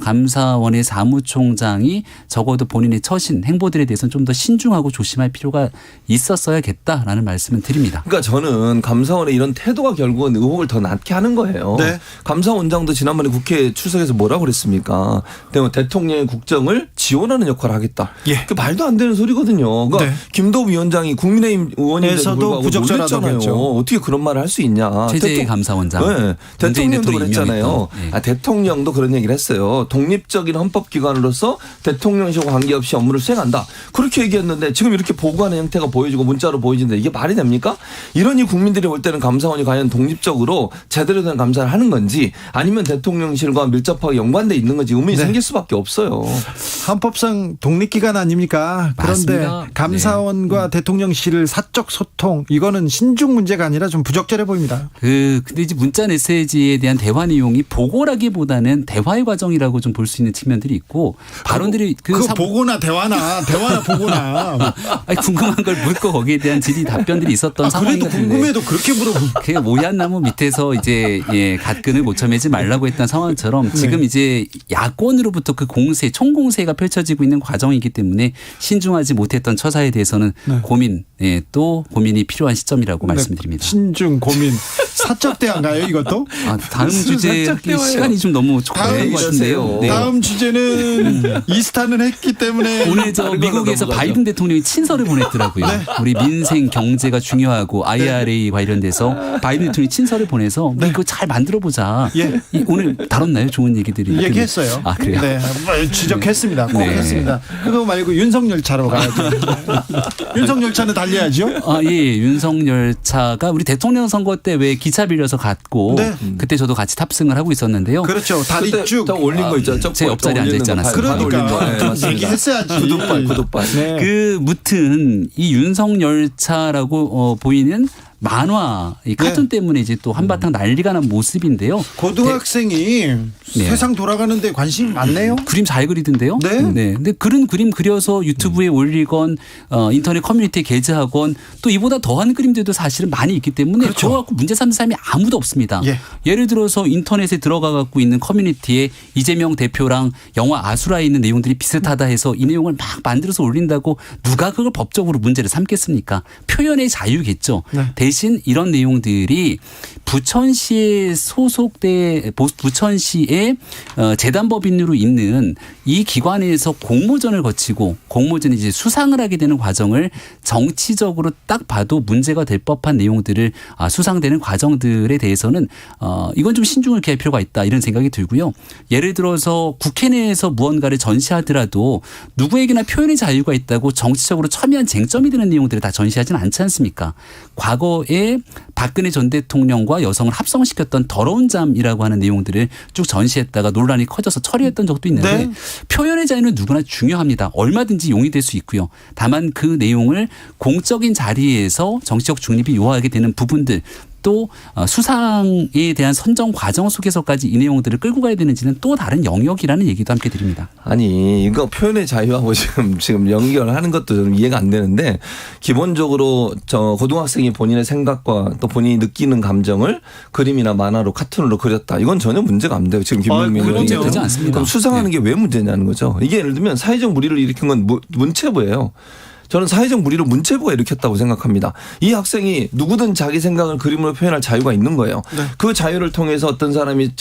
감사원의 사무총장이 적어도 본인의 처신 행보들에 대해서는 좀 더 신중하고 조심할 필요가 있었어야겠다라는 말씀을 드립니다. 그러니까 저는 감사원의 이런 태도가 결국은 의혹을 더 낳게 하는 거예요. 네. 감사원장도 지난번에 국회에 출석해서 뭐라고 그랬습니까? 대통령의 국정을 지원하는 역할을 하겠다. 예. 그 말도 안 되는 소리거든요. 그러니까 네. 김도우 위원장이 국민의힘 의원인데도 에서도 불구하고 부적절하다고 놀랬잖아요. 했죠. 어떻게 그런 말을 할 수 있냐. 최재희 감사원장. 네. 대통령도 그랬잖아요. 네. 대통령도 그런 얘기를 했어요. 독립적인 헌법기관으로서 대통령실과 관계없이 업무를 수행한다. 그렇게 얘기했는데 지금 이렇게 보고하는 형태가 보여지고 문자로 보여지는데 이게 말이 됩니까? 이러니 국민들이 볼 때는 감사원이 과연 독립적으로 제대로 된 감사를 하는 건지 아니면 대통령실과 밀접하게 연관돼 있는 건지 의문이 네. 생길 수밖에 없어요. 헌법상 독립기관 아닙니까? 그런데 맞습니다. 감사원과 대통령실을 사적 소통 이거는 신중 문제가 아니라 좀 부적절해 보입니다. 근데 이제 문자 메시지에 대한 대화 내용이 보고라기보다는 대화의 과정이라고 좀 볼 수 있는 측면들이 있고 발언들이 그거 보고나 대화나 보고나. 아니, 궁금한 걸 묻고 거기에 대한 질의 답변들이 있었던 상황이 그래도 궁금해도 그렇게 물어보면 그 오얏나무 밑에서 이제 갓근을 못 쳐매지 말라고 했던 상황처럼 지금 이제 야권으로부터 그 공세, 총공세가 펼쳐지고 있는 과정이기 때문에 신중하지 못했던 처사에 대해서는 고민, 또 고민이 필요한 시점이라고 말씀드립니다. 신중 고민. 사적 대화인가요 이것도? 다음 주제 시간이 좀 너무 촉박한 것 같은데요. 네. 다음 주제는 이스타는 했기 때문에 오늘 미국에서 바이든 대통령이 친서를 보냈더라고요. 네. 우리 민생 경제가 중요하고 IRA 관련돼서 바이든 대통령이 친서를 보내서 우리 이거 잘 만들어보자. 예. 오늘 다뤘나요? 좋은 얘기들이. 얘기했어요. 아 그래요? 네, 지적했습니다. 꼭 네. 했습니다. 그거 말고 윤석열차로 가야죠. 윤석열차는 달려야죠. 예. 윤석열차가 우리 대통령 선거 때 왜 기차 빌려서 갔고 네. 그때 저도 같이 탑승을 하고 있었는데요. 그렇죠. 다리 쭉 올린 거 있죠. 제 옆자리에 앉아 있지 않았어요. 그러니까 좀 얘기했어야지. 구독발. 네. 무튼 이 윤석열차라고 보이는 만화, 이 카툰 때문에 이제 또 한바탕 난리가 난 모습인데요. 고등학생이 세상 돌아가는데 관심이 많네요. 그림 잘 그리던데요. 네. 근데 그런 그림 그려서 유튜브에 올리건 인터넷 커뮤니티에 게재하건 또 이보다 더한 그림들도 사실은 많이 있기 때문에 그렇죠. 그거 갖고 문제 삼는 사람이 아무도 없습니다. 예를 들어서 인터넷에 들어가 갖고 있는 커뮤니티에 이재명 대표랑 영화 아수라에 있는 내용들이 비슷하다 해서 이 내용을 막 만들어서 올린다고 누가 그걸 법적으로 문제를 삼겠습니까? 표현의 자유겠죠. 네. 대신 이런 내용들이 부천시에 부천시의 재단법인으로 있는 이 기관에서 공모전을 거치고 공모전이 이제 수상을 하게 되는 과정을 정치적으로 딱 봐도 문제가 될 법한 내용들을 수상되는 과정들에 대해서는 이건 좀 신중을 기할 필요가 있다 이런 생각이 들고요. 예를 들어서 국회 내에서 무언가를 전시하더라도 누구에게나 표현의 자유가 있다고 정치적으로 첨예한 쟁점이 되는 내용들을 다 전시하지는 않지 않습니까? 과거에 박근혜 전 대통령과 여성을 합성시켰던 더러운 잠이라고 하는 내용들을 쭉 전시했다가 논란이 커져서 처리했던 적도 있는데 표현의 자유는 누구나 중요합니다. 얼마든지 용이될 수 있고요. 다만 그 내용을 공적인 자리에서 정치적 중립이 요하게 되는 부분들 또 수상에 대한 선정 과정 속에서까지 이 내용들을 끌고 가야 되는지는 또 다른 영역이라는 얘기도 함께 드립니다. 아니 이거 표현의 자유하고 지금 연결하는 것도 좀 이해가 안 되는데 기본적으로 저 고등학생이 본인의 생각과 또 본인이 느끼는 감정을 그림이나 만화로 카툰으로 그렸다. 이건 전혀 문제가 안 돼요. 지금 김명민 의원이 되지 않습니다. 그럼 수상하는 게 왜 문제냐는 거죠. 이게 예를 들면 사회적 물의를 일으킨 건 문체부예요. 저는 사회적 물의를 문체부가 일으켰다고 생각합니다. 이 학생이 누구든 자기 생각을 그림으로 표현할 자유가 있는 거예요. 그 자유를 통해서 어떤 사람이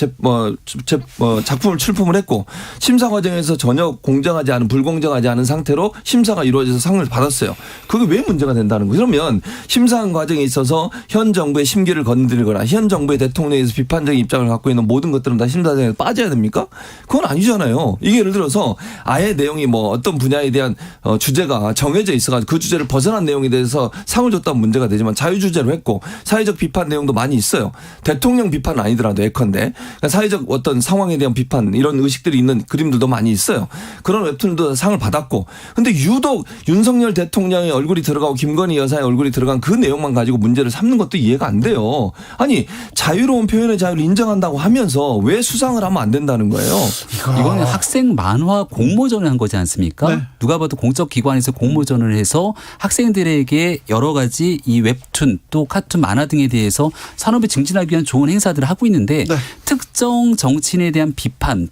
작품을 출품을 했고 심사 과정에서 전혀 공정하지 않은 불공정하지 않은 상태로 심사가 이루어져서 상을 받았어요. 그게 왜 문제가 된다는 거예요. 그러면 심사한 과정에 있어서 현 정부의 심기를 건드리거나 현 정부의 대통령에서 비판적인 입장을 갖고 있는 모든 것들은 다 심사 과정에 빠져야 됩니까? 그건 아니잖아요. 이게 예를 들어서 아예 내용이 뭐 어떤 분야에 대한 주제가 정해져 있어가지고 그 주제를 벗어난 내용에 대해서 상을 줬다면 문제가 되지만 자유주제로 했고 사회적 비판 내용도 많이 있어요. 대통령 비판은 아니더라도 예컨대 그러니까 사회적 어떤 상황에 대한 비판 이런 의식들이 있는 그림들도 많이 있어요. 그런 웹툰도 상을 받았고 근데 유독 윤석열 대통령의 얼굴이 들어가고 김건희 여사의 얼굴이 들어간 그 내용만 가지고 문제를 삼는 것도 이해가 안 돼요. 아니 자유로운 표현의 자유를 인정한다고 하면서 왜 수상을 하면 안 된다는 거예요. 이거는 학생 만화 공모전을 한 거지 않습니까? 누가 봐도 공적 기관에서 공모전을 마련을 해서 학생들에게 여러 가지 이 웹툰 또 카툰 만화 등에 대해서 산업을 증진하기 위한 좋은 행사들을 하고 있는데 특정 정치인에 대한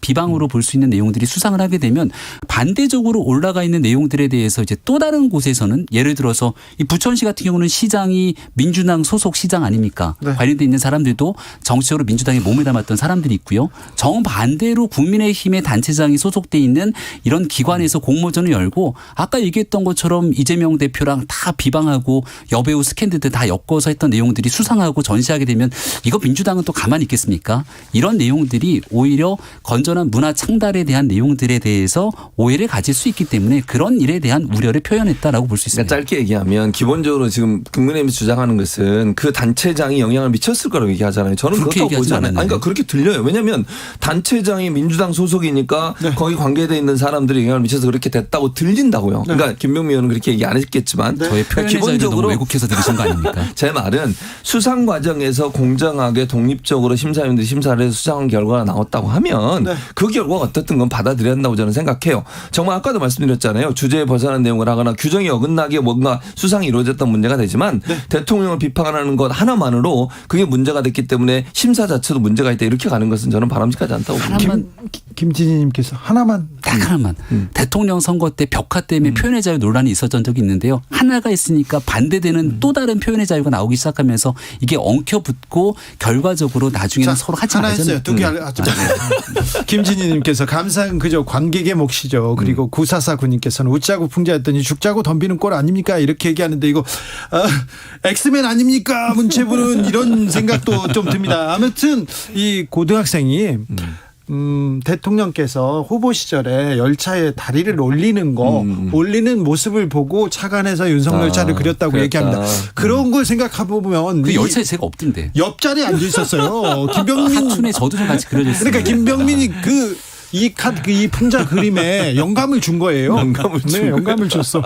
비방으로 볼 수 있는 내용들이 수상을 하게 되면 반대적으로 올라가 있는 내용들에 대해서 이제 또 다른 곳에서는 예를 들어서 이 부천시 같은 경우는 시장이 민주당 소속 시장 아닙니까? 관련돼 있는 사람들도 정치적으로 민주당에 몸을 담았던 사람들이 있고요. 정반대로 국민의힘의 단체장이 소속돼 있는 이런 기관에서 공모전을 열고 아까 얘기했던 것처럼 이재명 대표랑 다 비방하고 여배우 스캔들들 다 엮어서 했던 내용들이 수상하고 전시하게 되면 이거 민주당은 또 가만히 있겠습니까? 이런 내용들이 오히려 건전한 문화 창달에 대한 내용들에 대해서 오해를 가질 수 있기 때문에 그런 일에 대한 우려를 표현했다라고 볼 수 있습니다. 그러니까 짧게 얘기하면 기본적으로 지금 국민의힘이 주장하는 것은 그 단체장이 영향을 미쳤을 거라고 얘기하잖아요. 저는 그렇다고 보지 않아요. 아니, 그러니까 그렇게 들려요. 왜냐하면 단체장이 민주당 소속이니까 거기 관계되어 있는 사람들이 영향을 미쳐서 그렇게 됐다고 들린다고요. 그러니까 김병미 의원은 그렇게 얘기 안 했겠지만 저의 표현의 자유를 너무 왜곡해서 들으신 거 아닙니까? 제 말은 수상 과정에서 공정하게 독립적으로 심사위원들이 심사를 해서 수상한 결과가 나왔다고 하면 그 결과가 어떻든 건 받아들여야 한다고 저는 생각해요. 정말 아까도 말씀드렸잖아요. 주제에 벗어난 내용을 하거나 규정이 어긋나게 뭔가 수상이 이루어졌던 문제가 되지만 대통령을 비판하는 것 하나만으로 그게 문제가 됐기 때문에 심사 자체도 문제가 있다 이렇게 가는 것은 저는 바람직하지 않다고 봅니다. 김진희님께서 하나만. 딱 하나만. 대통령 선거 때 벽화 때문에 표현의 자유 논란이 있었던 적이 있는데요. 하나가 있으니까 반대되는 또 다른 표현의 자유가 나오기 시작하면서 이게 엉켜붙고 결과적으로 나중에는 서로 하지 하나 말자는. 했어요. 두 개 하죠. 김진희님께서 감사는 그저 관객의 몫이죠. 그리고 9449님께서는 웃자고 풍자했더니 죽자고 덤비는 꼴 아닙니까? 이렇게 얘기하는데 이거 엑스맨 아닙니까? 문체부는 이런 생각도 좀 듭니다. 아무튼 이 고등학생이 대통령께서 후보 시절에 열차에 다리를 올리는 올리는 모습을 보고 착안해서 윤석열 열차를 그렸다고 얘기합니다. 그런 걸 생각해보면 그 열차에 제가 없던데. 옆자리에 앉아 있었어요. 김병민 카툰에 저도 좀 같이 그려졌어요. 그러니까 김병민이 이 풍자 그림에 영감을 준 거예요. 영감을 줬어.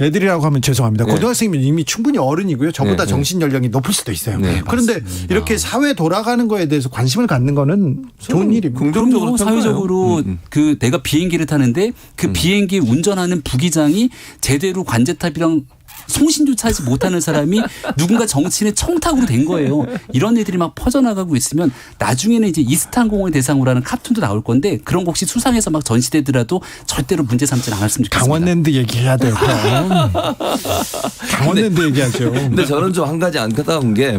애들이라고 하면 죄송합니다. 고등학생이면 이미 충분히 어른이고요. 저보다 정신 연령이 높을 수도 있어요. 그런데 맞습니다. 이렇게 사회 돌아가는 거에 대해서 관심을 갖는 거는 좋은 일입니다. 긍정적으로 사회적으로 그 내가 비행기를 타는데 그 비행기 운전하는 부기장이 제대로 관제탑이랑 송신조차 하지 못하는 사람이 누군가 정치인의 청탁으로 된 거예요. 이런 애들이 막 퍼져나가고 있으면 나중에는 이제 이스탄공을 대상으로 하는 카툰도 나올 건데 그런 거 혹시 수상해서 막 전시되더라도 절대로 문제 삼지 않았으면 좋겠습니다. 강원랜드 얘기해야 돼요. 강원랜드 얘기하죠. 근데 저는 좀 한 가지 안타까운 게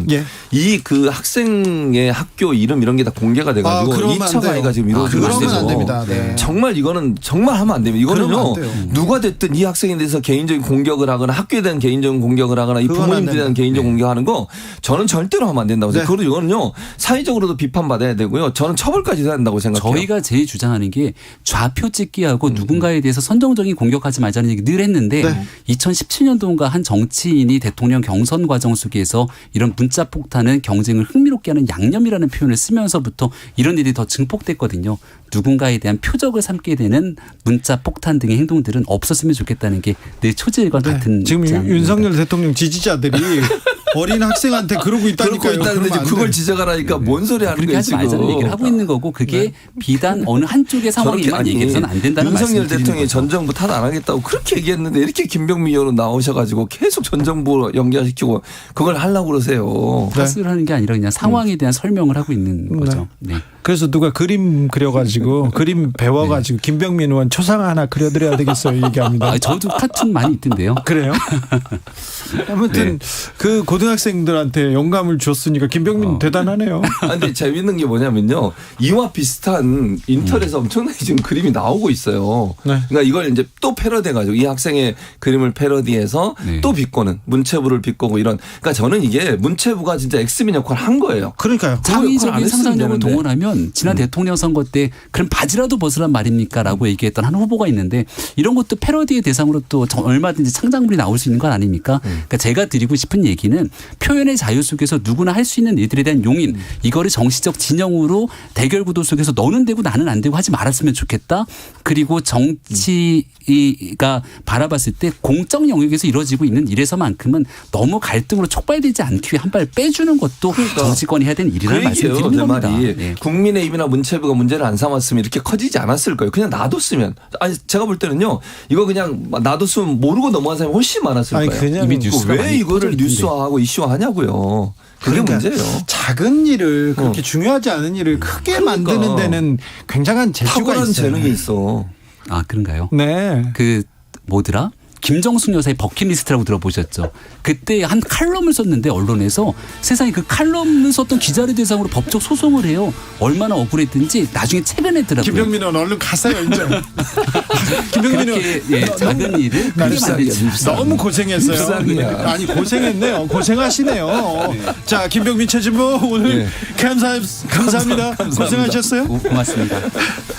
이 그 학생의 학교 이름 이런 게 다 공개가 돼가지고 2차 가해가 지금 이루어지고 있어서 안 됩니다. 정말 이거는 정말 하면 안 됩니다. 이거는요 누가 됐든 이 학생에 대해서 개인적인 공격을 하거나 학교에 대한 개인적인 공격을 하거나 이 부모님들에 대한 개인적 공격하는 거 저는 절대로 하면 안 된다고 생각해요. 그리고 이거는요 사회적으로도 비판받아야 되고요. 저는 처벌까지 해야 된다고 생각해요. 저희가 제일 주장하는 게 좌표 찍기하고 누군가에 대해서 선정적인 공격하지 말자는 얘기 늘 했는데 2017년도인가 한 정치인이 대통령 경선 과정 속에서 이런 문자 폭탄은 경쟁을 흥미롭게 하는 양념이라는 표현을 쓰면서부터 이런 일이 더 증폭됐거든요. 누군가에 대한 표적을 삼게 되는 문자 폭탄 등의 행동들은 없었으면 좋겠다는 게 내 초지일과 같은 지금 윤석열 대통령 지지자들이 어린 학생한테 그러고 있다니까요. 그러고 있다는데 그걸 지적하라니까 뭔 소리 하는 거예요. 하지 말자는 얘기를 하고 있는 거고 그게 비단 어느 한쪽의 상황에만 얘기해서는 안 된다는 말씀을 윤석열 대통령이 전 정부 탓 안 하겠다고 그렇게 얘기했는데 이렇게 김병미 의원은 나오셔가지고 계속 전 정부 연결시키고 그걸 하려고 그러세요. 탓을 하는 게 아니라 그냥 상황에 대한 설명을 하고 있는 거죠. 그래서 누가 그림 그려가지고 그림 배워가지고 김병민 의원 초상 하나 그려드려야 되겠어요. 얘기합니다. 저도 카툰 많이 있던데요. 그래요? 아무튼 그 고등학생들한테 영감을 줬으니까 김병민 대단하네요. 근데 재밌는 게 뭐냐면요. 이와 비슷한 인터넷에 엄청나게 지금 그림이 나오고 있어요. 그러니까 이걸 이제 또 패러디해가지고 이 학생의 그림을 패러디해서 또 비꼬는 문체부를 비꼬고 이런. 그러니까 저는 이게 문체부가 진짜 엑스맨 역할을 한 거예요. 그러니까요. 창의적인 상상력을 동원하면 지난 대통령 선거 때 그럼 바지라도 벗으란 말입니까? 라고 얘기했던 한 후보가 있는데 이런 것도 패러디의 대상으로 또 얼마든지 창작물이 나올 수 있는 건 아닙니까? 그러니까 제가 드리고 싶은 얘기는 표현의 자유 속에서 누구나 할 수 있는 일들에 대한 용인 이거를 정치적 진영으로 대결 구도 속에서 너는 되고 나는 안 되고 하지 말았으면 좋겠다. 그리고 정치가 바라봤을 때 공적 영역에서 이루어지고 있는 일에서만큼은 너무 갈등으로 촉발되지 않기 위해 한 발 빼주는 것도 정치권이 해야 되는 일이라는 말씀을 드리는 겁니다. 국민의힘이나 문체부가 문제를 안 삼았으면 이렇게 커지지 않았을 거예요. 그냥 놔뒀으면. 아니 제가 볼 때는요. 이거 그냥 놔뒀으면 모르고 넘어간 사람이 훨씬 많았을 아니, 거예요. 그냥 이미 뉴스가 왜 많이 이거를 뉴스화하고 이슈화하냐고요. 그게 그러니까 문제예요. 작은 일을 그렇게 중요하지 않은 일을 크게 그러니까. 만드는 데는 굉장한 재주가 탁월한 있어요. 재능이 있어. 아 그런가요? 네. 그 뭐더라? 김정숙 여사의 버킷리스트라고 들어보셨죠? 그때 한 칼럼을 썼는데 언론에서 세상에 그 칼럼을 썼던 기자를 대상으로 법적 소송을 해요. 얼마나 억울했든지 나중에 책을 냈더라고요. 김병민은 얼른 가세요 이제. 김병민은 그렇게 예, 작은 일을 크게 만들지. 너무 고생했어요. 밉상이야. 아니 고생했네요. 고생하시네요. 자 김병민 최진보 오늘 감사합니다. 고생하셨어요. 고맙습니다.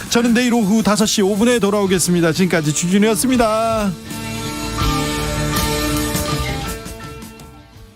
저는 내일 오후 5시 5분에 돌아오겠습니다. 지금까지 주진우였습니다.